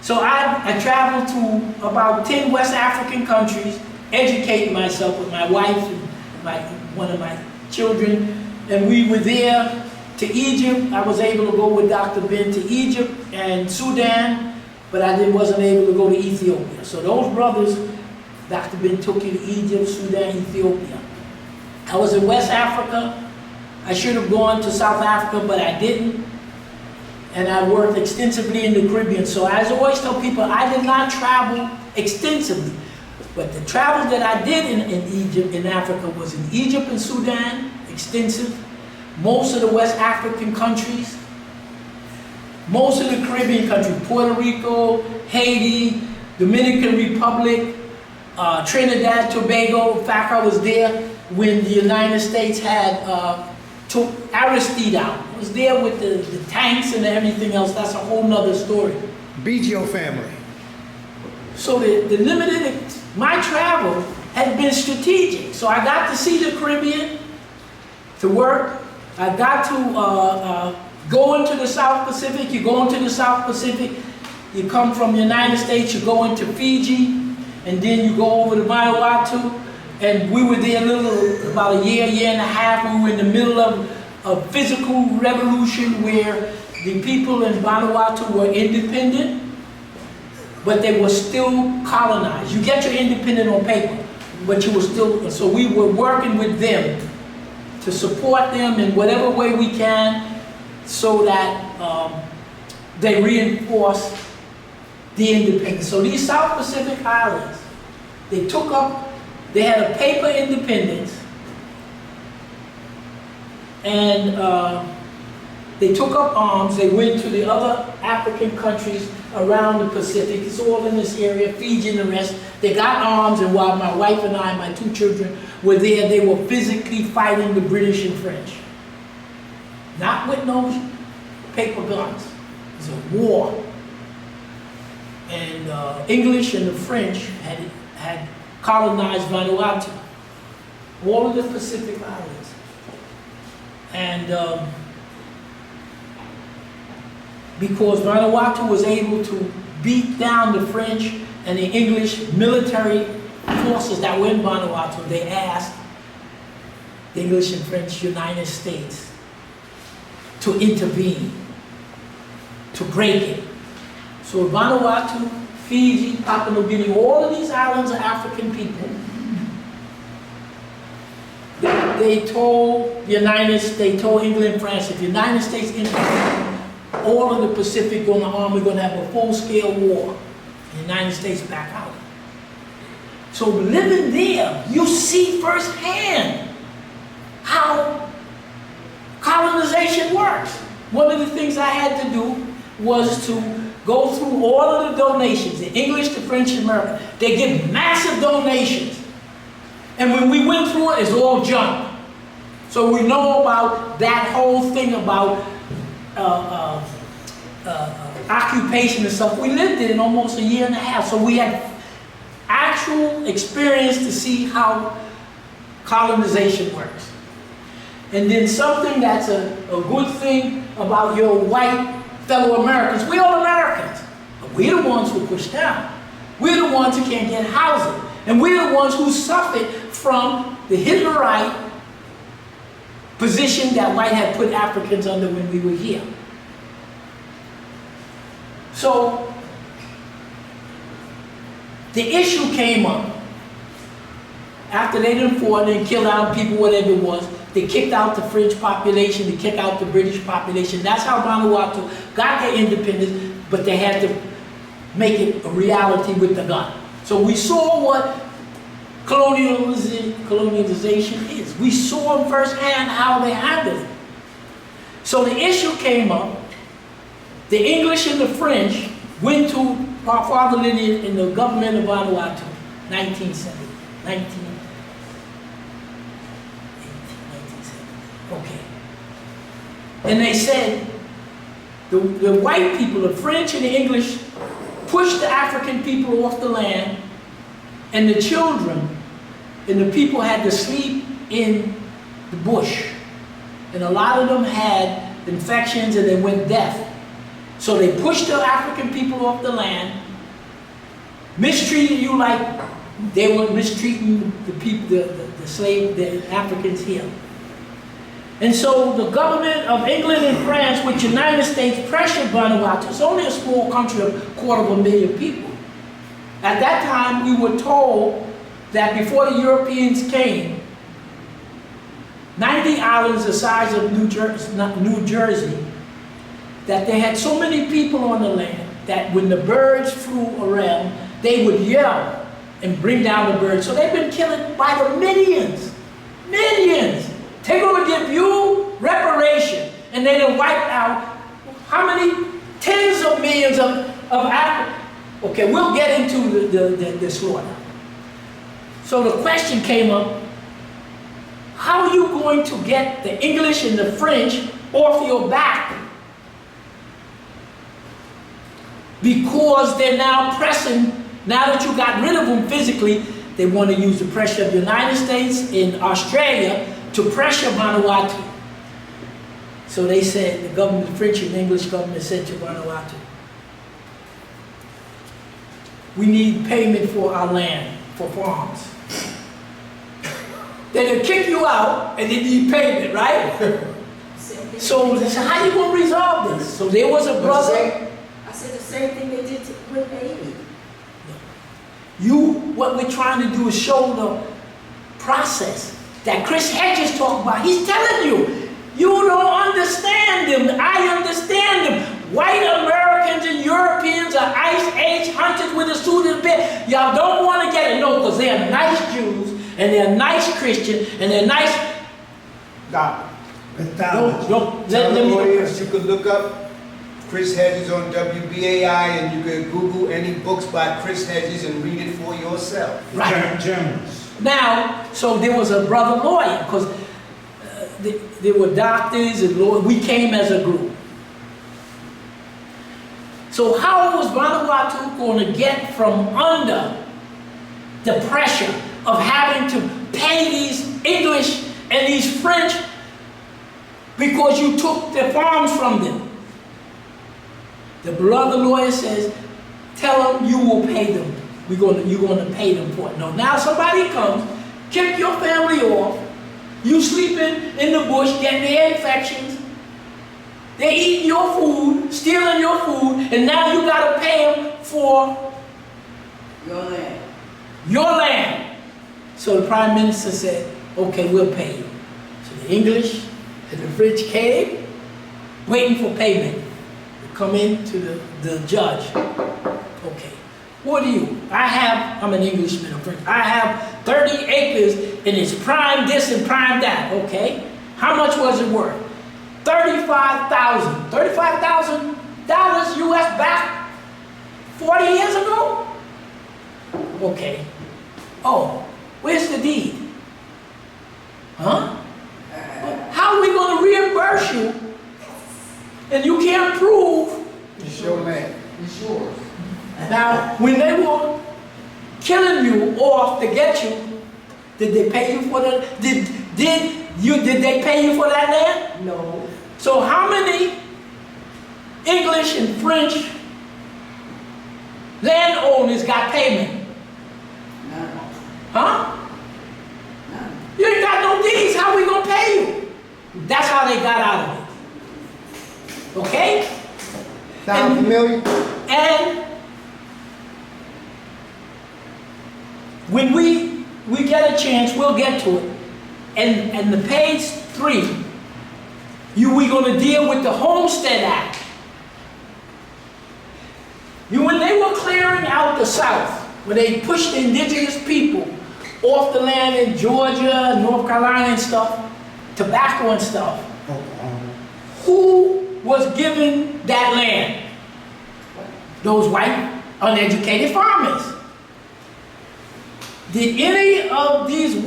So I traveled to about 10 West African countries, educating myself with my wife and one of my children. And we were there to Egypt. I was able to go with Dr. Ben to Egypt and Sudan, but I wasn't able to go to Ethiopia. So those brothers, Dr. Ben took you to Egypt, Sudan, Ethiopia. I was in West Africa. I should have gone to South Africa, but I didn't. And I worked extensively in the Caribbean. So I always tell people, I did not travel extensively. But the travel that I did in Egypt, in Africa, was in Egypt and Sudan, extensive. Most of the West African countries. Most of the Caribbean countries, Puerto Rico, Haiti, Dominican Republic, Trinidad, Tobago. In fact, I was there when the United States had took Aristide out. I was there with the tanks and everything else. That's a whole nother story. BGO family. So my travel had been strategic. So I got to see the Caribbean to work. I got to go into the South Pacific. You go into the South Pacific, you come from the United States, you go into Fiji, and then you go over to Vanuatu. And we were there about a year and a half. We were in the middle of a physical revolution where the people in Vanuatu were independent, but they were still colonized. You get your independent on paper, but you were still, so we were working with them to support them in whatever way we can so that they reinforce the independence. So these South Pacific islands, they had a paper independence, and they took up arms. They went to the other African countries around the Pacific. It's all in this area, Fiji and the rest. They got arms, and while my wife and I, my 2 children, were there, they were physically fighting the British and French. Not with no paper guns. It was a war. And English and the French had colonized Vanuatu, all of the Pacific Islands. And because Vanuatu was able to beat down the French and the English military forces that were in Vanuatu, they asked the English and French United States to intervene, to break it. So Vanuatu, Fiji, Papua New Guinea, all of these islands are African people. They told England and France, if the United States intervenes, all of the Pacific going to arm, we're going to have a full-scale war. The United States back out. So living there, you see firsthand how colonization works. One of the things I had to do was to go through all of the donations, the English, the French, and American. They give massive donations. And when we went through it, it's all junk. So we know about that whole thing about occupation and stuff. We lived it in almost a year and a half. So we had actual experience to see how colonization works. And then something that's a good thing about your white fellow Americans, we're all Americans, but we're the ones who push down. We're the ones who can't get housing. And we're the ones who suffered from the Hitlerite position that white had put Africans under when we were here. So the issue came up after they done fought and killed out people, whatever it was. They kicked out the French population, they kicked out the British population. That's how Vanuatu got their independence, but they had to make it a reality with the gun. So we saw what colonialization is. We saw firsthand how they handled it. So the issue came up. The English and the French went to our fatherland in the government of Vanuatu, 1970. Okay. And they said, the white people, the French and the English, pushed the African people off the land, and the children and the people had to sleep in the bush. And a lot of them had infections, and they went deaf. So they pushed the African people off the land, mistreated you like they were mistreating the people, the Africans here. And so the government of England and France, with United States, pressured Vanuatu. It's only a small country of 250,000 people. At that time, we were told that before the Europeans came, 90 islands the size of New Jersey, that they had so many people on the land that when the birds flew around, they would yell and bring down the birds. So they've been killing by the millions. Millions. They're going to give you reparation. And they done wiped out how many? Tens of millions of Africans. Okay, we'll get into the slaughter. So the question came up, how are you going to get the English and the French off your back? Because they're now pressing, now that you got rid of them physically, they want to use the pressure of the United States and Australia to pressure Vanuatu. So they said, the government, the French and English government said to Vanuatu, we need payment for our land, for farms. They'll kick you out and they need payment, right? So how you going to resolve this? So there was a brother. I said the same thing they did with Haiti. What we're trying to do is show the process that Chris Hedges talked about. He's telling you, you don't understand them. I understand them. White Americans and Europeans are Ice Age hunters with a suit and bed. Y'all don't want to get it, no, because they're nice Jews, and they're nice Christian, and they're nice. Doc, Don't tell let the me. audience you could look up Chris Hedges on WBAI, and you could Google any books by Chris Hedges and read it for yourself. Right. Journalists. Now, so there was a brother lawyer, because there were doctors and lawyers. We came as a group. So how was Vanuatu going to get from under the pressure of having to pay these English and these French because you took their farms from them? The brother lawyer says, tell them you will pay them. You're going to pay them for it. No, now somebody comes, kick your family off, you sleeping in the bush, getting their infections, they eating your food, stealing your food, and now you got to pay them for Your land. your land. So the Prime Minister said, okay, we'll pay you. So the English and the French came, waiting for payment. They come in to the judge. Okay, what do you? I'm an Englishman, a French. I have 30 acres and it's prime this and prime that. Okay, how much was it worth? $35,000. $35,000 US back 40 years ago? Okay. Oh, where's the deed? Huh? How are we going to reimburse you and you can't prove? It's your land. It's yours. Now, when they were killing you off to get you, did they pay you for that? Did they pay you for that land? No. So how many English and French landowners got payment? None. Huh? None. You ain't got no deeds. How we gonna pay you? That's how they got out of it. Okay? Sound familiar? And when we get a chance, we'll get to it. And the page 3, we're going to deal with the Homestead Act. When they were clearing out the South, when they pushed the indigenous people off the land in Georgia, North Carolina and stuff, tobacco and stuff, who was given that land? Those white, uneducated farmers. Did any of these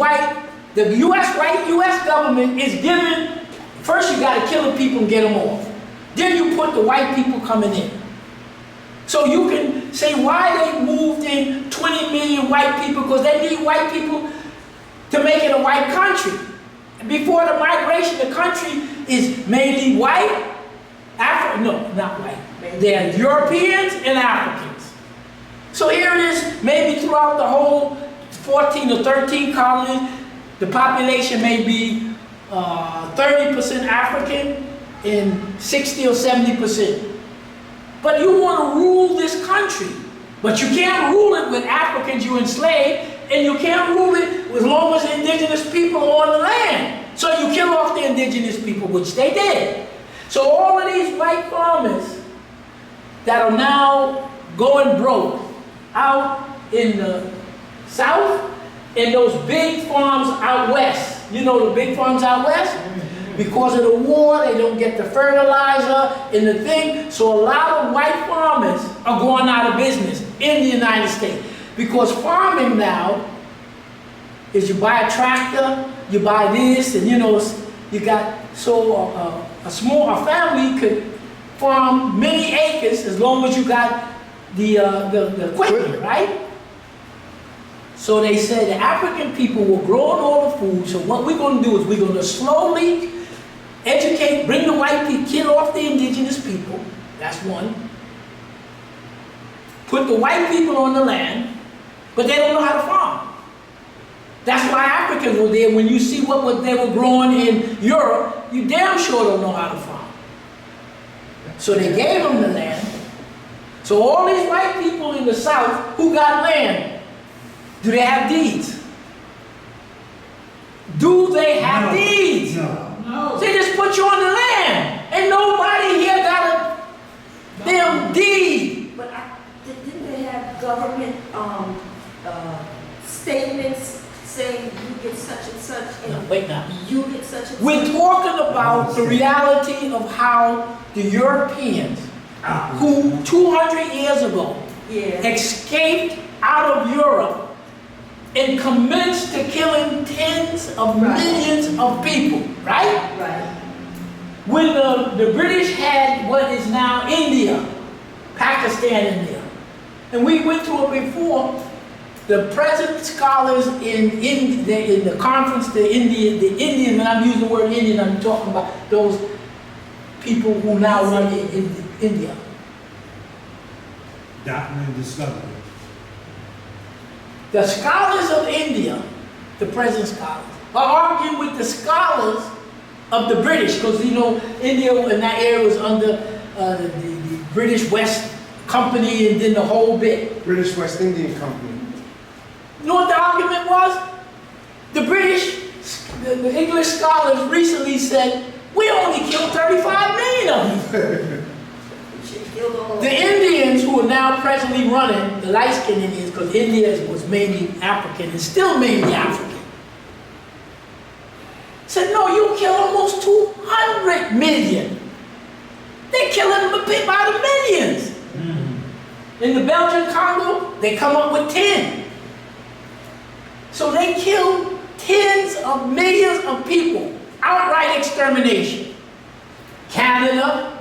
the U.S. government is giving, first you got to kill the people and get them off. Then you put the white people coming in. So you can say why they moved in 20 million white people, because they need white people to make it a white country. Before the migration, the country is mainly white, no, not white. They're Europeans and Africans. So here it is, maybe throughout the whole 14 or 13 colonies, the population may be 30% African and 60 or 70%. But you want to rule this country. But you can't rule it with Africans you enslaved, and you can't rule it as long as the indigenous people are on the land. So you kill off the indigenous people, which they did. So all of these white farmers that are now going broke out in the south, and those big farms out west. You know the big farms out west? Because of the war, they don't get the fertilizer and the thing. So a lot of white farmers are going out of business in the United States. Because farming now is you buy a tractor, you buy this, and you know, you got, so a family could farm many acres as long as you got the equipment, right? So they said the African people were growing all the food, so what we're going to do is we're going to slowly educate, bring the white people, kill off the indigenous people, that's one. Put the white people on the land, but they don't know how to farm. That's why Africans were there. When you see what they were growing in Europe, you damn sure don't know how to farm. So they gave them the land. So all these white people in the South who got land, do they have deeds? Do they have deeds? No. They just put you on the land. And nobody here got a damn deed. But didn't they have government statements saying you get such and such and No, wait now. you get such and We're such? talking about the reality of how the Europeans, who 200 years ago Yeah. escaped out of Europe and commenced to killing tens of Right. millions of people, right? Right. When the British had what is now India, Pakistan, India, and we went through it before, the present scholars in the conference, the Indian, when I'm using the word Indian, I'm talking about those people who now run in India. Document discovery. The scholars of India, the present scholars, are arguing with the scholars of the British, because you know India in that area was under the British West Company and then the whole bit. British West Indian Company. You know what the argument was? The British, the English scholars recently said, we only killed 35 million of them. The Indians who are now presently running, the light-skinned Indians, because India was mainly African and still mainly African, said, no, you killed almost 200 million. They're killing them by the millions. In the Belgian Congo, they come up with 10. So they killed tens of millions of people, outright extermination. Canada,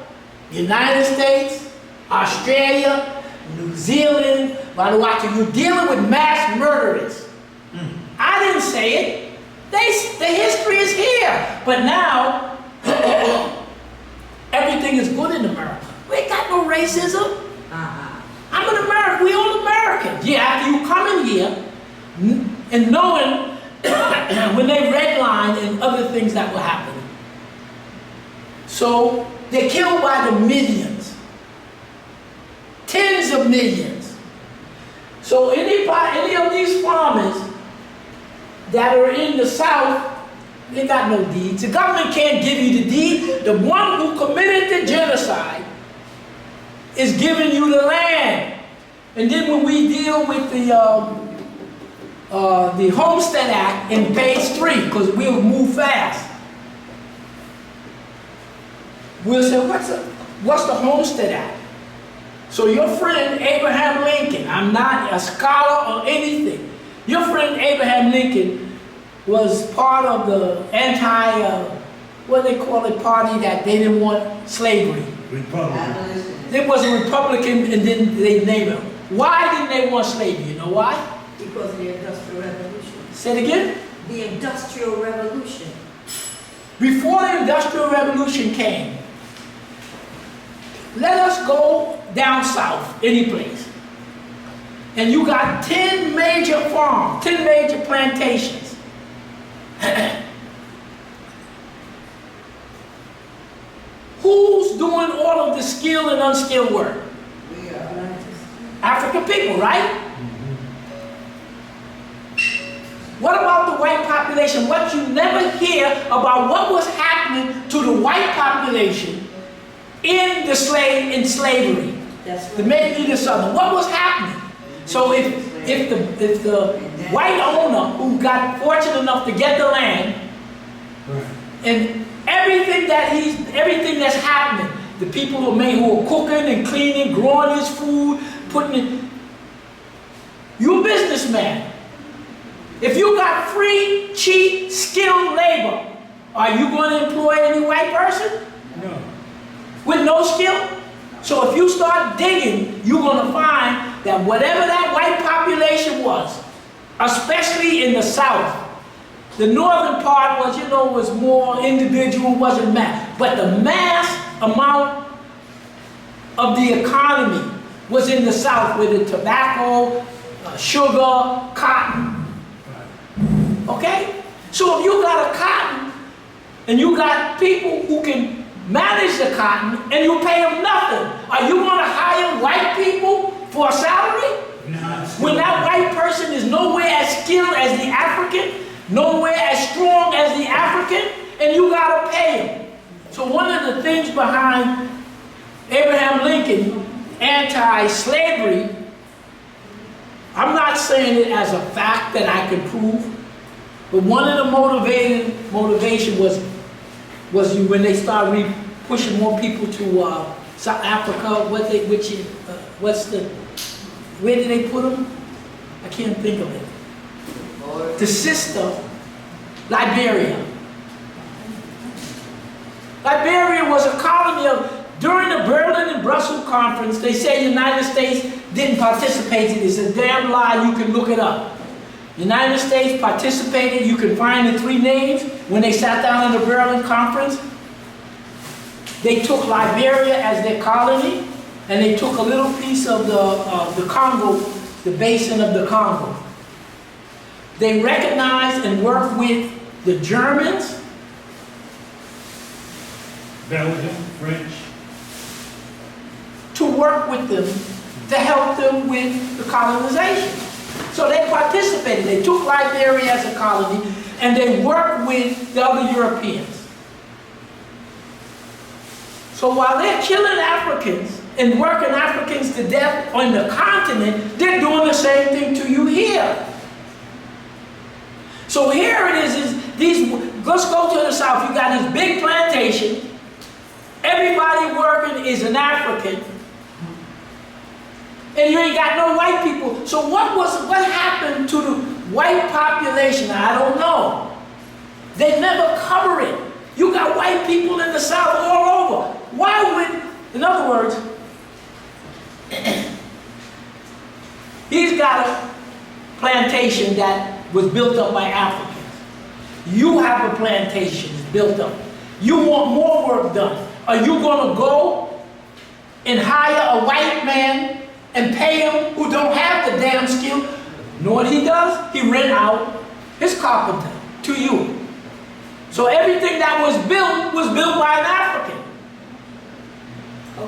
United States, Australia, New Zealand, Vanuatu, you're dealing with mass murderers. I didn't say it. The history is here. But now, everything is good in America. We ain't got no racism. I'm an American. We all Americans. Yeah, after you come in here and knowing when they redlined and other things that were happening. So they're killed by the millions. Tens of millions. So any of these farmers that are in the South, they got no deeds. The government can't give you the deed. The one who committed the genocide is giving you the land. And then when we deal with the Homestead Act in page 3, because we'll move fast, we'll say, what's the Homestead Act? So your friend Abraham Lincoln, I'm not a scholar or anything, your friend Abraham Lincoln was part of the what they call it, party that they didn't want slavery. Republican. It was a Republican and then they named him. Why didn't they want slavery? You know why? Because of the Industrial Revolution. Say it again? The Industrial Revolution. Before the Industrial Revolution came, let us go down south, any place. And you got 10 major farms, 10 major plantations. Who's doing all of the skilled and unskilled work? We are. African people, right? What about the white population? What you never hear about what was happening to the white population in slavery. That's The Maine Eater Southern. What was happening? So if the white owner who got fortunate enough to get the land, and everything that's happening, the people who are cooking and cleaning, growing his food, putting it, you're a businessman. If you got free, cheap, skilled labor, are you going to employ any white person? No. With no skill? So if you start digging, you're going to find that whatever that white population was, especially in the South, the northern part was, was more individual, wasn't mass. But the mass amount of the economy was in the South with the tobacco, sugar, cotton. Okay? So if you got a cotton and you got people who can manage the cotton and you pay them nothing, are you going to hire white people for a salary? When that white person is nowhere as skilled as the African, nowhere as strong as the African, and you got to pay him. So one of the things behind Abraham Lincoln anti-slavery, I'm not saying it as a fact that I can prove, but one of the motivation was when they started pushing more people to South Africa. Where did they put them? I can't think of it. The sister, Liberia. Liberia was a colony of, during the Berlin and Brussels conference, they say the United States didn't participate in it. It's a damn lie, you can look it up. United States participated, you can find the 3 names when they sat down in the Berlin conference. They took Liberia as their colony, and they took a little piece of the Congo, the basin of the Congo. They recognized and worked with the Germans, Belgium, French. to work with them, to help them with the colonization. So they participated. They took Liberia as a colony, and they worked with the other Europeans. So while they're killing Africans and working Africans to death on the continent, they're doing the same thing to you here. So here it is these, let's go to the South. You got this big plantation. Everybody working is an African. And you ain't got no white people. So what happened to the white population? I don't know. They never cover it. You got white people in the South all over. Why would, in other words, he's got a plantation that was built up by Africans. You have a plantation that's built up. You want more work done. Are you going to go and hire a white man and pay him who don't have the damn skill? Know what he does? He rent out his carpenter to you. So everything that was built by an African.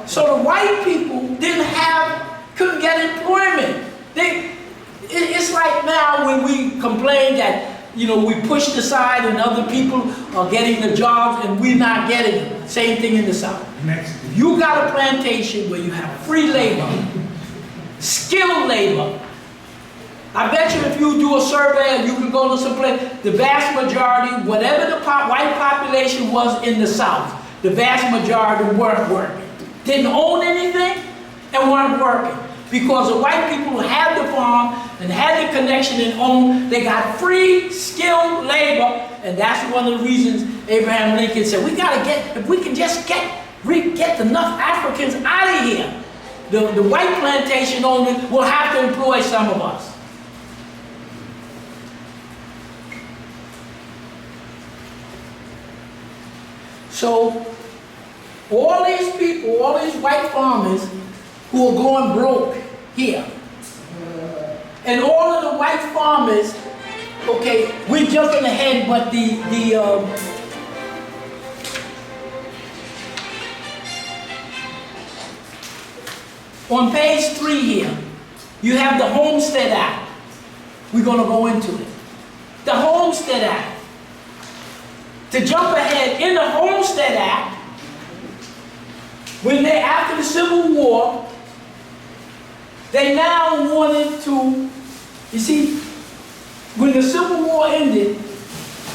So the white people couldn't get employment. It's like now when we complain that, we pushed aside and other people are getting the jobs and we're not getting it. Same thing in the South. You got a plantation where you have free labor, skilled labor. I bet you if you do a survey and you can go to some place, the vast majority, whatever the white population was in the South, the vast majority weren't working. Didn't own anything and weren't working. Because the white people who had the farm and had the connection and owned, they got free, skilled labor, and that's one of the reasons Abraham Lincoln said, if we can just get enough Africans out of here, the white plantation owners will have to employ some of us. So all these people, all these white farmers who are going broke here, and all of the white farmers, okay, we're jumping ahead, but on page 3 here, you have the Homestead Act. We're going to go into it. The Homestead Act. To jump ahead, in the Homestead Act, when they, after the Civil War, they now wanted to, you see, when the Civil War ended,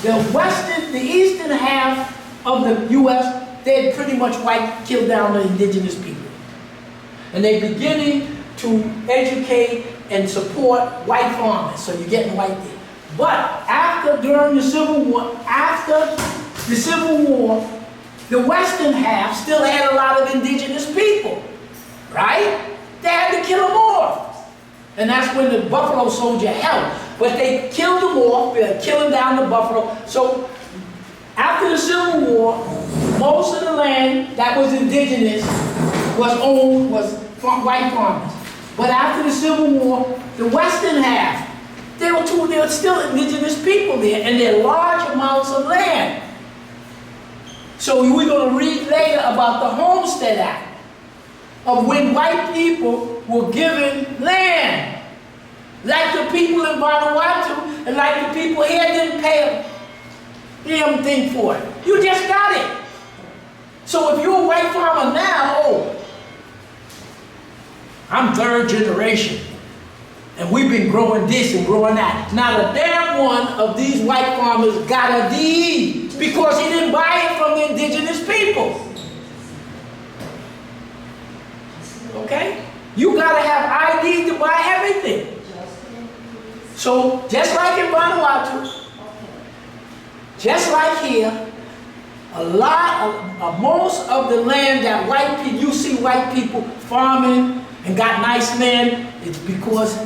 the eastern half of the U.S., they had pretty much killed down the indigenous people. And they're beginning to educate and support white farmers, so you're getting white there. But during the Civil War, the western half still had a lot of indigenous people, right? They had to kill them off. And that's when the Buffalo Soldier helped. But they killed them off, they were killing down the buffalo. So after the Civil War, most of the land that was indigenous was owned, was white farmers. But after the Civil War, the western half, there were still indigenous people there, and there are large amounts of land. So we're going to read later about the Homestead Act, of when white people were given land. Like the people in Vanuatu, and like the people here didn't pay a damn thing for it. You just got it. So if you're a white farmer now, oh, I'm third generation, and we've been growing this and growing that. Not a damn one of these white farmers got a deed because he didn't buy it from the indigenous people. Okay? You gotta have ID to buy everything. So, just like in Vanuatu, just like here, most of the land that white people, you see white people farming and got nice land, it's because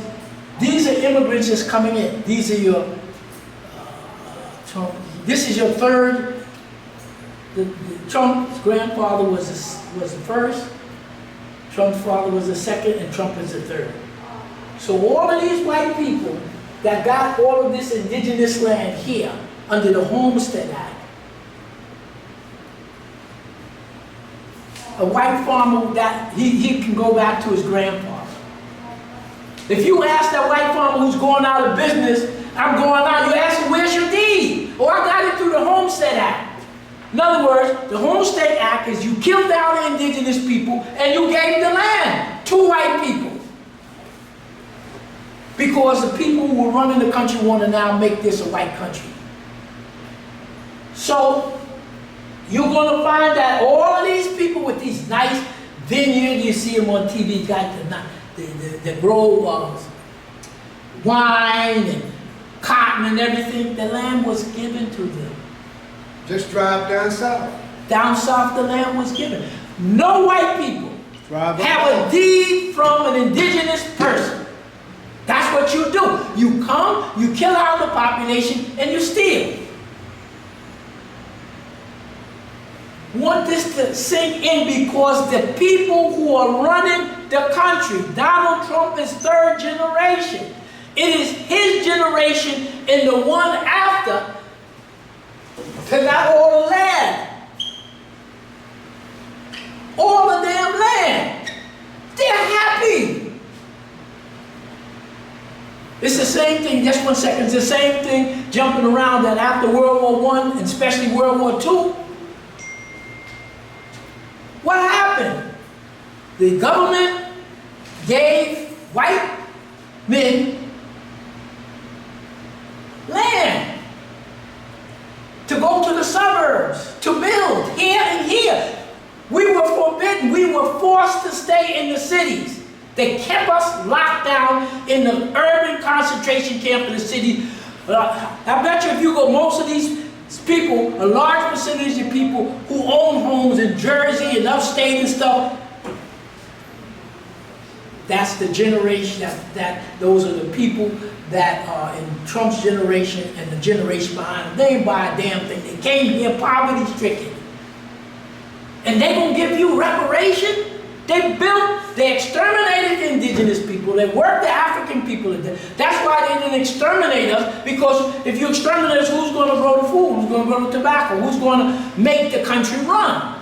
these are immigrants just coming in. These are your, this is your third, Trump's grandfather was the first, Trump's father was the second, and Trump is the third. So all of these white people that got all of this indigenous land here under the Homestead Act, a white farmer, that he can go back to his grandfather. If you ask that white farmer who's going out of business, I'm going out, you ask him, where's your deed? Oh, I got it through the Homestead Act. In other words, the Homestead Act is you killed down the indigenous people and you gave the land to white people. Because the people who were running the country want to now make this a white country. So, you're going to find that all of these people with these nice vineyards, you see them on TV, got the grow wine and cotton and everything, the land was given to them. Just drive down south. Down south, the land was given. No white people have a deed from an indigenous person. That's what you do. You come, you kill out the population, and you steal. Want this to sink in because the people who are running the country, Donald Trump is third generation. It is his generation and the one after that got all the land. All the damn land. They're happy. It's the same thing, just 1 second, it's the same thing jumping around that after World War I, and especially World War II, what happened? The government gave white men land to go to the suburbs, to build here and here. We were forbidden, we were forced to stay in the cities. They kept us locked down in the urban concentration camp of the city. I bet you if you go, most of these people, a large percentage of people who own homes in Jersey and upstate and stuff, that's the generation, those are the people that are in Trump's generation and the generation behind them. They didn't buy a damn thing. They came here poverty stricken. And they gonna give you reparation? They exterminated the indigenous people, they worked the African people. That's why they didn't exterminate us, because if you exterminate us, who's gonna grow the food? Who's gonna grow the tobacco? Who's gonna make the country run?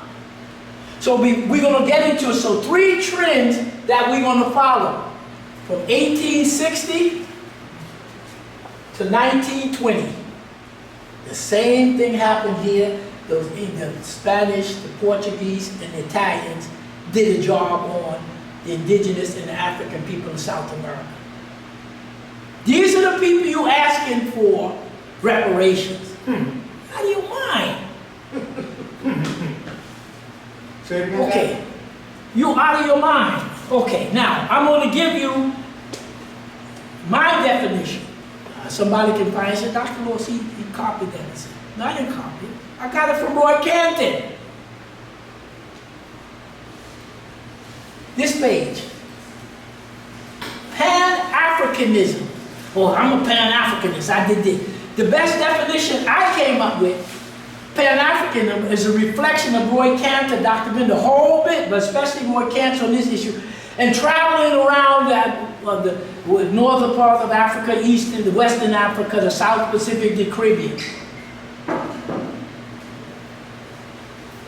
So we're gonna get into it. So 3 trends that we're gonna follow. From 1860 to 1920. The same thing happened here. The Spanish, the Portuguese, and the Italians did a job on the indigenous and the African people in South America. These are the people you asking for reparations. How do you mind? Say it again. Okay, you out of your mind. Okay, now I'm going to give you my definition. Somebody can find it and say, Dr. Lewis, he copied that. I said, no, I didn't copy it. I got it from Roy Canton. This page. Pan-Africanism. Oh, I'm a Pan-Africanist. I did this. The best definition I came up with, Pan-Africanism, is a reflection of Roy Cantor, Dr. Ben, the whole bit, but especially Roy Cantor on this issue, and traveling around the northern part of Africa, eastern, the western Africa, the South Pacific, the Caribbean.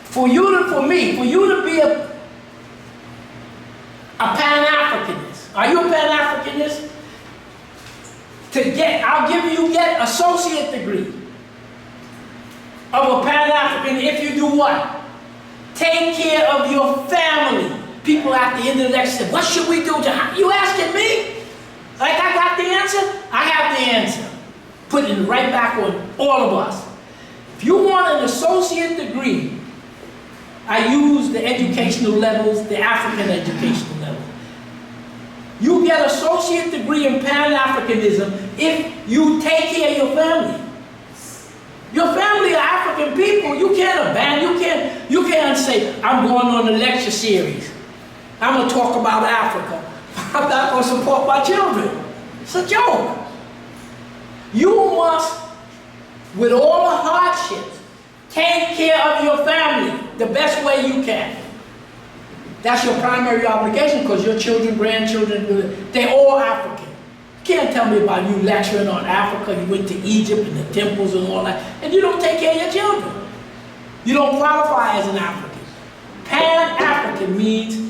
For you to be a Pan-Africanist. Are you a Pan-Africanist? You get associate degree of a Pan-African if you do what? Take care of your family. People at the end of the lecture say, what should we do? You asking me? Like I got the answer? I have the answer. Put it right back on all of us. If you want an associate degree, I use the educational levels, the African educational level. You get associate degree in Pan-Africanism if you take care of your family. Your family are African people. You can't abandon, you can't say, I'm going on a lecture series. I'm going to talk about Africa. I'm not going to support my children. It's a joke. You must, with all the hardships, take care of your family the best way you can. That's your primary obligation, because your children, grandchildren, they're all African. You can't tell me about you lecturing on Africa, you went to Egypt and the temples and all that, and you don't take care of your children. You don't qualify as an African. Pan-African means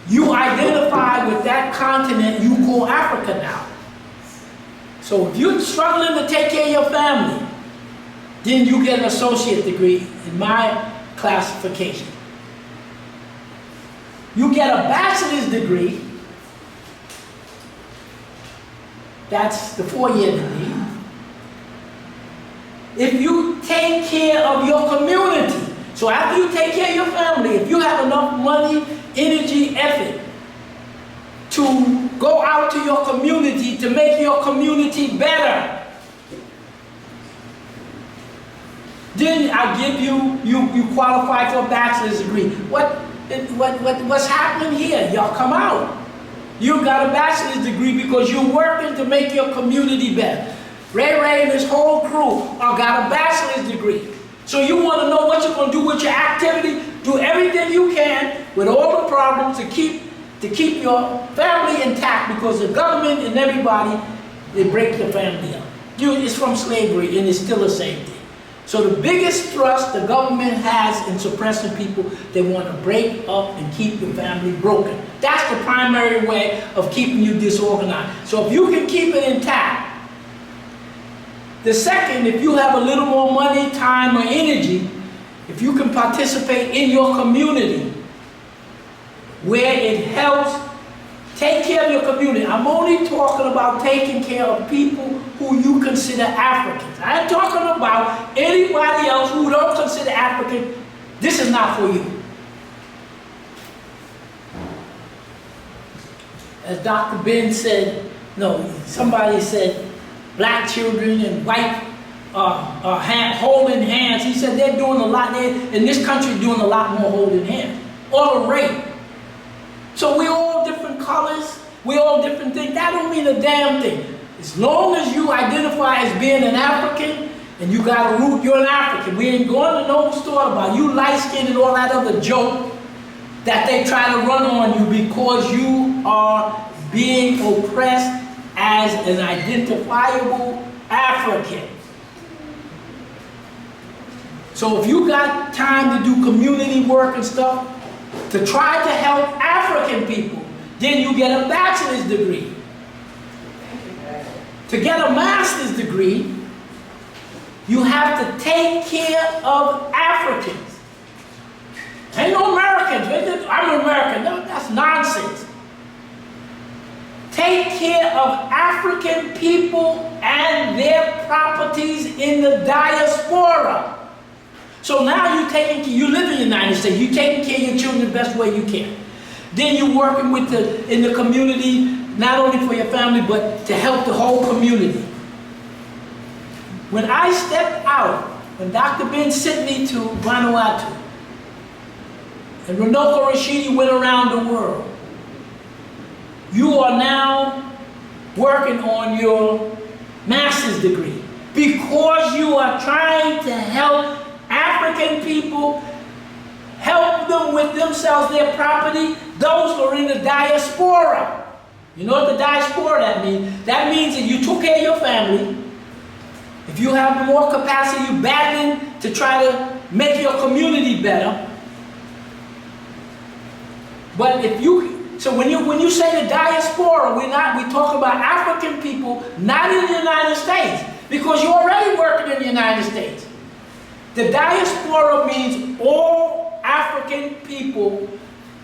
you identify with that continent you call Africa now. So if you're struggling to take care of your family, then you get an associate degree in my classification. You get a bachelor's degree, that's the 4-year degree, if you take care of your community. So after you take care of your family, if you have enough money, energy, effort to go out to your community to make your community better, then I give you qualify for a bachelor's degree. What's happening here? Y'all come out. You got a bachelor's degree because you're working to make your community better. Ray and his whole crew all got a bachelor's degree. So you want to know what you're going to do with your activity, do everything you can with all the problems to keep your family intact, because the government and everybody, they break the family up. It's from slavery and it's still the same thing. So the biggest thrust the government has in suppressing people, they want to break up and keep your family broken. That's the primary way of keeping you disorganized. So if you can keep it intact. The second, if you have a little more money, time, or energy, if you can participate in your community where it helps take care of your community. I'm only talking about taking care of people who you consider Africans. I ain't talking about anybody else who don't consider African. This is not for you. As Dr. Ben said, no, somebody said black children and white holding hands. He said they're doing a lot, in this country doing a lot more holding hands. Or a rape. So we're all different colors, we're all different things. That don't mean a damn thing. As long as you identify as being an African, and you got a root, you're an African. We ain't going to no store about you light-skinned and all that other joke that they try to run on you because you are being oppressed as an identifiable African. So if you got time to do community work and stuff to try to help African people, then you get a bachelor's degree. To get a master's degree, you have to take care of Africans. Ain't no Americans. I'm an American. No, that's nonsense. Take care of African people and their properties in the diaspora. So now you live in the United States, you're taking care of your children the best way you can. Then you're working in the community, not only for your family, but to help the whole community. When I stepped out, when Dr. Ben sent me to Vanuatu, and Runoko Rashidi went around the world, you are now working on your master's degree because you are trying to help African people, help them with themselves, their property, those who are in the diaspora. You know what the diaspora that means? That means that you took care of your family. If you have more capacity, you're battling to try to make your community better. But so when you say the diaspora, we talk about African people not in the United States, because you're already working in the United States. The diaspora means all African people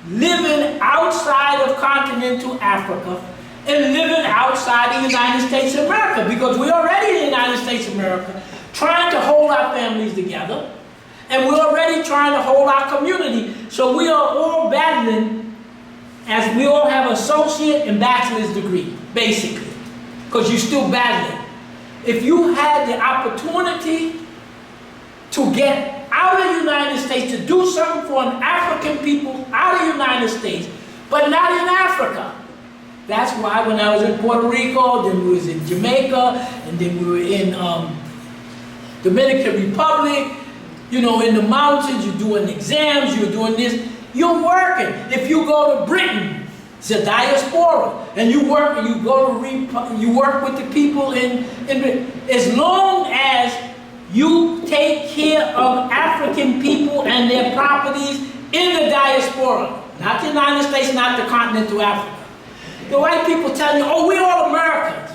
living outside of continental Africa and living outside the United States of America, because we're already in the United States of America trying to hold our families together, and we're already trying to hold our community. So we are all battling, as we all have associate and bachelor's degree, basically, because you're still battling. If you had the opportunity to get out of the United States, to do something for an African people out of the United States, but not in Africa. That's why when I was in Puerto Rico, then we was in Jamaica, and then we were in Dominican Republic, you know, in the mountains, you're doing exams, you're doing this, you're working. If you go to Britain, it's a diaspora, and you work, and you work with the people in Britain. As long as you take care of African people and their properties in the diaspora, not the United States, not the continental Africa. The white people tell you, oh, we're all Americans.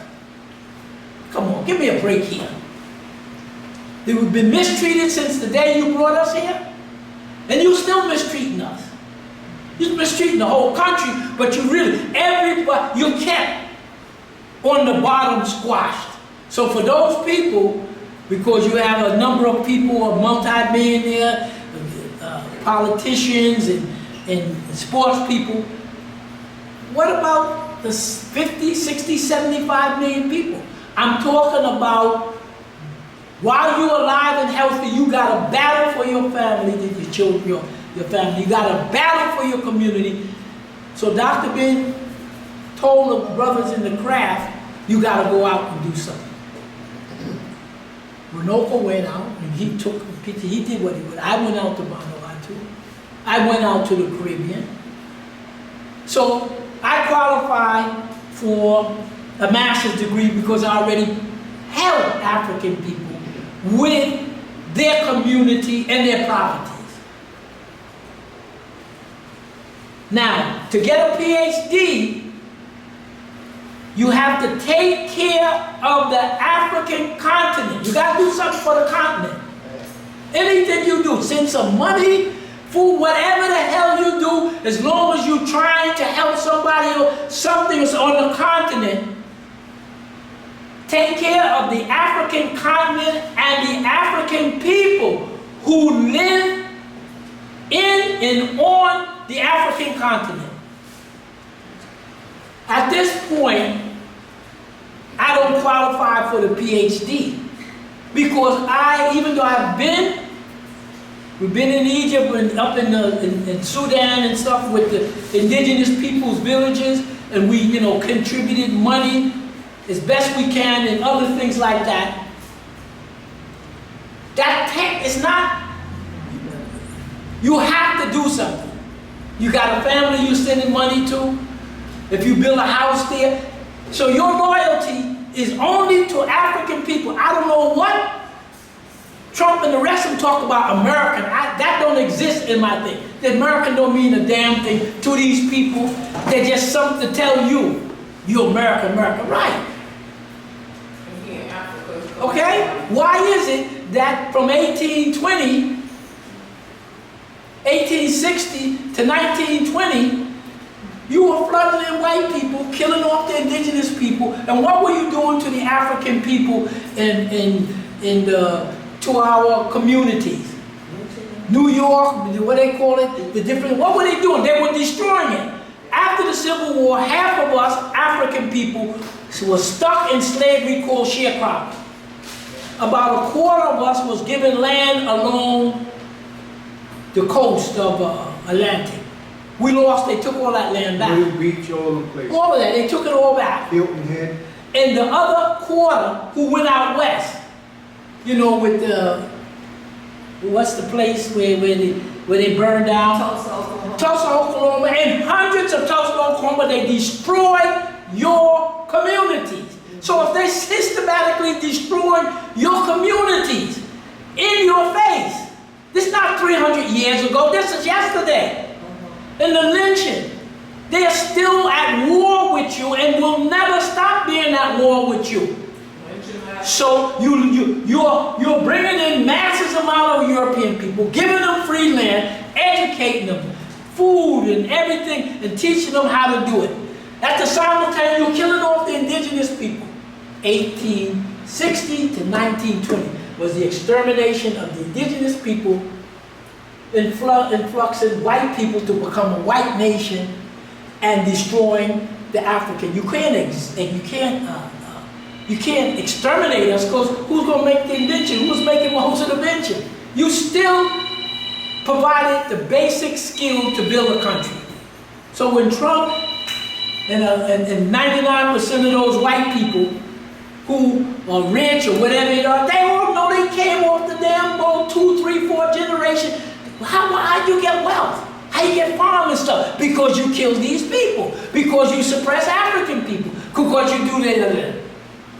Come on, give me a break here. We've been mistreated since the day you brought us here, and you're still mistreating us. You're mistreating the whole country, but everybody, you kept on the bottom squashed. So for those people, because you have a number of people, multi-millionaire, politicians and sports people, what about the 50, 60, 75 million people? I'm talking about while you're alive and healthy, you got to battle for your family, your children, your family. You got to battle for your community. So Dr. Ben told the brothers in the craft, you got to go out and do something. Runoko went out and he did what he would. I went out to Vanuatu. I went out to the Caribbean. So I qualified for a master's degree because I already helped African people with their community and their properties. Now, to get a PhD, you have to take care of the African continent. You got to do something for the continent. Anything you do, send some money, food, whatever the hell you do, as long as you're trying to help somebody or something on the continent, take care of the African continent and the African people who live in and on the African continent. At this point, I don't qualify for the PhD because even though we've been in Egypt and up in Sudan and stuff with the indigenous people's villages, and we, contributed money as best we can and other things like that. It's not. You have to do something. You got a family you're sending money to. If you build a house there. So your loyalty is only to African people. I don't know what Trump and the rest of them talk about American. That don't exist in my thing. The American don't mean a damn thing to these people. They're just something to tell you, you're American, right. Okay? Why is it that from 1860 to 1920, you were flooding in white people, killing off the indigenous people, and what were you doing to the African people to our communities? New York, what they call it, what were they doing? They were destroying it. After the Civil War, half of us African people were stuck in slavery called sharecropping. About a quarter of us was given land along the coast of Atlantic. We lost, they took all that land back. Little Beach, all the places. All of that, they took it all back. Hilton Head. And the other quarter who went out west, you know, with the, what's the place where they burned down? Tulsa, Oklahoma. Tulsa, Oklahoma, and hundreds of Tulsa, Oklahoma, they destroyed your communities. So if they systematically destroy your communities in your face, this is not 300 years ago, this is yesterday. And the lynching, they are still at war with you and will never stop being at war with you. So you're bringing in massive amount of European people, giving them free land, educating them, food and everything, and teaching them how to do it. At the simultaneous, you're killing off the indigenous people. 1860 to 1920 was the extermination of the indigenous people, influxing white people to become a white nation and destroying the African. You can't exterminate us because who's going to make the invention? Who's making most of the invention? You still provided the basic skill to build a country. So when Trump and 99% of those white people who are rich or whatever they are, they all know they came off the damn boat 2, 3, 4 generations. How you get wealth? How you get farm and stuff? Because you kill these people. Because you suppress African people. Because you do that.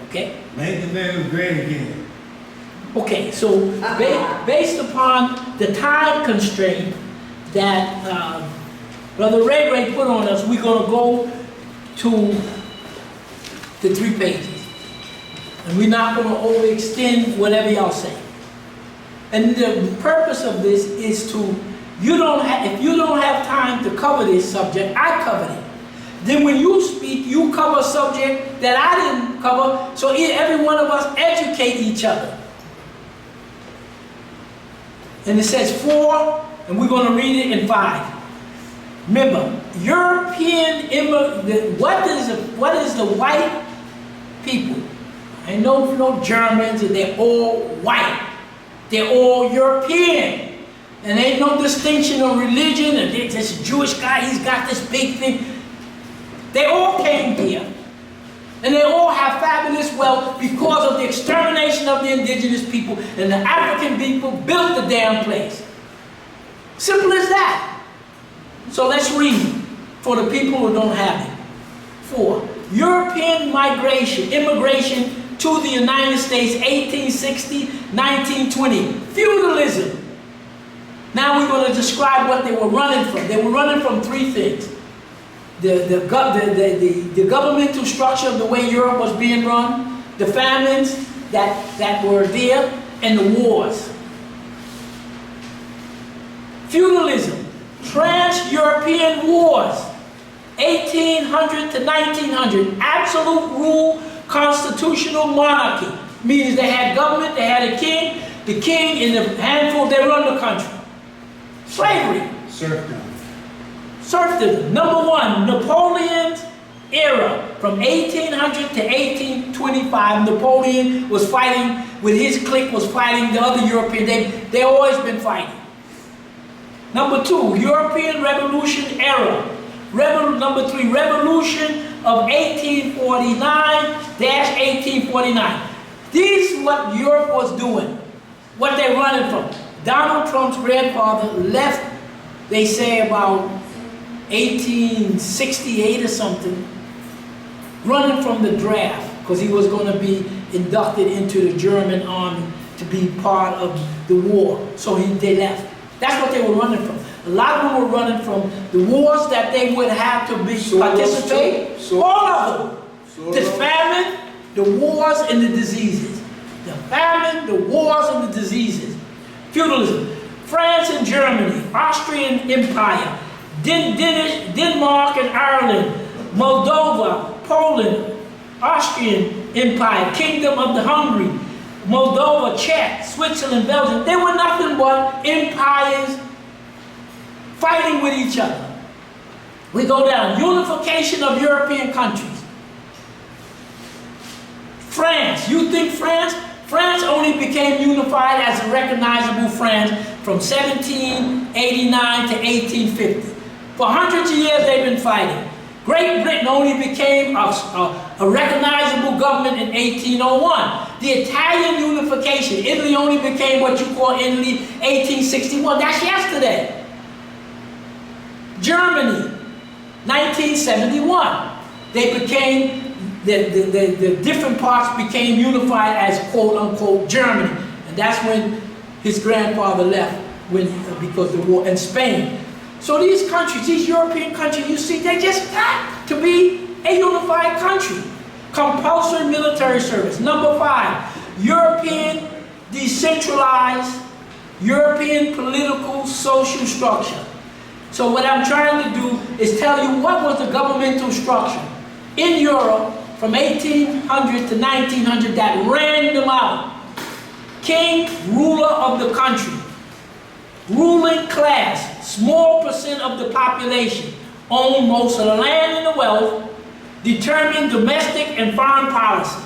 Okay? Make the man great again. Okay, so based upon the time constraint that Brother Ray put on us, we're going to go to the 3 pages. And we're not going to overextend whatever y'all say. And the purpose of this is to, if you don't have time to cover this subject, I covered it. Then when you speak, you cover a subject that I didn't cover, so every one of us educate each other. And it says 4, and we're going to read it in 5. Remember, European what is the white people? I know no Germans, and they're all white. They're all European. And ain't no distinction of religion, and this Jewish guy, he's got this big thing. They all came here. And they all have fabulous wealth because of the extermination of the indigenous people, and the African people built the damn place. Simple as that. So let's read for the people who don't have it. 4. European immigration to the United States, 1860, 1920. Feudalism. Now we're going to describe what they were running from. They were running from 3 things. The governmental structure of the way Europe was being run, the famines that were there, and the wars. Feudalism, trans-European wars, 1800 to 1900, absolute rule, constitutional monarchy, means they had government, they had a king, the king and the handful, they run the country. Slavery. Serfdom. Serfdom. Number 1, Napoleon's era. From 1800 to 1825, Napoleon was fighting, with his clique was fighting the other European. They always been fighting. Number 2, European Revolution era. Number 3, Revolution of 1849-1849. This is what Europe was doing. what they're running from. Donald Trump's grandfather left, they say about 1868 or something, running from the draft because he was going to be inducted into the German army to be part of the war. So they left. That's what they were running from. A lot of them were running from the wars that they would have to participate. All of them. The famine, the wars, and the diseases. The famine, the wars, and the diseases. Feudalism. France and Germany, Austrian Empire, Denmark and Ireland, Moldova, Poland, Austrian Empire, Kingdom of the Hungary, Moldova, Czech, Switzerland, Belgium. They were nothing but empires fighting with each other. We go down. Unification of European countries. France. You think France? France only became unified as a recognizable France from 1789 to 1850. For hundreds of years they've been fighting. Great Britain only became a recognizable government in 1801. The Italian unification, Italy only became what you call Italy 1861. That's yesterday. Germany, 1971. They became, the different parts became unified as quote-unquote Germany. And that's when his grandfather left because of the war in Spain. So these countries, these European countries, you see, they just got to be a unified country. Compulsory military service. Number 5, European decentralized, European political social structure. So what I'm trying to do is tell you what was the governmental structure in Europe from 1800 to 1900 that ran them out. King, ruler of the country. Ruling class, small percent of the population, own most of the land and the wealth, determine domestic and foreign policy.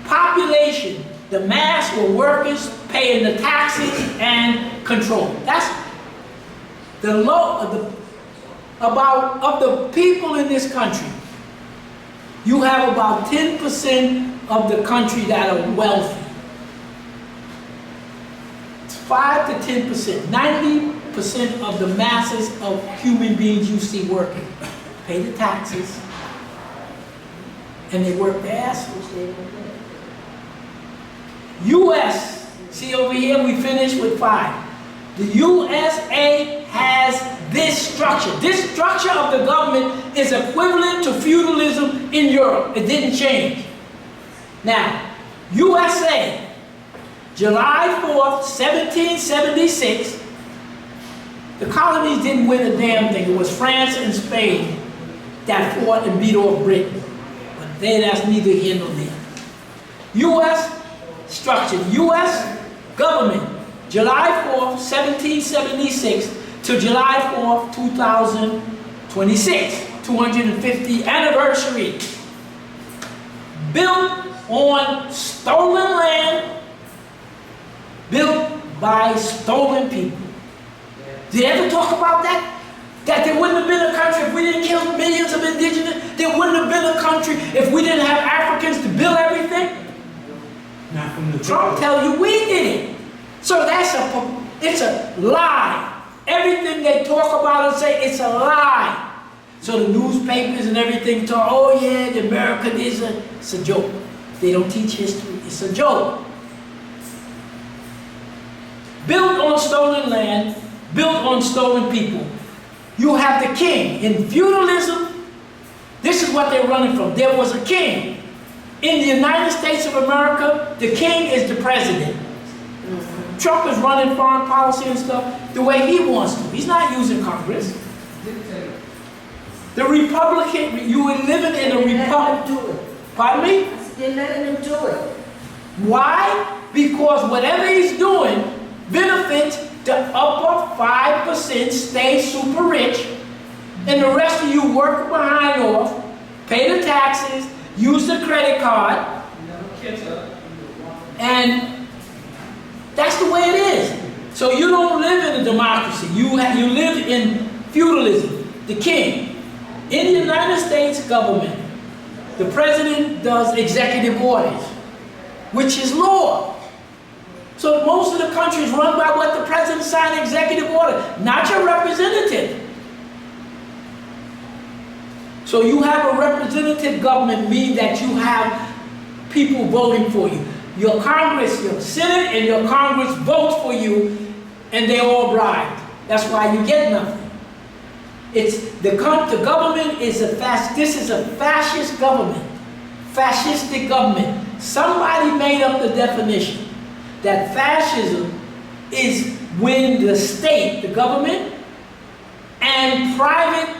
Population, the mass were workers paying the taxes and control. That's the of the people in this country. You have about 10% of the country that are wealthy. 5 to 10%, 90% of the masses of human beings you see working pay the taxes and they work their asses. U.S., see over here we finished with 5. The USA has this structure. This structure of the government is equivalent to feudalism in Europe. It didn't change. Now, USA, July 4th, 1776, the colonies didn't win a damn thing. It was France and Spain that fought and beat off Britain. But that's neither here nor there. U.S. structure, U.S. government, July 4th, 1776 to July 4th, 2026, 250th anniversary. Built on stolen land, built by stolen people. Did they ever talk about that? That there wouldn't have been a country if we didn't kill millions of indigenous? There wouldn't have been a country if we didn't have Africans to build everything? Not from the Trump tell you we did it. So it's a lie. Everything they talk about and say, it's a lie. So the newspapers and everything talk, oh yeah, the American it's a joke. They don't teach history, it's a joke. Built on stolen land, built on stolen people. You have the king. In feudalism, this is what they're running from. There was a king. In the United States of America, the king is the president. Trump is running foreign policy and stuff the way he wants to. He's not using Congress. The Republican, you were living in a republic. Pardon me? They're letting them do it. Why? Because whatever he's doing benefits the upper 5% stay super rich, and the rest of you work behind off, pay the taxes, use the credit card, and that's the way it is. So you don't live in a democracy. You live in feudalism. The king. In the United States government, the president does executive orders, which is law. So most of the country is run by what the president signed executive order, not your representative. So you have a representative government, meaning that you have people voting for you. Your Congress, your Senate and your Congress votes for you, and they're all bribed. That's why you get nothing. It's the government is this is a fascist government, fascistic government. Somebody made up the definition that fascism is when the state, the government, and private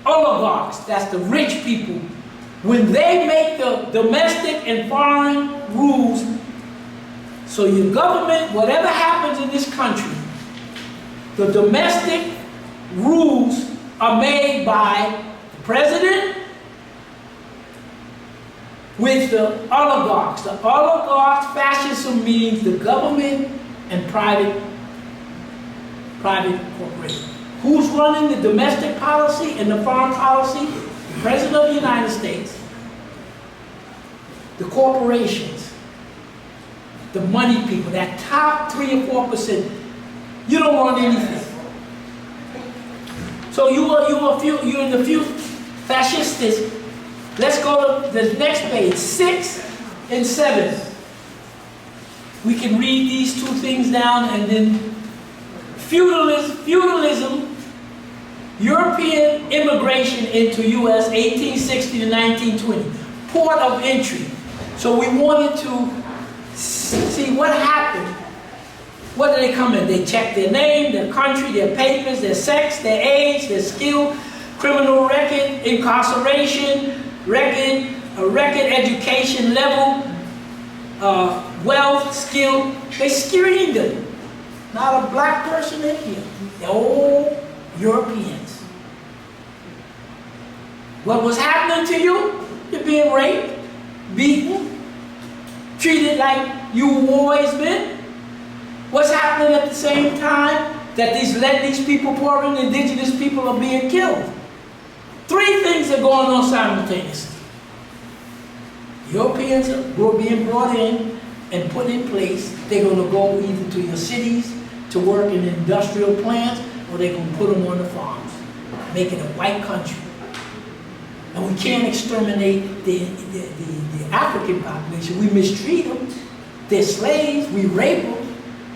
oligarchs, that's the rich people, when they make the domestic and foreign rules, so your government, whatever happens in this country, the domestic rules are made by the president with the oligarchs. The oligarchs, fascism means the government and private corporation. Who's running the domestic policy and the foreign policy? The President of the United States, the corporations, the money people, that top 3 or 4%. You don't run anything. So you're in the few fascistas. Let's go to the next page, 6 and 7. We can read these two things down, and then feudalism, European immigration into U.S. 1860 to 1920, port of entry. So we wanted to see what happened. What do they come in? They check their name, their country, their papers, their sex, their age, their skill, criminal record, incarceration, record, education level, wealth, skill. They screened them. Not a black person in here. They're all Europeans. What was happening to you? You're being raped, beaten, treated like you've always been. What's happening at the same time? That these people, poor and indigenous people, are being killed. 3 things are going on simultaneously. Europeans are being brought in and put in place. They're going to go either to your cities to work in industrial plants, or they're going to put them on the farms, make it a white country. And we can't exterminate the African population. We mistreat them. They're slaves. We rape them.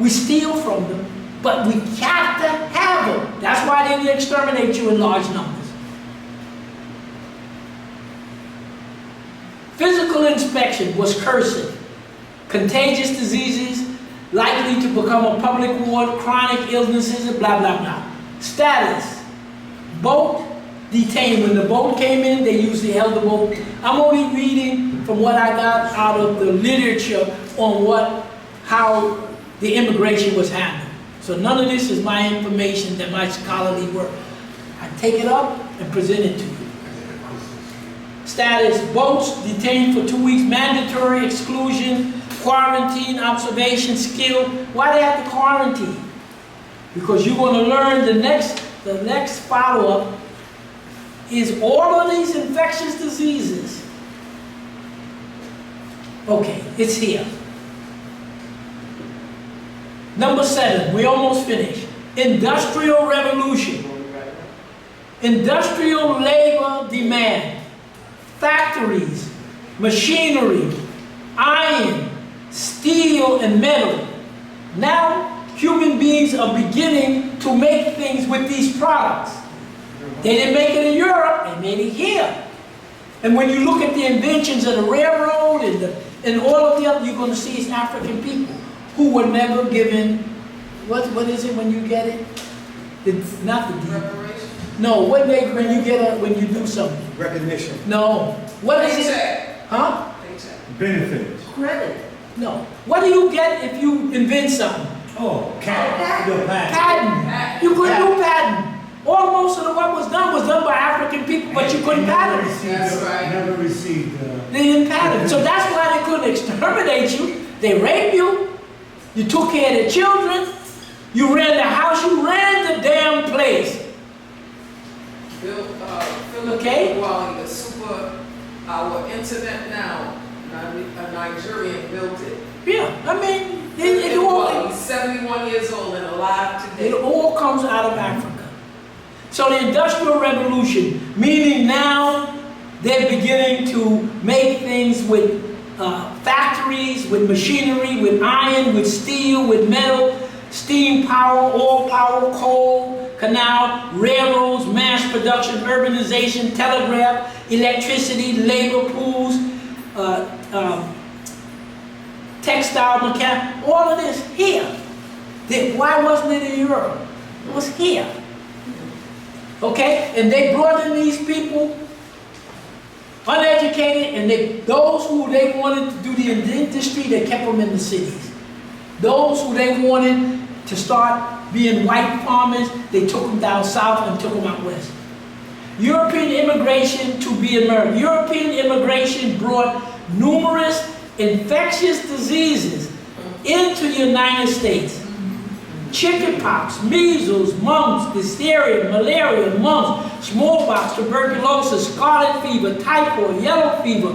We steal from them. But we have to have them. That's why they didn't exterminate you in large numbers. Physical inspection was cursive. Contagious diseases, likely to become a public ward, chronic illnesses, and blah, blah, blah. Status. Boat detained. When the boat came in, they usually held the boat. I'm only reading from what I got out of the literature on how the immigration was handled. So none of this is my information, that my scholarly work. I take it up and present it to you. Status, boats detained for 2 weeks, mandatory exclusion, quarantine, observation, skill. Why they have to quarantine? Because you're going to learn the next follow-up is all of these infectious diseases. Okay, it's here. Number 7, we almost finished. Industrial revolution. Industrial labor demand. Factories, machinery, iron, steel, and metal. Now, human beings are beginning to make things with these products. They didn't make it in Europe, they made it here. And when you look at the inventions of the railroad and all of the other, you're going to see it's African people who were never given, what is it when you get it? It's not the reparation. No, when you do something. Recognition. No. What is it? Huh? Benefits. Credit. No. What do you get if you invent something? Oh, patent. Patent. You couldn't do patent. Most of what was done by African people, but you couldn't patent. Never received. They didn't patent. So that's why they couldn't exterminate you. They raped you. You took care of the children. You ran the house. You ran the damn place. Okay? While the our internet now, a Nigerian built it. Yeah, I mean, And he's 71 years old and alive it today. all comes out of Africa. So the Industrial Revolution, meaning now they're beginning to make things with factories, with machinery, with iron, with steel, with metal, steam power, oil power, coal, canal, railroads, mass production, urbanization, telegraph, electricity, labor pools, textile, mechanic, all of this here. Why wasn't it in Europe? It was here. Okay? And they brought in these people, uneducated, and those who they wanted to do the industry, they kept them in the cities. Those who they wanted to start being white farmers, they took them down south and took them out west. European immigration to be American. European immigration brought numerous infectious diseases into the United States. Chickenpox, measles, mumps, diphtheria, malaria, mumps, smallpox, tuberculosis, scarlet fever, typhoid, yellow fever.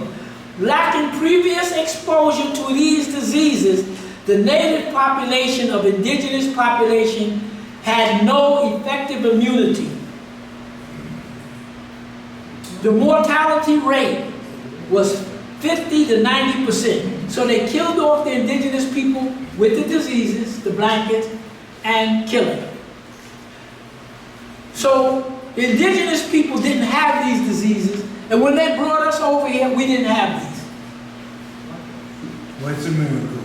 Lacking previous exposure to these diseases, the native population of indigenous population had no effective immunity. The mortality rate was 50 to 90%. So they killed off the indigenous people with the diseases, the blankets, and killing them. So the indigenous people didn't have these diseases, and when they brought us over here, we didn't have these. What's the miracle?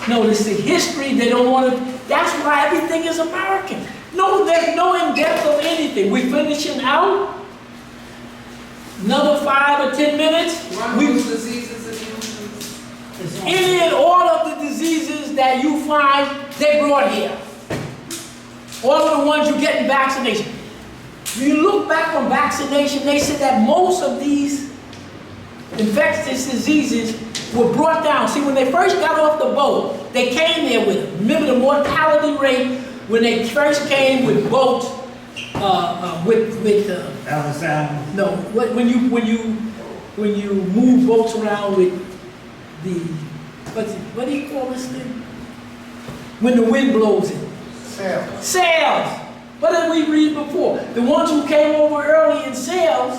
No, it's the history. They don't want to. That's why everything is American. No, there's no in-depth of anything. We're finishing out. Another 5 or 10 minutes. Run those diseases and illnesses. Any and all of the diseases that you find, they brought here. All of the ones you get in vaccination. When you look back on vaccination, they said that most of these infectious diseases were brought down. See, when they first got off the boat, they came there with it. Remember the mortality rate when they first came with boats, Ellis Island. no, when you move boats around with the what do you call this thing? When the wind blows it. Sails. What did we read before? The ones who came over early in sails,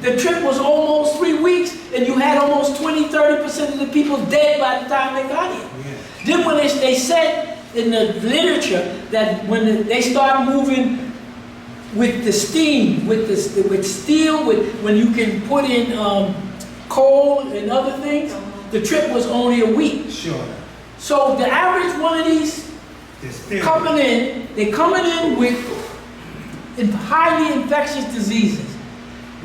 the trip was almost 3 weeks, and you had almost 20–30% of the people dead by the time they got here. Yeah. Then when they said in the literature that when they start moving with the steam, with steel, when you can put in coal and other things, the trip was only a week. Sure. So the average one of these They're coming in with highly infectious diseases.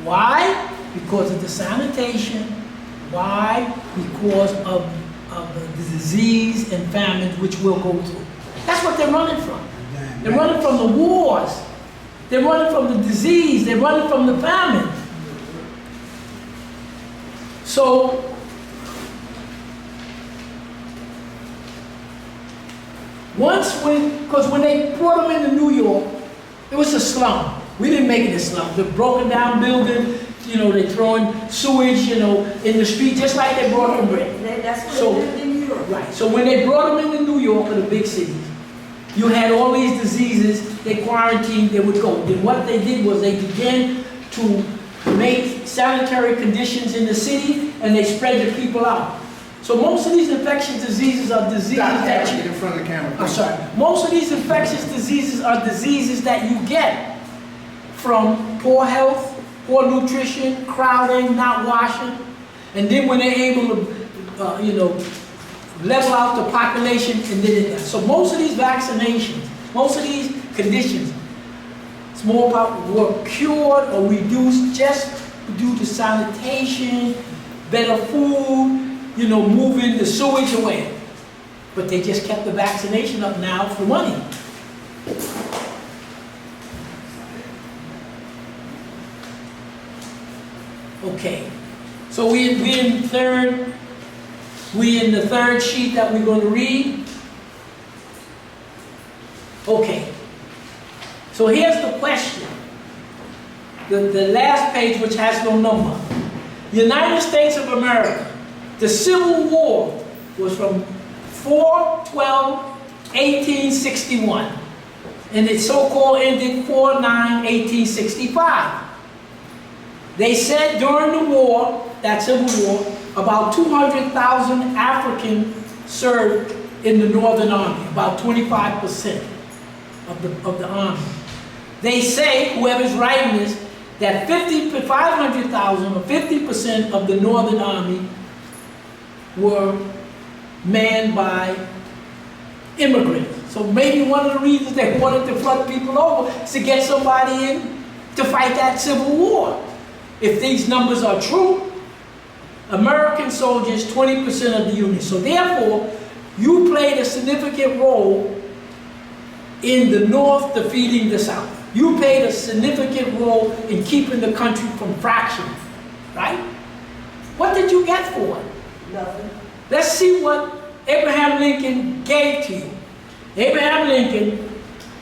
Why? Because of the sanitation. Why? Because of the disease and famine which we'll go through. That's what they're running from. They're running from the wars. They're running from the disease. They're running from the famine. So, because when they brought them into New York, it was a slum. We didn't make it a slum. The broken down building, they're throwing sewage, in the street, just like they brought them in. That's what So- they lived in Europe. Right. So when they brought them into New York or the big cities, you had all these diseases. They quarantined. They would go. Then what they did was they began to make sanitary conditions in the city, and they spread the people out. So most of these infectious diseases are diseases that Get in front of the camera. I'm sorry. Most of these infectious diseases are diseases that you get from poor health, poor nutrition, crowding, not washing. And then when they're able to, level out the population, and then so most of these vaccinations, most of these conditions, smallpox, were cured or reduced just due to sanitation, better food, moving the sewage away. But they just kept the vaccination up now for money. Okay, so we in the third sheet that we're going to read. Okay, so here's the question. The last page, which has no number. United States of America, the Civil War was from 4/12/1861, and it so-called ended 4/9/1865. They said during the war, that Civil War, about 200,000 Africans served in the Northern Army, about 25% of the army. They say, whoever's writing this, that 500,000 or 50% of the Northern Army were manned by immigrants. So maybe one of the reasons they wanted to flood people over is to get somebody in to fight that Civil War. If these numbers are true, American soldiers, 20% of the Union. So therefore, you played a significant role in the North defeating the South. You played a significant role in keeping the country from fracturing, right? What did you get for it? Nothing. Let's see what Abraham Lincoln gave to you. Abraham Lincoln,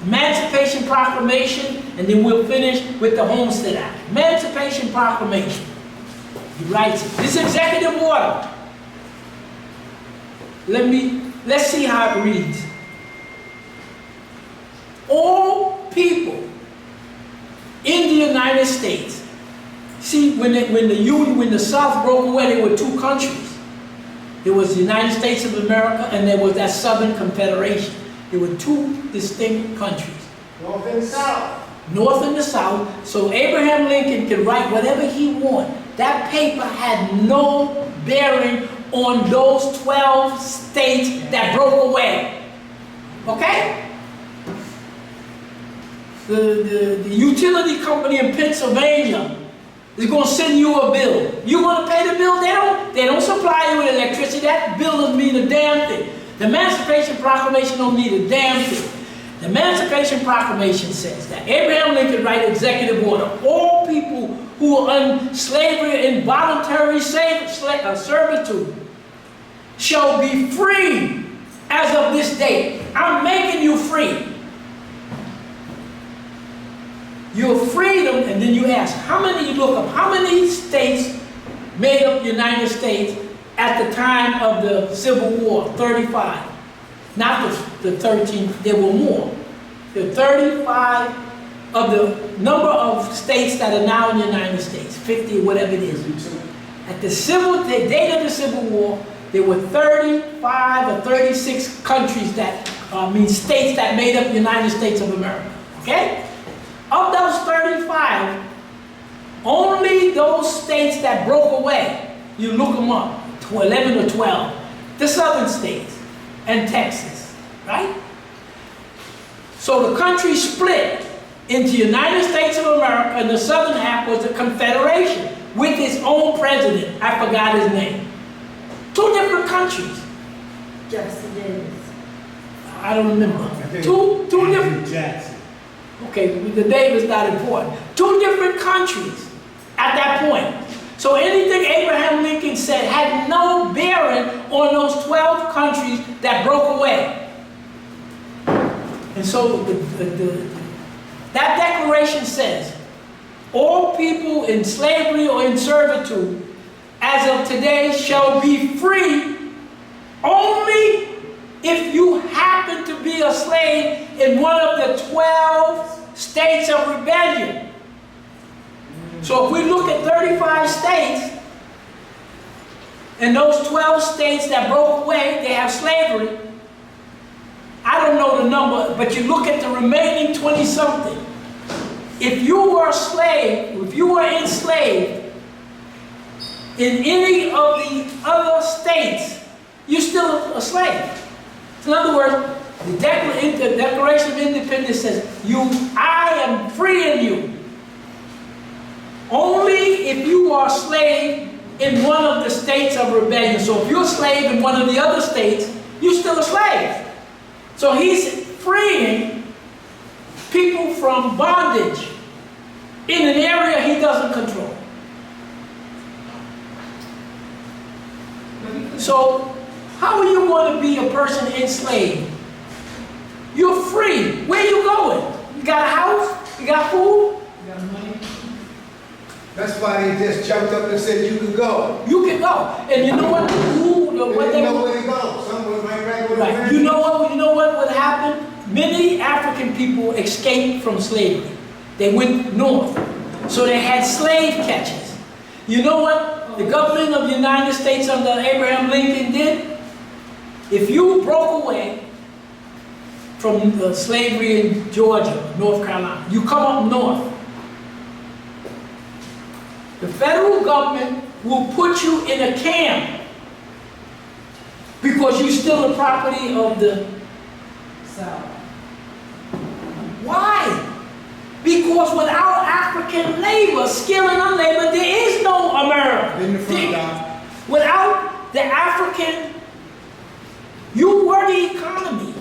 Emancipation Proclamation, and then we'll finish with the Homestead Act. Emancipation Proclamation. He writes it. This executive order. Let's see how it reads. All people in the United States. See, when the South broke away, there were two countries. There was the United States of America, and there was that Southern Confederation. There were two distinct countries. North and South. North and the South. So Abraham Lincoln could write whatever he wanted. That paper had no bearing on those 12 states that broke away. Okay? The utility company in Pennsylvania is going to send you a bill. You want to pay the bill? They don't supply you with electricity. That bill doesn't mean a damn thing. The Emancipation Proclamation don't mean a damn thing. The Emancipation Proclamation says that Abraham Lincoln wrote executive order. All people who are in slavery and voluntary servitude shall be free as of this date. I'm making you free. Your freedom, and then you ask, how many, you look up, how many states made up the United States at the time of the Civil War? 35. Not the 13, there were more. There were 35 of the number of states that are now in the United States, 50 or whatever it is. At the date of the Civil War, there were 35 or 36 countries states that made up the United States of America, okay? Of those 35, only those states that broke away, you look them up, 11 or 12, the southern states and Texas, right? So the country split into United States of America, and the southern half was a confederation with its own president. I forgot his name. Two different countries. Jefferson Davis. I don't remember. Two different. Jackson. Okay, the date is not important. Two different countries at that point. So anything Abraham Lincoln said had no bearing on those 12 countries that broke away. And so that declaration says, all people in slavery or in servitude as of today shall be free only if you happen to be a slave in one of the 12 states of rebellion. So if we look at 35 states, and those 12 states that broke away, they have slavery. I don't know the number, but you look at the remaining 20-something. If you were a slave, if you were enslaved in any of the other states, you're still a slave. In other words, the Declaration of Independence says, I am freeing you. Only if you are a slave in one of the states of rebellion. So if you're a slave in one of the other states, you're still a slave. So he's freeing people from bondage in an area he doesn't control. So how are you going to be a person enslaved? You're free. Where are you going? You got a house? You got food? You got money? That's why they just jumped up and said you could go. You can go. And you know what? They what didn't they know were. where to go. Some was right back with Right. You know what? You know what would happen? Many African people escaped from slavery. They went north, so they had slave catchers. You know what the government of the United States under Abraham Lincoln did? If you broke away from slavery in Georgia, North Carolina, you come up north. The federal government will put you in a camp because you're still the property of the South. Why? Because without African labor, skill and unlabor, there is no America. In the front, Doc. Without the African, you were the economy.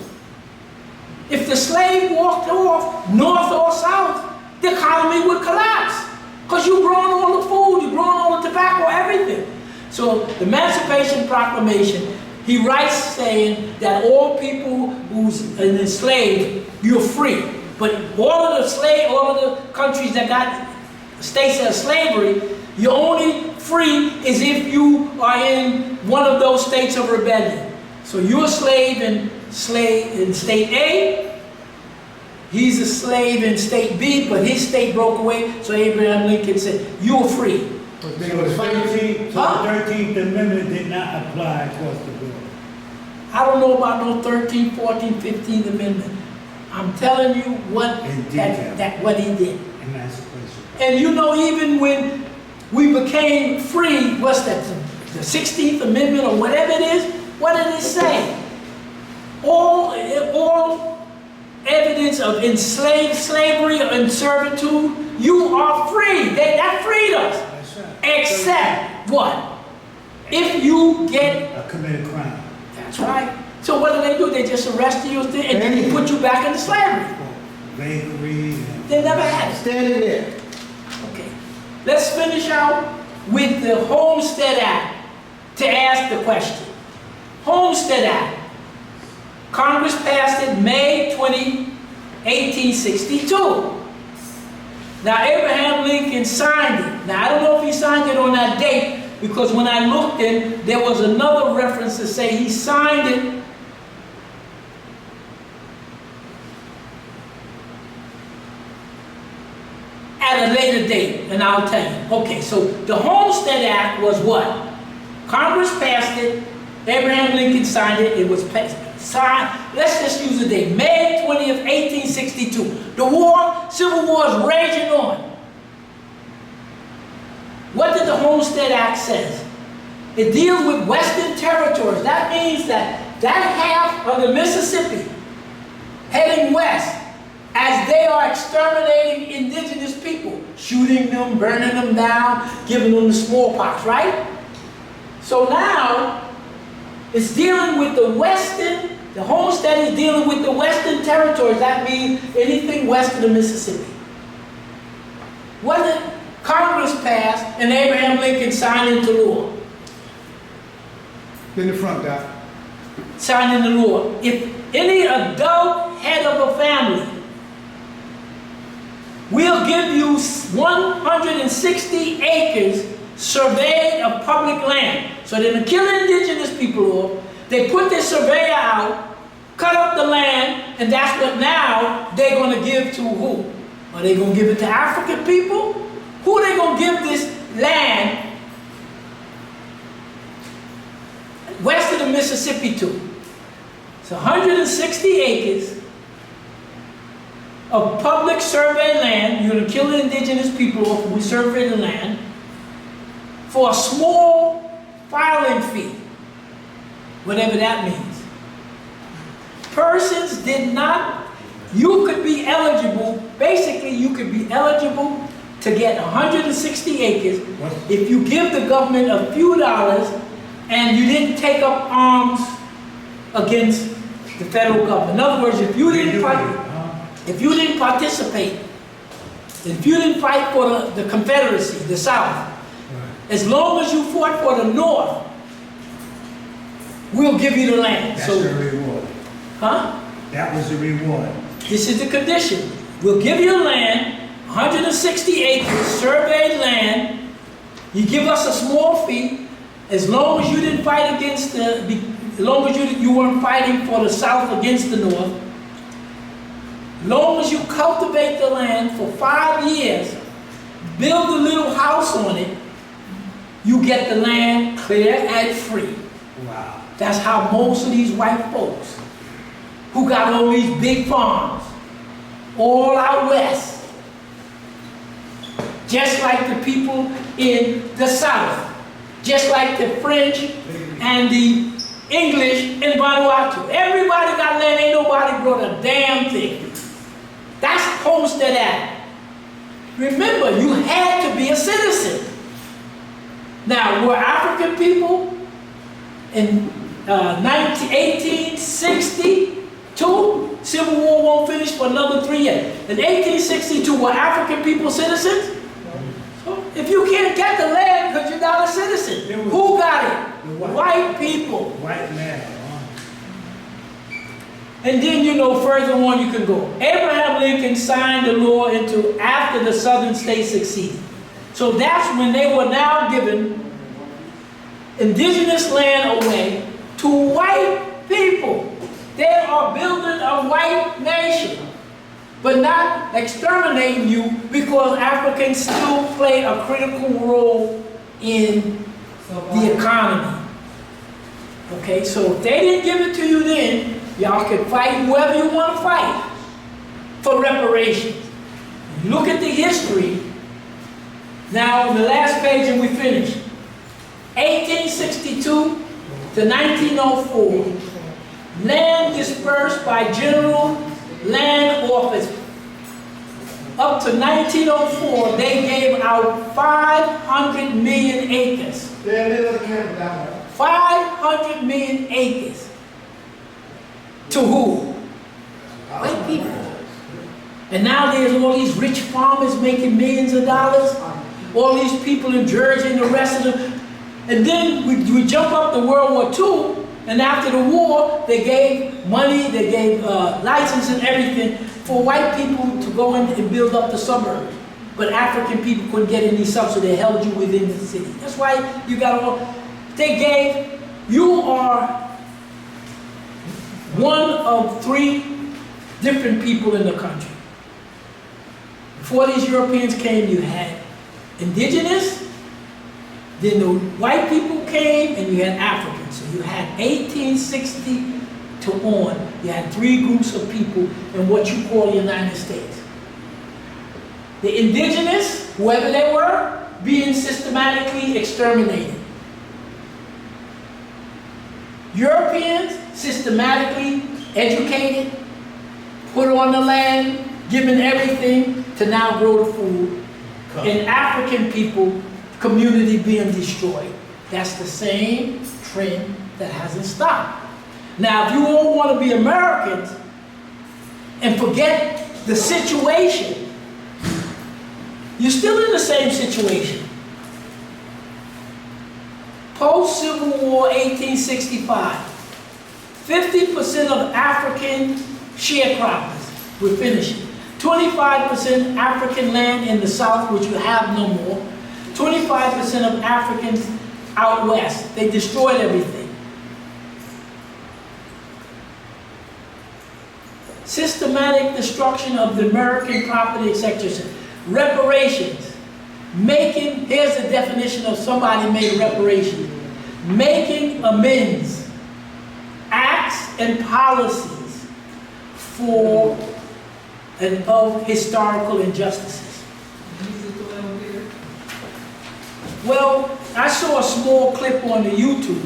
If the slave walked off, north or south, the economy would collapse. Because you've grown all the food, you've grown all the tobacco, everything. So the Emancipation Proclamation, he writes saying that all people who's enslaved, you're free. But all of the countries that got states of slavery, you're only free is if you are in one of those states of rebellion. So you're a slave in state A, he's a slave in state B, but his state broke away, so Abraham Lincoln said, you're free. So the 13th Amendment did not apply across the board. I don't know about no 13th, 14th, 15th Amendment. I'm telling you what what he did. Emancipation. And you know, even when we became free, what's that, the 16th Amendment or whatever it is, what did it say? All evidence of slavery and servitude, you are free. That freed us. That's right. Except what? If you get... A committed crime. That's right. So what do? They just arrest you and then put you back into slavery. Slavery. They never had it. Standing there. Okay. Let's finish out with the Homestead Act to ask the question. Homestead Act. Congress passed it May 20, 1862. Now Abraham Lincoln signed it. Now I don't know if he signed it on that date, because when I looked in, there was another reference to say he signed it at a later date, and I'll tell you. Okay, so the Homestead Act was what? Congress passed it, Abraham Lincoln signed it, it was signed, let's just use the date, May 20th, 1862. The war, Civil War is raging on. What did the Homestead Act say? It deals with Western territories. That means that half of the Mississippi heading west, as they are exterminating indigenous people, shooting them, burning them down, giving them the smallpox, right? So now, it's dealing with the Homestead is dealing with the Western territories. That means anything west of the Mississippi. What did Congress pass and Abraham Lincoln signed into law? In the front, Doc. Signed into law. If any adult head of a family will give you 160 acres surveyed of public land. So they're going to kill indigenous people off. They put their surveyor out, cut up the land, and that's what now they're going to give to who? Are they going to give it to African people? Who are they going to give this land west of the Mississippi to? It's 160 acres of public survey land. You're going to kill the indigenous people off. We survey the land for a small filing fee, whatever that means. Persons did not, you could be eligible, basically you could be eligible to get 160 acres if you give the government a few dollars and you didn't take up arms against the federal government. In other words, if you didn't participate, if you didn't fight for the Confederacy, the South, as long as you fought for the North, we'll give you the land. That's the reward. Huh? That was the reward. This is the condition. We'll give you the land, 160 acres, surveyed land. You give us a small fee, As long as you didn't fight against as long as you weren't fighting for the South against the North, as long as you cultivate the land for 5 years, build a little house on it, you get the land clear and free. Wow. That's how most of these white folks who got all these big farms all out west, just like the people in the South, just like the French and the English in Vanuatu. Everybody got land, ain't nobody brought a damn thing. That's Homestead Act. Remember, you had to be a citizen. Now, were African people in 1862, Civil War won't finish for another 3 years. In 1862, were African people citizens? So if you can't get the land because you're not a citizen, who got it? White people. White man. And then, you know, further on you can go. Abraham Lincoln signed the law into after the southern states seceded. So that's when they were now given indigenous land away to white people. They are building a white nation, but not exterminating you because Africans still play a critical role in the economy. Okay, so if they didn't give it to you then, y'all can fight whoever you want to fight for reparations. Look at the history. Now, on the last page, and we finish. 1862 to 1904, land dispersed by General Land Office. Up to 1904, they gave out 500 million acres. 500 million acres. To who? White people. And now there's all these rich farmers making millions of dollars. All these people in Jersey and the rest of them. And then we jump up to World War II, and after the war, they gave money, they gave license and everything for white people to go in and build up the suburbs. But African people couldn't get any subsidy, they held you within the city. That's why you got all, they gave, you are one of 3 different people in the country. Before these Europeans came, you had indigenous, then the white people came, and you had Africans. So you had 1860 to on, you had 3 groups of people in what you call the United States. The indigenous, whoever they were, being systematically exterminated. Europeans, systematically educated, put on the land, given everything to now grow the food. And African people, community being destroyed. That's the same trend that hasn't stopped. Now, if you all want to be Americans and forget the situation, you're still in the same situation. Post-Civil War 1865, 50% of African sharecroppers were finishing. 25% African land in the South, which you have no more. 25% of Africans out west. They destroyed everything. Systematic destruction of the American property sector. Reparations. Making, here's the definition of somebody made reparations. Making amends, acts and policies for and of historical injustices. Well, I saw a small clip on the YouTube.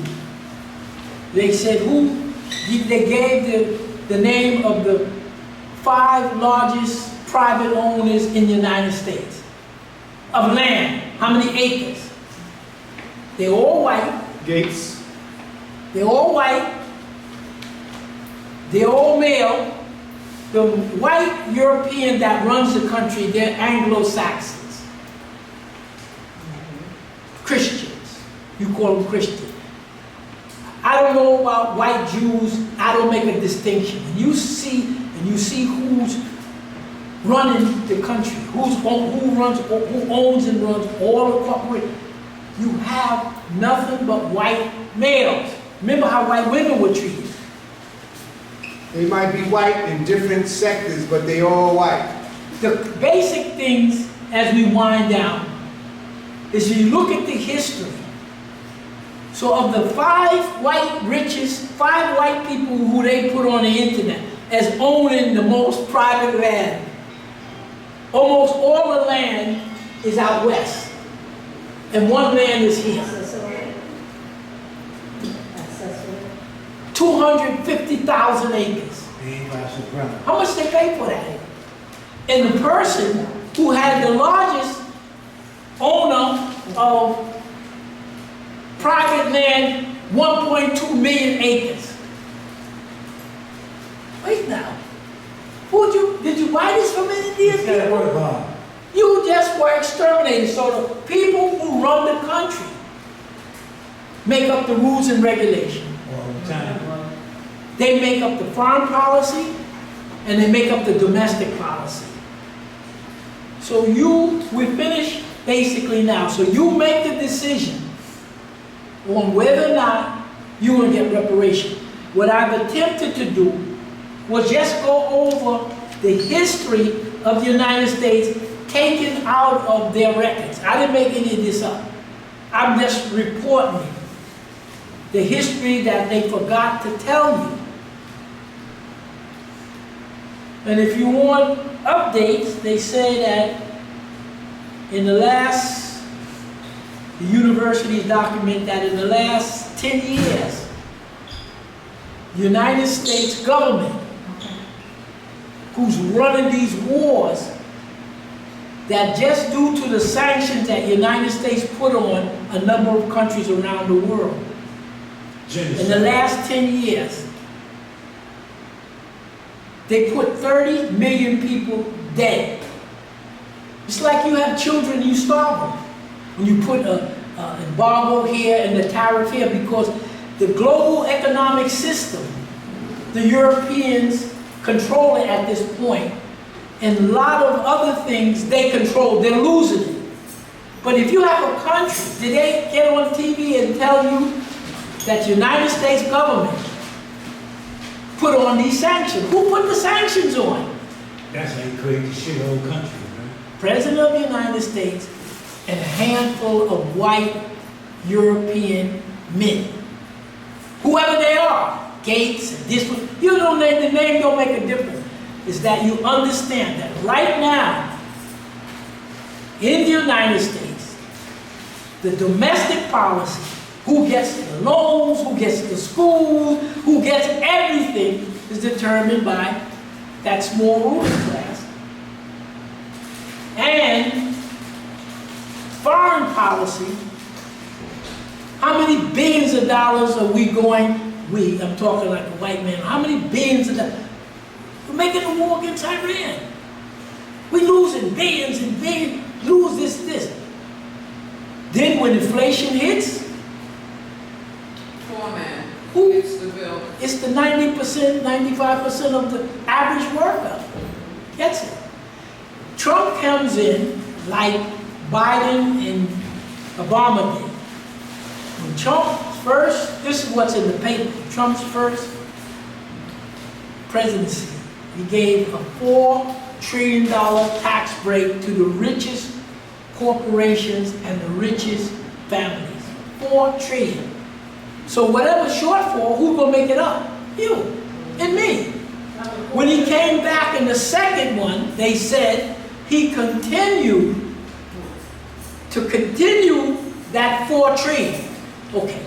They said they gave the name of the 5 largest private owners in the United States of land. How many acres? They're all white. Gates. They're all white. They're all male. The white European that runs the country, they're Anglo-Saxons. Christians. You call them Christian. I don't know about white Jews. I don't make a distinction. And you see who's running the country, who owns and runs all the corporate. you have nothing but white males. Remember how white women were treated. They might be white in different sectors, but they all white. The basic things as we wind down is you look at the history. So of the five white people who they put on the internet as owning the most private land, almost all the land is out west. And one land is here. 250,000 acres. How much they pay for that? And the person who had the largest owner of private land, 1.2 million acres. Wait now. Did you buy this from Indian people? You just were exterminated. So the people who run the country make up the rules and regulations. They make up the foreign policy and they make up the domestic policy. So we finish basically now. So you make the decision on whether or not you will get reparation. What I've attempted to do was just go over the history of the United States taken out of their records. I didn't make any of this up. I'm just reporting the history that they forgot to tell you. And if you want updates, they say that in the universities document that in the last 10 years, the United States government, who's running these wars, that just due to the sanctions that the United States put on a number of countries around the world, in the last 10 years, they put 30 million people dead. It's like you have children, you starve them. When you put an embargo here and the tariff here, because the global economic system, the Europeans control it at this point, and a lot of other things they control, they're losing it. But if you have a country, did they get on TV and tell you that the United States government put on these sanctions? Who put the sanctions on? That's how you create the shit whole country, man. President of the United States and a handful of white European men. Whoever they are, Gates, this one, you don't name, the name don't make a difference. Is that you understand that right now, in the United States, the domestic policy, who gets the loans, who gets the schools, who gets everything, is determined by that small ruling class. And foreign policy, how many billions of dollars are we going, I'm talking like a white man, how many billions of dollars? We're making a war against Iran. We're losing billions and billions, lose this. Then when inflation hits, Poor man. Who? It's the bill. it's the 90%, 95% of the average worker gets it. Trump comes in like Biden and Obama did. When Trump's first, this is what's in the paper, Trump's first presidency, he gave a $4 trillion tax break to the richest corporations and the richest families. 4 trillion. So whatever shortfall, who's gonna make it up? You and me. When he came back in the second one, they said he continued that 4 trillion. Okay.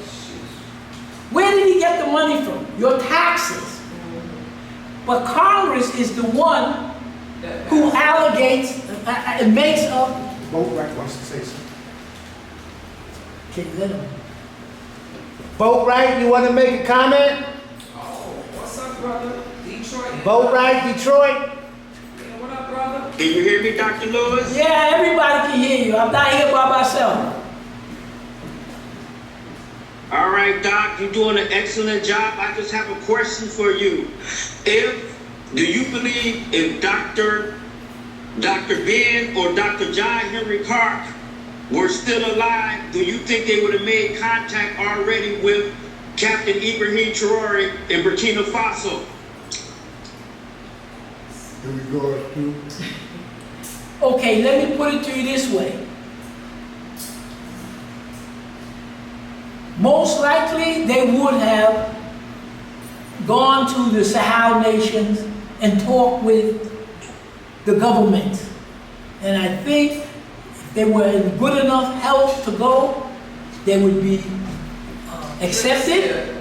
Where did he get the money from? Your taxes. But Congress is the one who allocates and makes up. Boatwright wants to say something. Okay, let him. Boatwright, you want to make a comment? Oh, what's up, brother? Detroit. Boatwright, Detroit. Yeah, what up, brother? Can you hear me, Dr. Lewis? Yeah, everybody can hear you. I'm not here by myself. All right, Doc, you're doing an excellent job. I just have a question for you. Do you believe if Dr. Ben or Dr. John Henry Clark were still alive, do you think they would have made contact already with Captain Ibrahim Traore in Burkina Faso? In regards to, Okay, let me put it to you this way. Most likely, they would have gone to the Sahel nations and talked with the government. And I think if they were in good enough health to go, they would be accepted,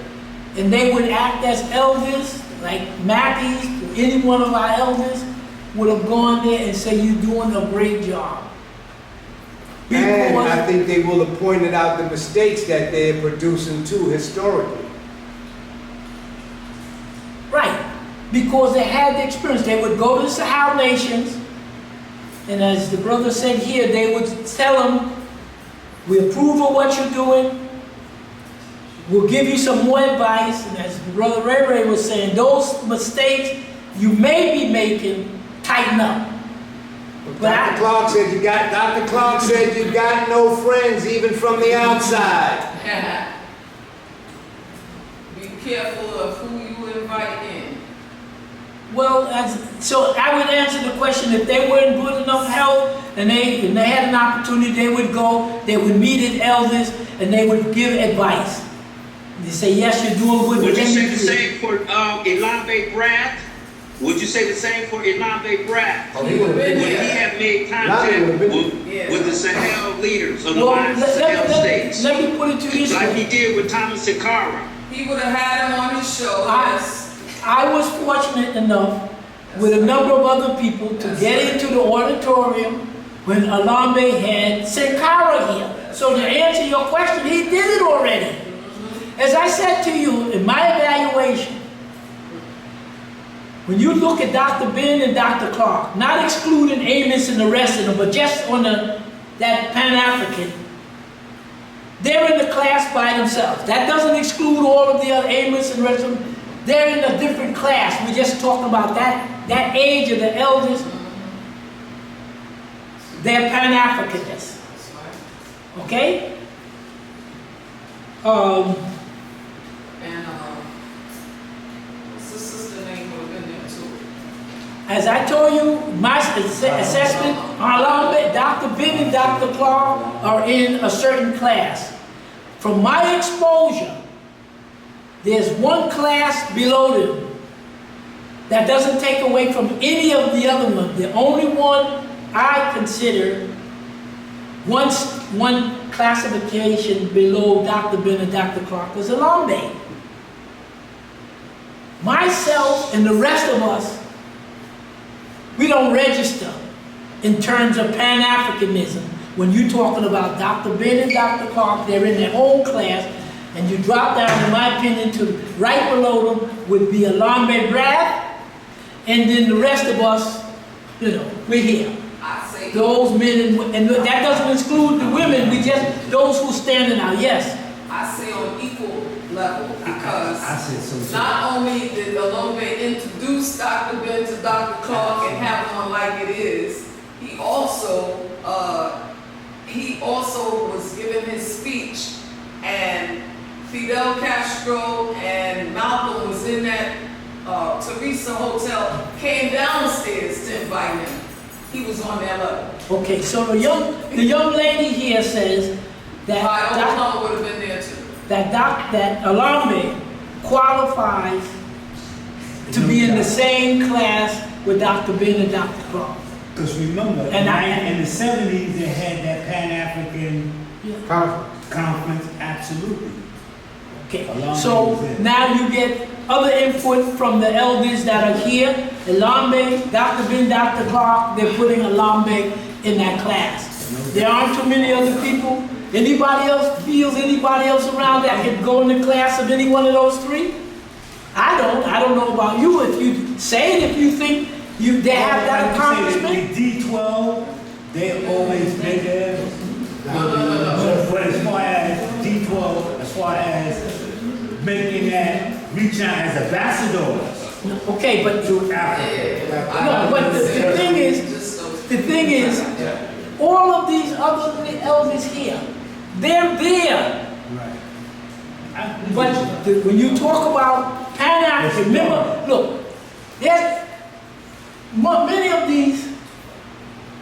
and they would act as elders, like Mackies, any one of our elders would have gone there and say, you're doing a great job. And Because- I think they will have pointed out the mistakes that they're producing too historically. Right, because they had the experience. They would go to the Sahel nations, and as the brother said here, they would tell them, we approve of what you're doing, we'll give you some more advice, and as Brother Ray Ray was saying, those mistakes you may be making, tighten up. Dr. Clark said you got no friends even from the outside. Be careful of who you invite in. Well, so I would answer the question, if they were in good enough health and they had an opportunity, they would go, they would meet as elders, and they would give advice. They say, yes, you're doing good. Would you say the same for Elambe Brad? Would you say the same for Elambe Brad? Oh, he would have been Would he there. have made contact with the Sahel leaders of the Sahel states? Let me put it to you this Like way. he did with Thomas Sankara. He would have had him on his show, yes. I was fortunate enough with a number of other people to get into the auditorium when Elambe had Sankara here. So to answer your question, he did it already. As I said to you in my evaluation, when you look at Dr. Ben and Dr. Clark, not excluding Amos and the rest of them, but just on that Pan-African, they're in the class by themselves. That doesn't exclude all of the other Amos and the rest of them. They're in a different class. We're just talking about that age of the elders. They're Pan-Africanists. Okay? And what's the sister name would have been there too? As I told you, my assessment, Dr. Ben and Dr. Clark are in a certain class. From my exposure, there's one class below them. That doesn't take away from any of the other ones. The only one I consider one classification below Dr. Ben and Dr. Clark was Elambe. Myself and the rest of us, we don't register in terms of Pan-Africanism. When you're talking about Dr. Ben and Dr. Clark, they're in their own class, and you drop down, in my opinion, to right below them would be Elambe Brad, and then the rest of us, we're here. I say Those men, and that doesn't exclude the women, we just, those who standing out, yes. I say on equal level because I said so too. not only did Elambe introduce Dr. Ben to Dr. Clark and have him on Like It Is, he also was giving his speech, and Fidel Castro and Malcolm was in that Teresa Hotel, came downstairs to invite him. He was on their level. Okay, so the young lady here says that Obama would have been there too. that Elambe qualifies to be in the same class with Dr. Ben and Dr. Clark. Because remember, in the 70s, they had that Pan-African conference, absolutely. Okay, Elambe so was there. now you get other input from the elders that are here. Elambe, Dr. Ben, Dr. Clark, they're putting Elambe in that class. There aren't too many other people. Anybody else feels anybody else around that could go in the class of any one of those three? I don't know about you. If you say it, if you think they have that accomplishment. The D12, they always been there. But as far as D12, as far as making that, reaching out as ambassadors Okay, but to Africa. no, but the thing is, all of these other elders here. They're there. But when you talk about Pan-African, remember, look, there's many of these,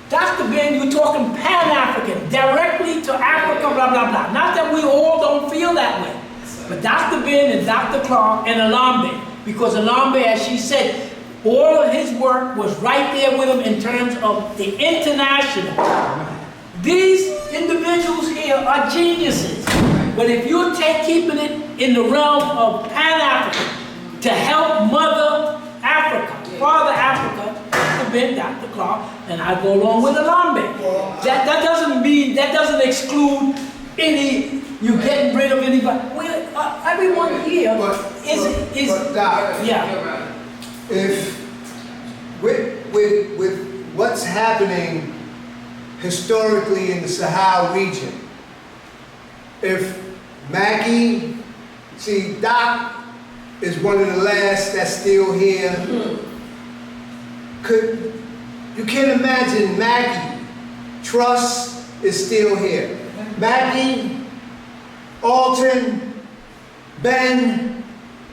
Dr. Ben, you're talking Pan-African, directly to Africa, blah, blah, blah. Not that we all don't feel that way. But Dr. Ben and Dr. Clark and Alambe, because Alambe, as she said, all of his work was right there with him in terms of the international. These individuals here are geniuses. But if you're keeping it in the realm of Pan-African to help Mother Africa, Father Africa, Dr. Ben, Dr. Clark, and I go along with Alambe. That doesn't mean, that doesn't exclude any, you getting rid of anybody. Everyone here is Doc, yeah. if with what's happening historically in the Sahel region, if Mackie, see, Doc is one of the last that's still here. You can't imagine Mackie, Truss is still here. Mackie, Alton, Ben,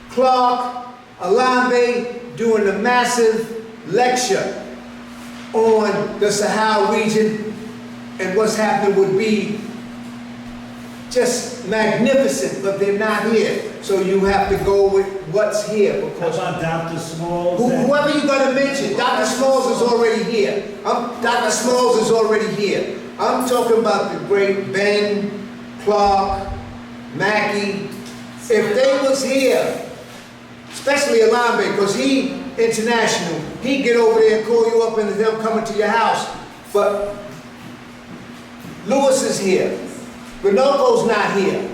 Clark, Alambe doing a massive lecture on the Sahel region, and what's happening would be just magnificent, but they're not here. So you have to go with what's here. Because how about Dr. Smalls? whoever you're going to mention, Dr. Smalls is already here. Dr. Smalls is already here. I'm talking about the great Ben, Clark, Mackie. If they was here, especially Alambe, because he international, he'd get over there and call you up and them coming to your house. But Lewis is here. Bonoko's not here.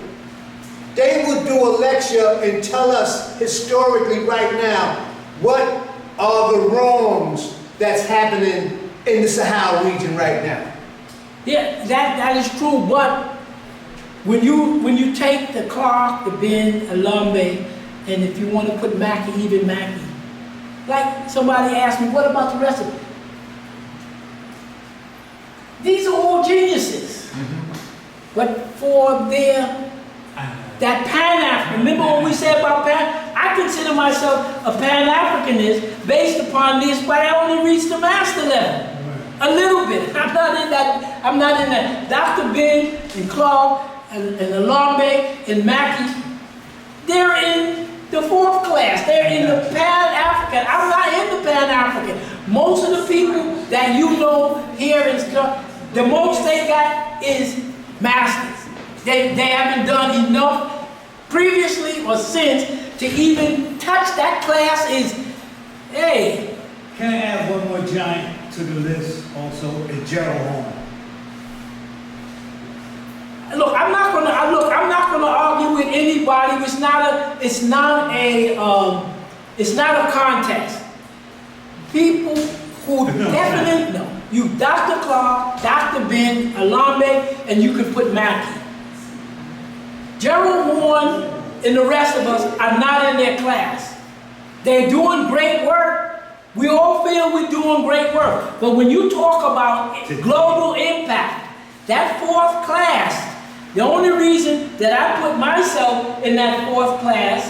They would do a lecture and tell us historically right now what are the wrongs that's happening in the Sahel region right now. Yeah, that is true, but when you take the Clark, the Ben, Alambe, and if you want to put Mackie, even Mackie, like somebody asked me, what about the rest of them? These are all geniuses. But for that Pan-African, remember what we said about I consider myself a Pan-Africanist based upon this, but I only reached the master level. A little bit. I'm not in that. Dr. Ben and Clark and Alambe and Mackie, they're in the 4th class. They're in the Pan-African. I'm not in the Pan-African. Most of the people that you know here in Scotland, the most they got is masters. They haven't done enough previously or since to even touch that class. Is, hey. Can I add one more giant to the list also? Is Gerald Horn. Look, I'm not gonna argue with anybody. It's not a contest. People who definitely know. You, Dr. Clark, Dr. Ben, Alambe, and you can put Mackie. Gerald Horn and the rest of us are not in their class. They're doing great work. We all feel we're doing great work. But when you talk about global impact, that 4th class, the only reason that I put myself in that 4th class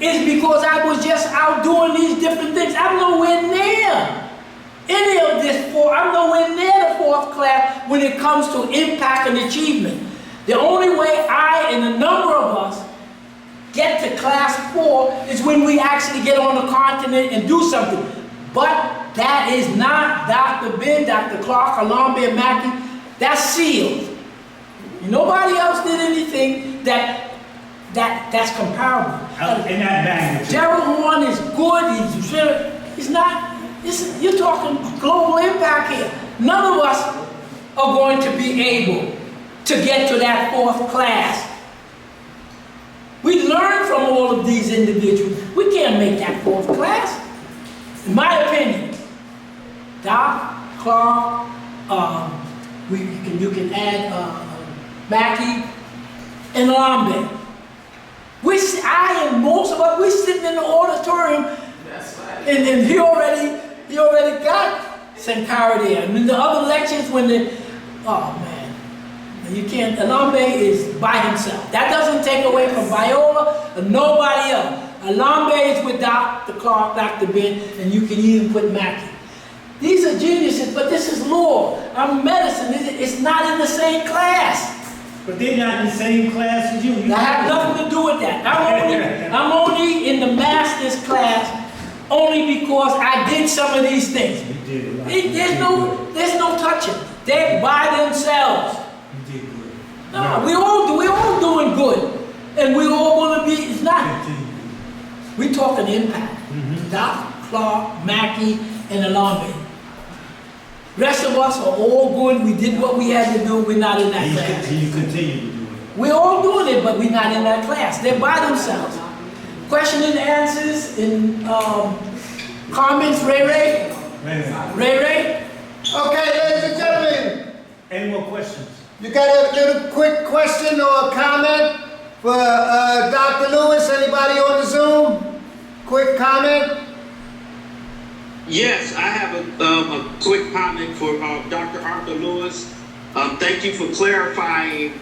is because I was just out doing these different things. I'm nowhere near any of this I'm nowhere near the 4th class when it comes to impact and achievement. The only way I and a number of us get to class 4 is when we actually get on the continent and do something. But that is not Dr. Ben, Dr. Clark, Alambe, and Mackie. That's sealed. Nobody else did anything that's comparable. In that magnitude. Gerald Horn is good. He's not. You're talking global impact here. None of us are going to be able to get to that 4th class. We learn from all of these individuals. We can't make that 4th class. In my opinion, Doc, Clark, you can add Mackie and Alambe. I and most of us, we're sitting in the auditorium. That's right. And he already got Sankara there. And in the other lectures when oh man, You can't, Alambe is by himself. That doesn't take away from Viola or nobody else. Alambe is with Dr. Clark, Dr. Ben, and you can even put Mackey. These are geniuses, but this is law. I'm medicine. It's not in the same class. But they're not in the same class as you. I have nothing to do with that. I'm only in the master's class only because I did some of these things. There's no touching. They're by themselves. You did good. No, we all doing good, and we all gonna be. It's not. We talking impact. Doc, Clark, Mackey, and Alambe. Rest of us are all good. We did what we had to do. We're not in that class. And you continue to do it. We're all doing it, but we're not in that class. They're by themselves. Question and answers in comments, Ray Ray? Ray Ray? Okay, ladies and gentlemen, Any more questions? you got a little quick question or comment for Dr. Lewis? Anybody on the Zoom? Quick comment? Yes, I have a quick comment for Dr. Arthur Lewis. Thank you for clarifying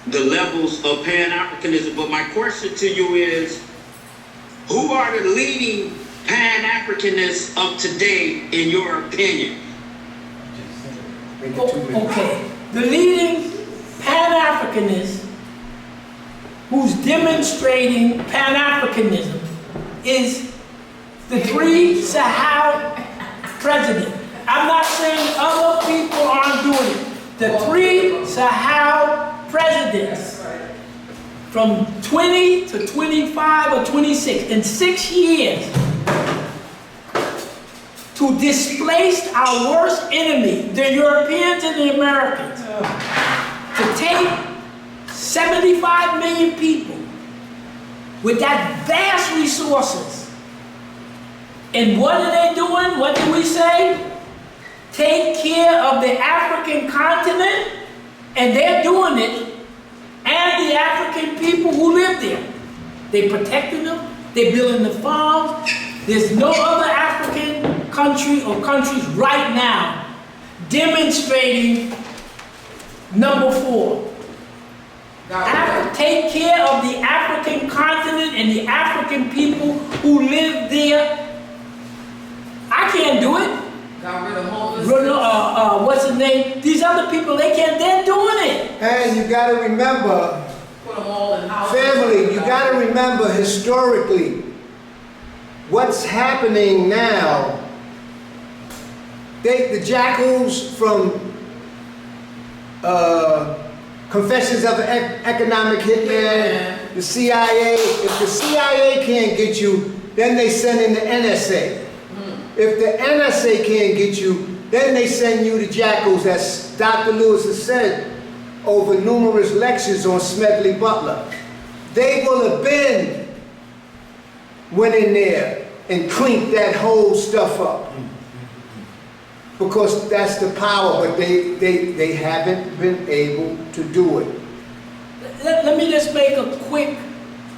the levels of Pan-Africanism. But my question to you is, who are the leading Pan-Africanists of today, in your opinion? Okay. The leading Pan-Africanist who's demonstrating Pan-Africanism is the three Sahel president. I'm not saying other people aren't doing it. The three Sahel presidents from 20 to 25 or 26 in 6 years to displace our worst enemy, the Europeans and the Americans, to take 75 million people with that vast resources. And what are they doing? What do we say? Take care of the African continent, and they're doing it, and the African people who live there. They protecting them, they're building the farms. There's no other African country or countries right now demonstrating number 4. Take care of the African continent and the African people who live there. I can't do it. Got rid of homelessness. What's his name? These other people, they can't, they're doing it. And you got to remember, Put them all in houses. family, you got to remember historically, what's happening now, the jackals from Confessions of an Economic Hitman, the CIA, if the CIA can't get you, then they send in the NSA. If the NSA can't get you, then they send you the jackals, as Dr. Lewis has said over numerous lectures on Smedley Butler. They will have went in there and cleaned that whole stuff up. Because that's the power, but they haven't been able to do it. Let me just make a quick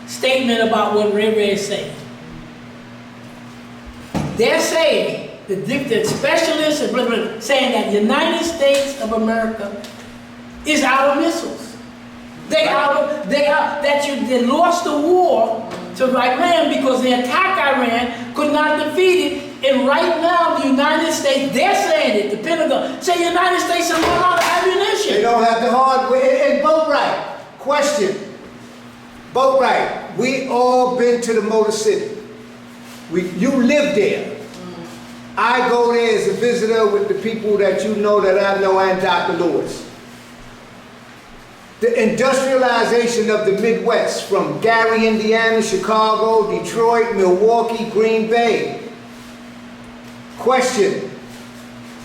statement about what Ray Ray is saying. They're saying, the specialists are saying that the United States of America is out of missiles. They lost the war to Iran because they attacked Iran, could not defeat it, and right now the United States, they're saying it, the Pentagon, say the United States has run out of ammunition. They don't have the hardware. And Boatwright, question. Boatwright, we all been to the Motor City. You live there. I go there as a visitor with the people that you know that I know and Dr. Lewis. The industrialization of the Midwest, from Gary, Indiana, Chicago, Detroit, Milwaukee, Green Bay. Question,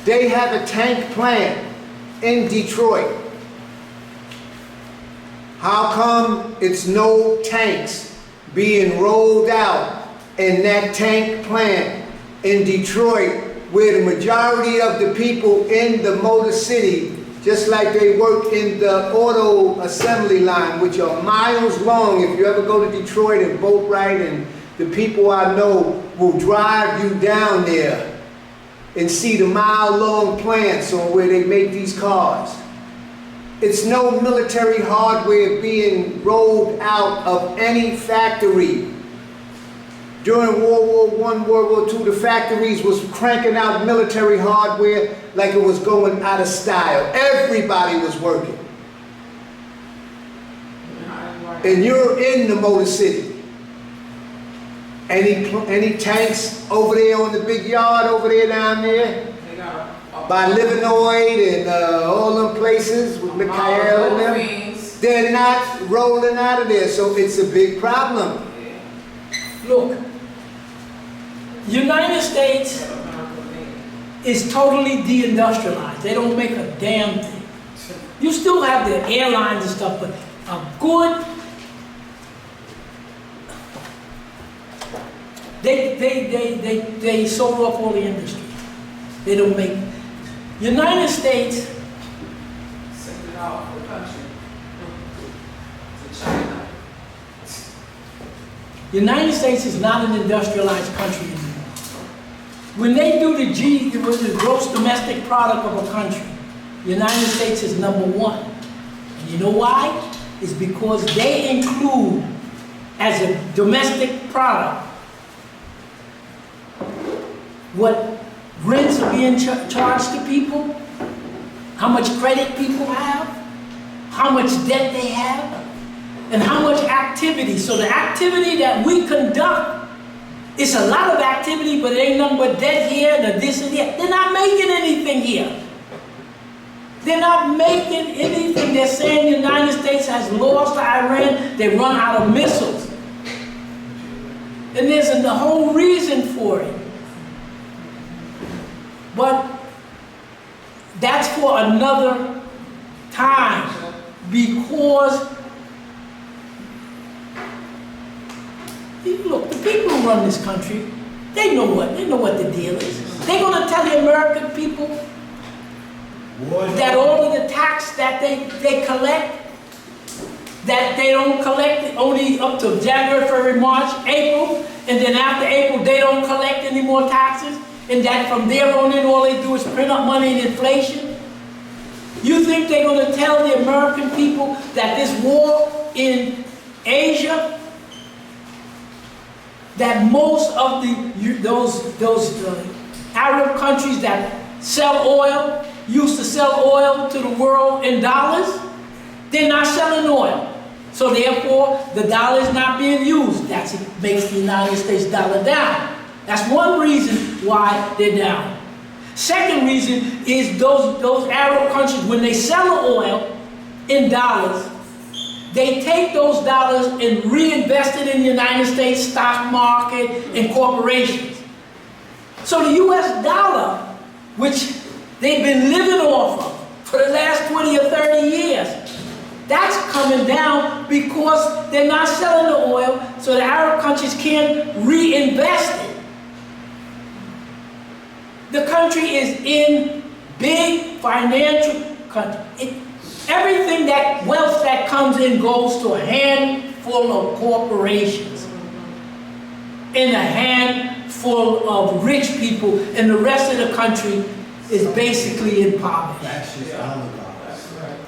they have a tank plant in Detroit. How come it's no tanks being rolled out in that tank plant in Detroit, where the majority of the people in the Motor City, just like they work in the auto assembly line, which are miles long. If you ever go to Detroit and Boatwright, and the people I know will drive you down there and see the mile-long plants on where they make these cars. It's no military hardware being rolled out of any factory. During World War I, World War II, the factories was cranking out military hardware like it was going out of style. Everybody was working. And you're in the Motor City. Any tanks over there on the big yard over there down there? By Livernoid and all them places with Mikhail and them? They're not rolling out of there, so it's a big problem. Look, United States is totally deindustrialized. They don't make a damn thing. You still have the airlines and stuff, but a good, they sold off all the industry. They don't make. United States. Send it out for the country. To China. United States is not an industrialized country anymore. When they do the gross domestic product of a country, United States is #1. And you know why? It's because they include as a domestic product what rents are being charged to people, how much credit people have, how much debt they have, and how much activity. So the activity that we conduct, it's a lot of activity, but it ain't nothing but debt here, the this and that. They're not making anything here. They're not making anything. They're saying the United States has lost to Iran. They run out of missiles. And there's a whole reason for it. But that's for another time, because look, the people who run this country, they know what the deal is. They're going to tell the American people that all of the tax that they collect, that they don't collect only up to January, February, March, April, and then after April they don't collect any more taxes, and that from there on in all they do is print up money and inflation. You think they're going to tell the American people that this war in Asia, that most of those Arab countries that sell oil, used to sell oil to the world in dollars, they're not selling oil. So therefore, the dollar is not being used. That makes the United States dollar down. That's one reason why they're down. Second reason is those Arab countries, when they sell the oil in dollars, they take those dollars and reinvest it in the United States stock market and corporations. So the US dollar, which they've been living off of for the last 20 or 30 years, that's coming down because they're not selling the oil, so the Arab countries can't reinvest it. The country is in big financial country. Everything that wealth that comes in goes to a handful of corporations and a handful of rich people, and the rest of the country is basically in poverty. Fascist oligarchs. That's right.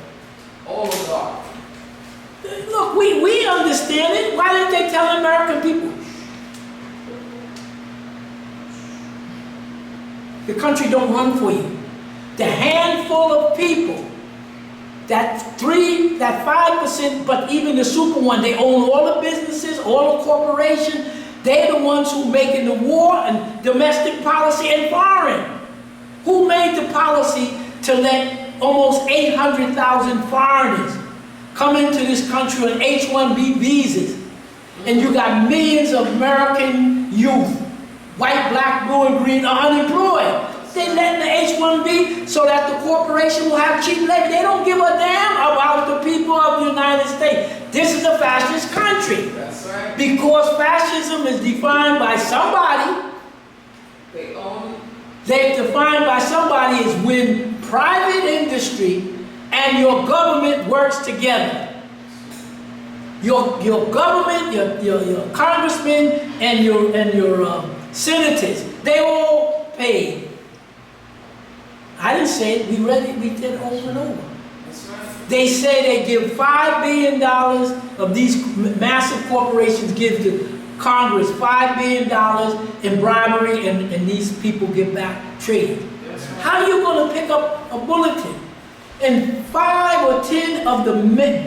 Oligarch. Look, we understand it. Why didn't they tell American people? The country don't run for you. The handful of people, that 5%, but even the super one, they own all the businesses, all the corporations. They're the ones who making the war and domestic policy and foreign. Who made the policy to let almost 800,000 foreigners come into this country on H-1B visas? And you got millions of American youth, white, black, blue, and green, are unemployed. They let the H-1B so that the corporation will have cheap labor. They don't give a damn about the people of the United States. This is a fascist country. That's right. Because fascism is defined by somebody. They own it. They're defined by somebody is when private industry and your government works together. Your government, your congressmen, and your senators, they all pay. I didn't say it. We read it. We did it over and over. That's right. They say they give $5 billion of these massive corporations give to Congress $5 billion in bribery, and these people give back trade. How are you going to pick up a bulletin? And 5 or 10 of the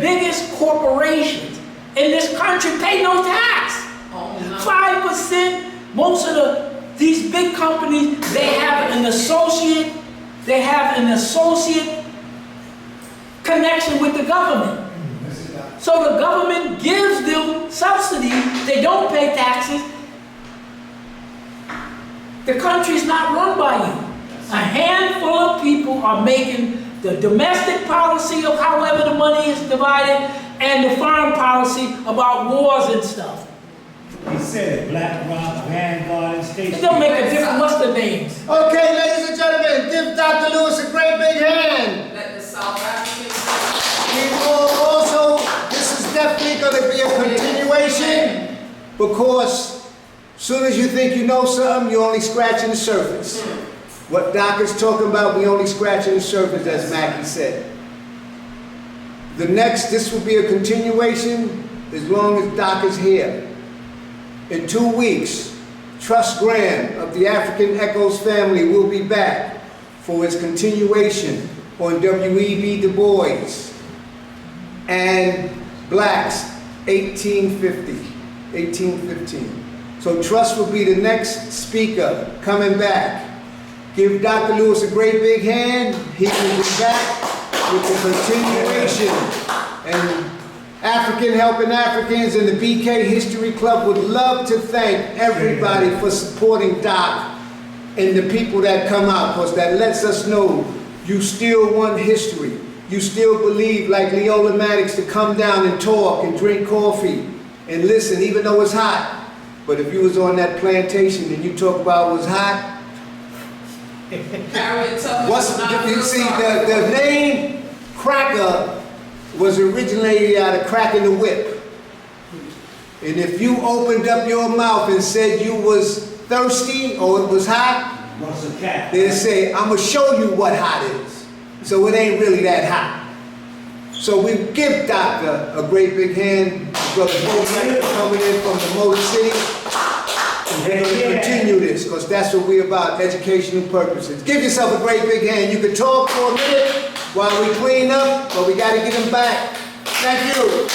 biggest corporations in this country pay no tax. 5%. Most of these big companies, they have an associate connection with the government. So the government gives them subsidies. They don't pay taxes. The country's not run by you. A handful of people are making the domestic policy of however the money is divided and the foreign policy about wars and stuff. He said BlackRock, Vanguard, and State It don't make a difference. What's the names? Okay, ladies and gentlemen, give Dr. Lewis a great big hand. Let the South Africans. We will also, this is definitely going to be a continuation, because as soon as you think you know something, you're only scratching the surface. What Doc is talking about, we only scratching the surface, as Mackie said. This will be a continuation as long as Doc is here. In 2 weeks, Trust Graham of the African Echoes family will be back for his continuation on W.E.B. Du Bois and Blacks 1815. So Trust will be the next speaker coming back. Give Dr. Lewis a great big hand. He will be back with the continuation. And African Helping Africans and the BK History Club would love to thank everybody for supporting Doc and the people that come out, because that lets us know you still want history. You still believe, like Leola Maddox, to come down and talk and drink coffee and listen, even though it's hot. But if you was on that plantation and you talk about it was hot, you see, the name Cracker was originated out of cracking the whip. And if you opened up your mouth and said you was thirsty or it was hot, they'd say, I'm gonna show you what hot is. So it ain't really that hot. So we give Doctor a great big hand. Brother Bo coming in from the Motor City. We're going to continue this, because that's what we're about, educational purposes. Give yourself a great big hand. You can talk for a minute while we clean up, but we got to get them back. Thank you.